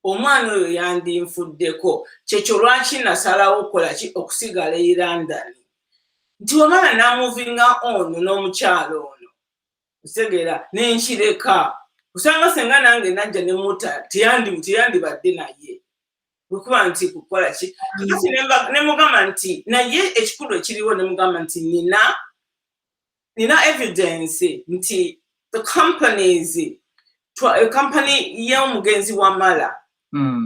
omwana oyo yandinfuddeko kyekyo lwaki nasalawo okukola ki okusigala e London nti Wamala n'amuvinga ono n'omukyalo ono. Otegeera nenkireka kusanga senga nange najja ne muta teyandibadde naye kukuba nti kukola ki kasi ne mugamba nti naye ekikulu ekiriwo ne mugamba nti nina evidence nti the company y'omugenzi Wamala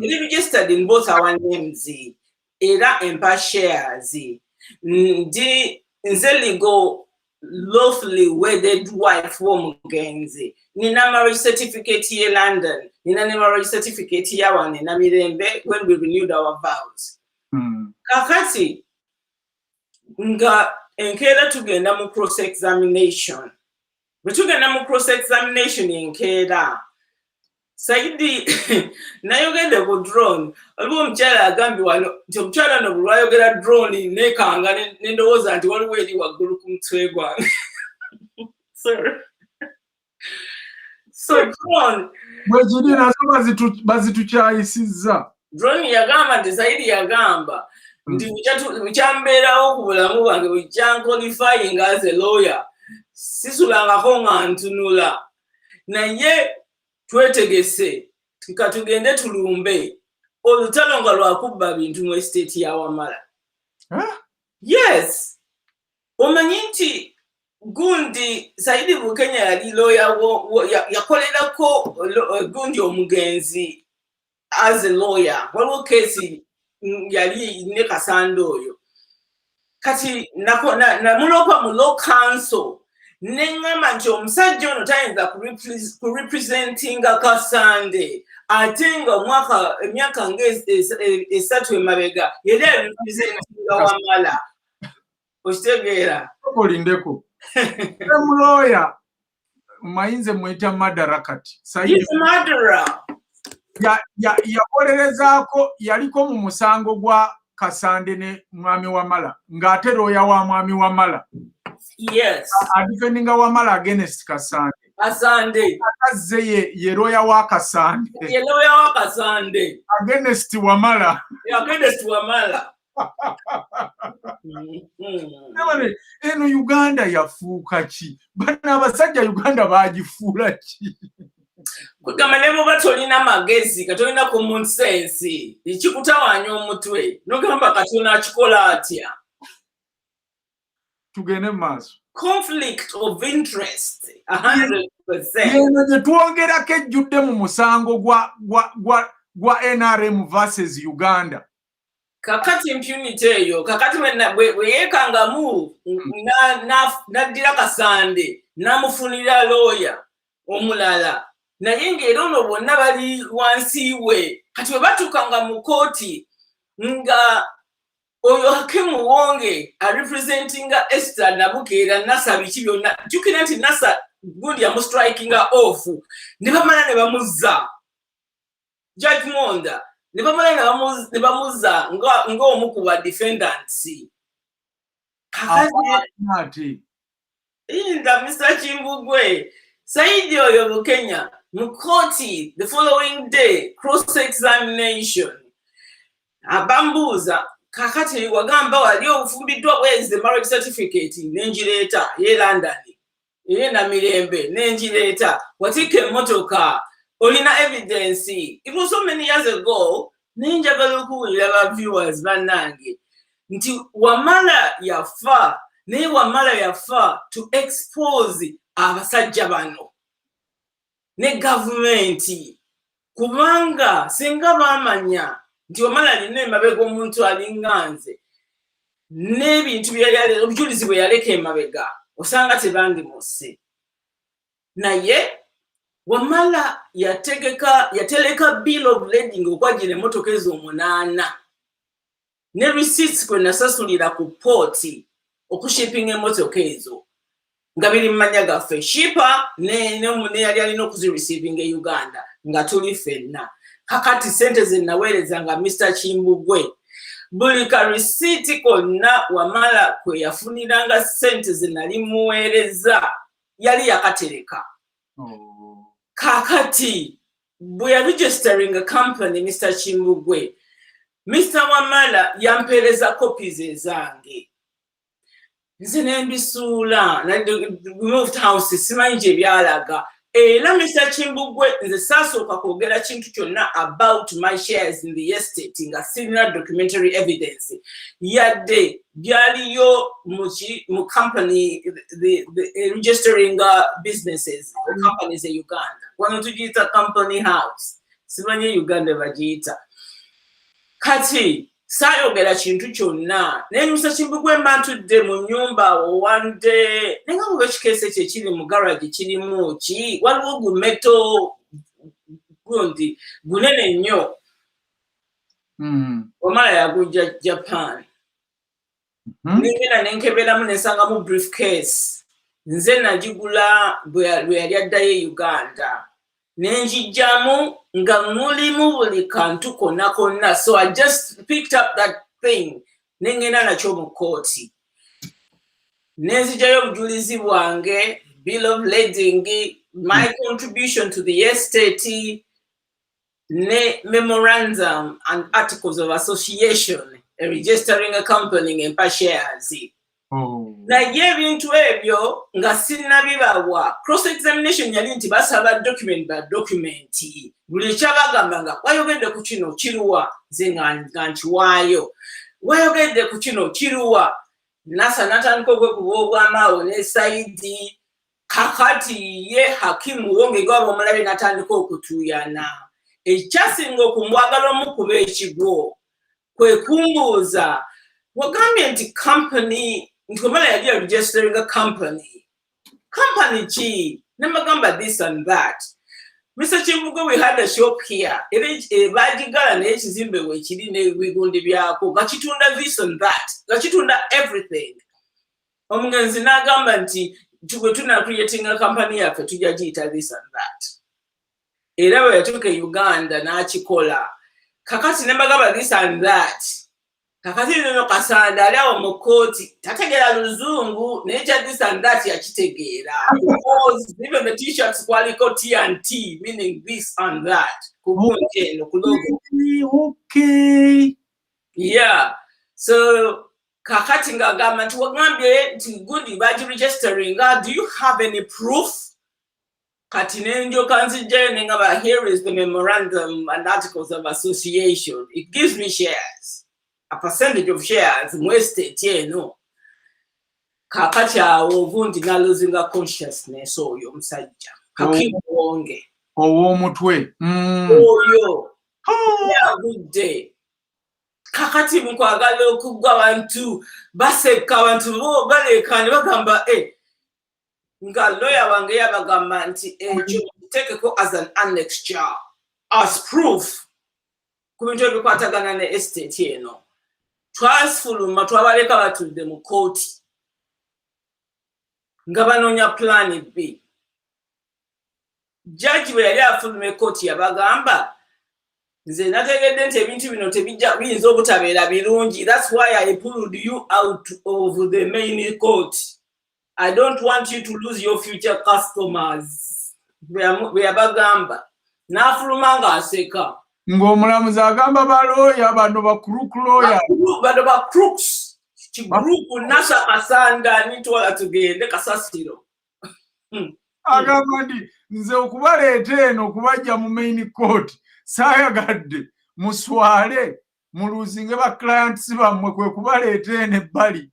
registered in both our names era empa shares ndi nze legal lawfully wedded wife w'omugenzi nina marriage certificate ye London nina ne marriage certificate ya wane na Mirembe when we renewed our vows. Kakati nga enkeera tugenda mu cross examination bwe tugenda mu cross examination enkeera Saidi nayogende ku drone waliwo omukyala agambye wano nti omukyala no bwe lwayogera drone nekanga nendowooza nti waliwo eri waggulu ku mutwe gwange. So drone bwegiri nazo bazitukyayisizza. Drone yagamba nti Saidi yagamba nti bukyambeerawo ku bulamu bwange bukyanqualifying as a lawyer sisulangako nga ntunula naye twetegese katugende tulumbe olutalo nga lwakubba bintu mu estate ya Wamala. Yes, omanyi nti gundi Saidi Bukenya yali lawyer yakolerako gundi omugenzi as a lawyer waliwo kesi yali ne Kasanda oyo kati namulopa mu law council nengamba nti omusajja ono tayinza kurepresentinga Kasande ate nga emyaka esatu emabega yali arepresentinga Wamala okitegeera okolindeko omuloya mayinze mweta madara kati yakolerezaako yaliko mu musango gwa Kasande ne mwami Wamala ng'ate looya wa mwami Wamala adifendinga Wamala against Kasande akazze ye looya wa Kasande against Wamala eno Uganda yafuuka ki bana abasajja Uganda bagifuula ki kugamba ne muba tolina magezi katolina common sense ekikutawaanya omutwe nogamba katona akikola atya tugende maaso conflict of interest 100%. Yeno gye twongerako ejjudde mu musango gwa NRM versus Uganda. Kakati impunity eyo, kakati bwe yeekangamu n'addira Kasande n'amufunira lawyer omulala. Naye ng'era ono bonna bali wansi we. Kati bwe batuukanga mu kooti nga oyo Hakimu Wonge representinga Esther Nabukeera Nasa biki byonna jjukira nti Nasa gundi yamustrikinga off ne bamala ne bamuzza Judge Monda ne bamala ne bamuzza ng'omu ku ba defendants. Kakati inda Mr. Chimbugwe Saidi oyo Bukenya mu kooti the following day cross-examination abambuuza kakati wagamba wali ofumbiddwa where's the marriage certificate nenjireeta ye London ye na Mirembe nenjireeta watika emmotoka olina evidence. It was so many years ago nenjagala okuwulira ba viewers bannange nti Wamala yafa naye Wamala yafa to expose abasajja bano ne gavumenti kubanga singa bamanya nti Wamala alina emabega omuntu alinganze n'ebintu byali obujulizi bwe yaleka emabega osanga tebandimuse. Naye Wamala yateleka bill of lading okwagira emmotoka ezo 8 ne receipts kwe nasasulira ku pooti okushipinga emmotoka ezo nga biri mu mannya gaffe shipa ne yali alina okuzireceiving e Uganda nga tuli ffenna. Kakati sente ze naweereza nga Mr. Chimbugwe buli ka receipt konna Wamala kwe yafuniranga sente ze nali muweereza yali yakatereka. Kakati bwe registering a company Mr. Chimbugwe Mr. Wamala yampeereza copies ezange nze nembisuula moved house simanyi gye byalaga era Mr. Chimbugwe nze saasooka kwogera kintu kyonna about my shares in the estate nga sirina documentary evidence yadde byaliyo mu company the registering businesses companies in Uganda wano tugiyita company house simanyi Uganda bagiyita. Kati saayogera kintu kyonna naye Mr. Chimbugwe mbantudde mu nnyumba one day nenga mu ekikeese kye kiri mu garage kirimu ki waliwo gumeto gundi gunene nnyo Wamala yagujja Japan nengenda nenkeberamu nensangamu briefcase nze nagigula bwe yali addayo Uganda nenjijjamu nga mulimu buli kantu konna konna. So I just picked up that thing nengenda nakyo mu kooti nenzijjayo obujulizi bwange bill of lading my contribution to the estate ne memorandum and articles of association registering a company empa shares. Naye ebintu ebyo nga sinnabibawa cross-examination yali nti basaba document by document buli kyabagamba nga wayogedde ku kino kiruwa nze nga nkiwaayo wayogedde ku kino kiruwa nasa natandika okwekuba obwamaawo ne saidi kakati ye hakimu wongega ab'omulabe natandika okutuuyana ekyasinga okumwagala omukuba ekigwo kwe kumbuuza wagambye nti company nti Wamala yali registering a company ki nemagamba this and that. Mr. Chimugo, we had a shop here. Bajigala naye ekizimbe weekiri n'ebigundi byako gakitunda this and that gakitunda everything. Omugenzi n'agamba nti bwe tuna creating a company yaffe tujja giyita this and that. Era bwe yatuuka e Uganda n'akikola kakati ne bagamba this and that. Kakati nno Kasanda ali awo mu kkooti tategeera Luzungu naye kya this and that yakitegeera. Because even the t-shirts kwaliko T&T meaning this and that. Okay. Yeah. So kakati ngagamba nti wagambye nti good baji registering. Do you have any proof? Kati nenjoka nzijjayo nengaba here is the memorandum and articles of association. It gives me shares. A percentage of shares mu estate eno. Kakati awo ovundi na losing a consciousness oyo omusajja. Kakiwonge. Ow'omutwe. Oyo. Yeah, good day. Kakati mukwagala okugwa abantu baseka abantu bo balekane bagamba nga lawyer wange yabagamba nti tekeko as an annexure as proof ku bintu ebikwatagana ne estate eno. Twasfuluma twabaleka batudde mu kooti nga banoonya plan B. Judge bwe yali afuluma ekooti yabagamba nze nategedde nti ebintu bino biyinza obutabeera birungi. That's why I pulled you out of the main court. I don't want you to lose your future customers. Bwe yabagamba n'afuluma ng'aseka. Ng'omulamuzi agamba balooya bano bakulukuloya. Bano bakrooks. Kigrupu Nasa Kasanda nitwala tugende Kasasiro. Agamba nti nze okubaleeta eno okubajja mu main court saayagadde muswale muluzinge ba clients bammwe kwe kubaleeta eno ebbali.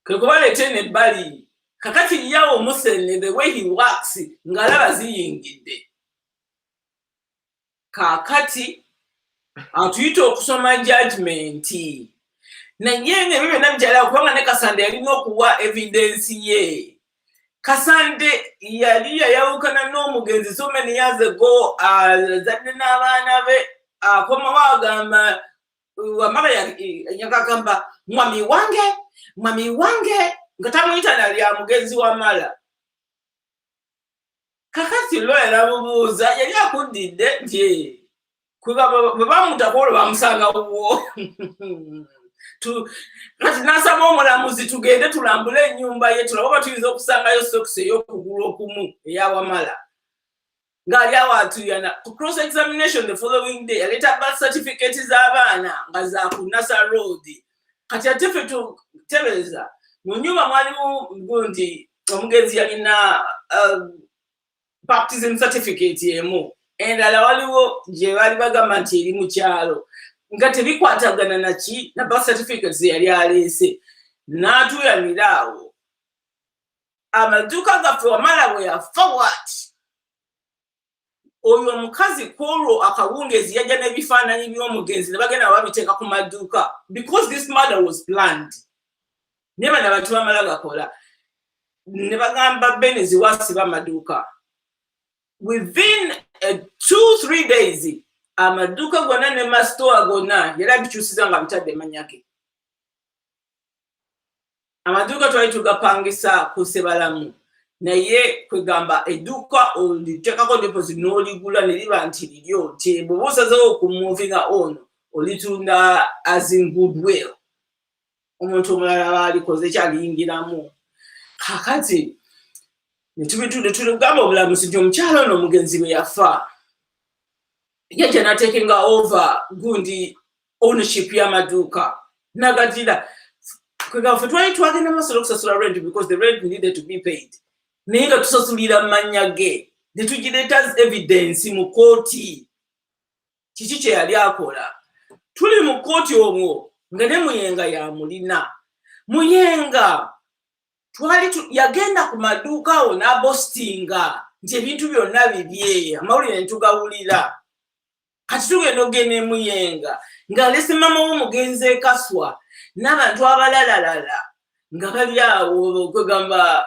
Kwe kubaleeta eno ebbali. Kakati yawo Musene the way he works ng'alaba ziyingidde. Kakati atuyita okusoma judgment naye nga ebyo nabikyala kubanga ne Kasande yalina okuwa evidence ye. Kasande yali yayawukana n'omugenzi so many years ago azadde n'abaana be akomawo agamba Wamala yakagamba mwami wange nga tamuyita nali ya mugenzi Wamala. Kakati lawyer namubuuza yali akuddidde nti bwe bamutakolo bamusanga wuwo. Kati n'asaba omulamuzi tugende tulambule ennyumba ye tulabe oba tuyinza okusangayo sokisi ey'okugulu okumu eya Wamala. Ng'ali awo atuyana. Ku cross examination the following day yaleeta birth certificate z'abaana nga za ku Nasa Road. Kati ate ffe tutereeza mu nnyumba mwalimu gundi omugenzi yalina baptism certificate emu endala waliwo gye baali bagamba nti eri mu kyalo nga tebikwatagana naki na birth certificate ze yali aleese n'atuyanira awo. Amaduuka gaffe Wamala bwe yafa what oyo omukazi kwolwo akawungezi yajja n'ebifaananyi by'omugenzi ne bagenda babiteeka ku maduuka because this murder was planned. Ne bano abantu Wamala gakola ne bagamba Benezi wasiba amaduuka. Within 2-3 days amaduuka gonna ne masitowa gonna yali abikyusiza nga bitadde manyage. Amaduuka twali tugapangisa ku Ssebalamu naye kwegamba edduuka oliteekako deposit n'oligula ne liba nti liryo nti bw'oba osazeewo okumuvinga ono olitunda as in goodwill. Omuntu omulala baalikoze kyaliyingiramu. Kakati ne tulugamba obulamuzi nti omukyalo ono omugenzi bwe yafa yajja n'ateekenga over gundi ownership y'amaduuka nagatira kwegamba ffe twali twagenda masolo okusasula rent because the rent needed to be paid naye nga tusasulira mu mannya ge ne tugireeta evidence mu kooti kiki kye yali akola. Tuli mu kooti omwo nga ne Muyenga yamulina Muyenga yagenda ku maduuka awo n'abostinga nti ebintu byonna bibye amawulire ntugawulira kati tugenda ogenda Muyenga ng'alese mama w'omugenzi ekaswa n'abantu abalalalala nga bali awo kwegamba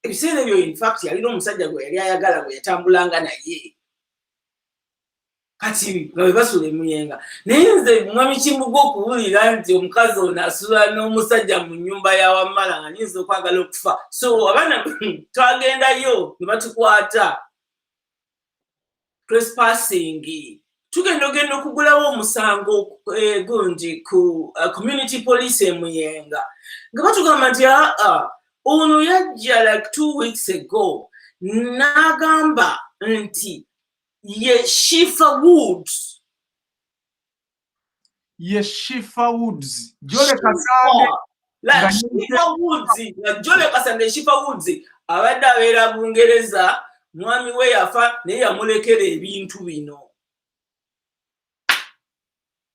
ebiseera ebyo in fact yalina omusajja gwe yali ayagala gwe yatambulanga naye kati nga bwe basula Muyenga naye nze mwami Kimbuga okuwulira nti omukazi ono asula n'omusajja mu nnyumba ya Wamala nga nyinza okwagala okufa so abaana twagendayo ne batukwata trespassing tugenda ogenda okugulawo omusango gundi ku community police Muyenga nga batugamba nti ono yajja like 2 weeks ago n'agamba nti ye Shifa Woods Jole Kasande la Shifa Woods na Jole Kasande Shifa Woods abadde abeera Bungereza mwami we yafa naye yamulekera ebintu bino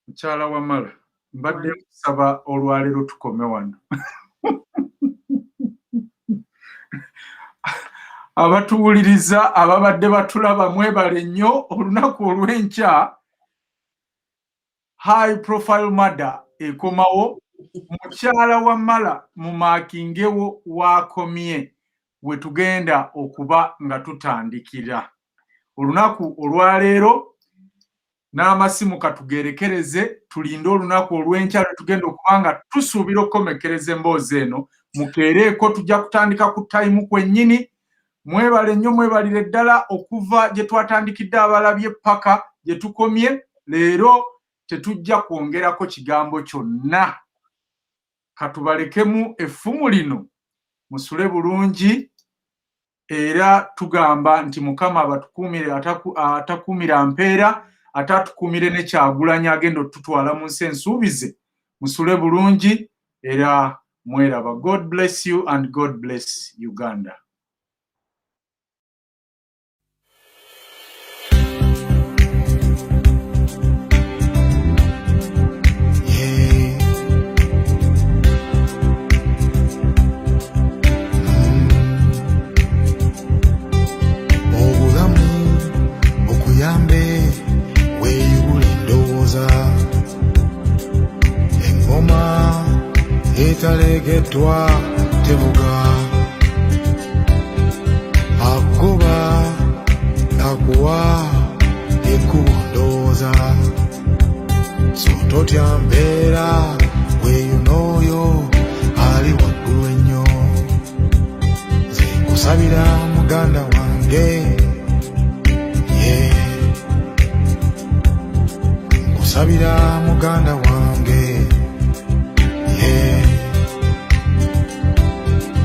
Mukyala Wamala mbadde kusaba olwaleero tukome wano abatuwuliriza ababadde batulaba mwebale nnyo olunaku olw'enkya high profile murder ekomawo mukyala Wamala mumakingewo wakomye we tugenda okuba nga tutandikira olunaku olwaleero n'amasimu katugerekereze tulinde olunaku olw'enkya tugenda okuba nga tusuubira okukomekereza emboozi eno mukeereeko tujja kutandika ku time kwennyini mwebale nnyo mwebalire ddala okuva gye twatandikidde abalabye paka gye tukomye leero tetujja kwongerako kigambo kyonna katubalekemu effumu lino musule bulungi era tugamba nti Mukama abatukuumire atakuumira mpeera ate atukuumire ne Kyagulanyi agenda otutwala mu nsi ensuubize musule bulungi era mweraba. God bless you and God bless Uganda. Engoma etalegeddwa tevuga agoba nakuwa ekkubo ndowooza so totya mbeera weeyonooyo ali waggulu ennyo nze nkusabira muganda wange nkusabira muganda wange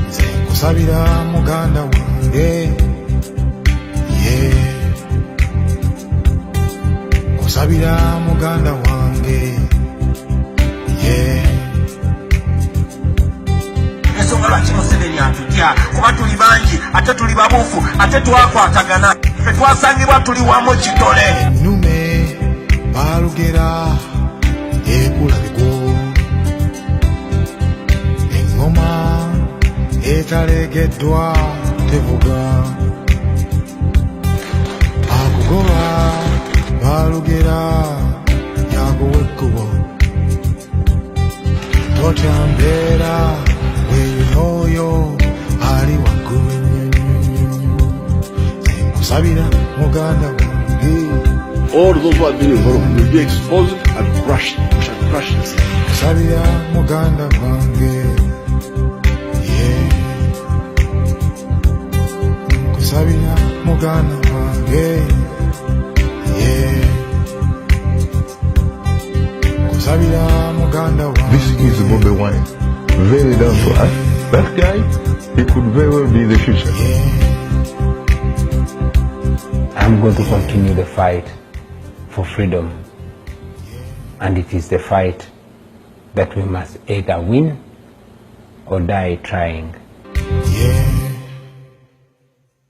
nze nkusabira muganda wange nkusabira muganda wange ensonga lwaki Museveni atutya kuba tuli bangi ate tuli babuufu ate twakwatagana ffe twasangibwa tuli wamu kitole ennume balugera ekulabiko engoma etalegeddwa tevuga akugoba balugera yagowa ekkubo totya mbeera weeyonooyo ali waggulu ennyo nkusabira muganda wange. All those who have been involved will be exposed and crushed. We shall crush this. Kusabira muganda wange, kusabira muganda wange, kusabira muganda wange. This is Bobi Wine, very down to earth. That guy, he could very well be the future. I'm going to continue the fight for freedom, and it is the fight that we must either win or die trying.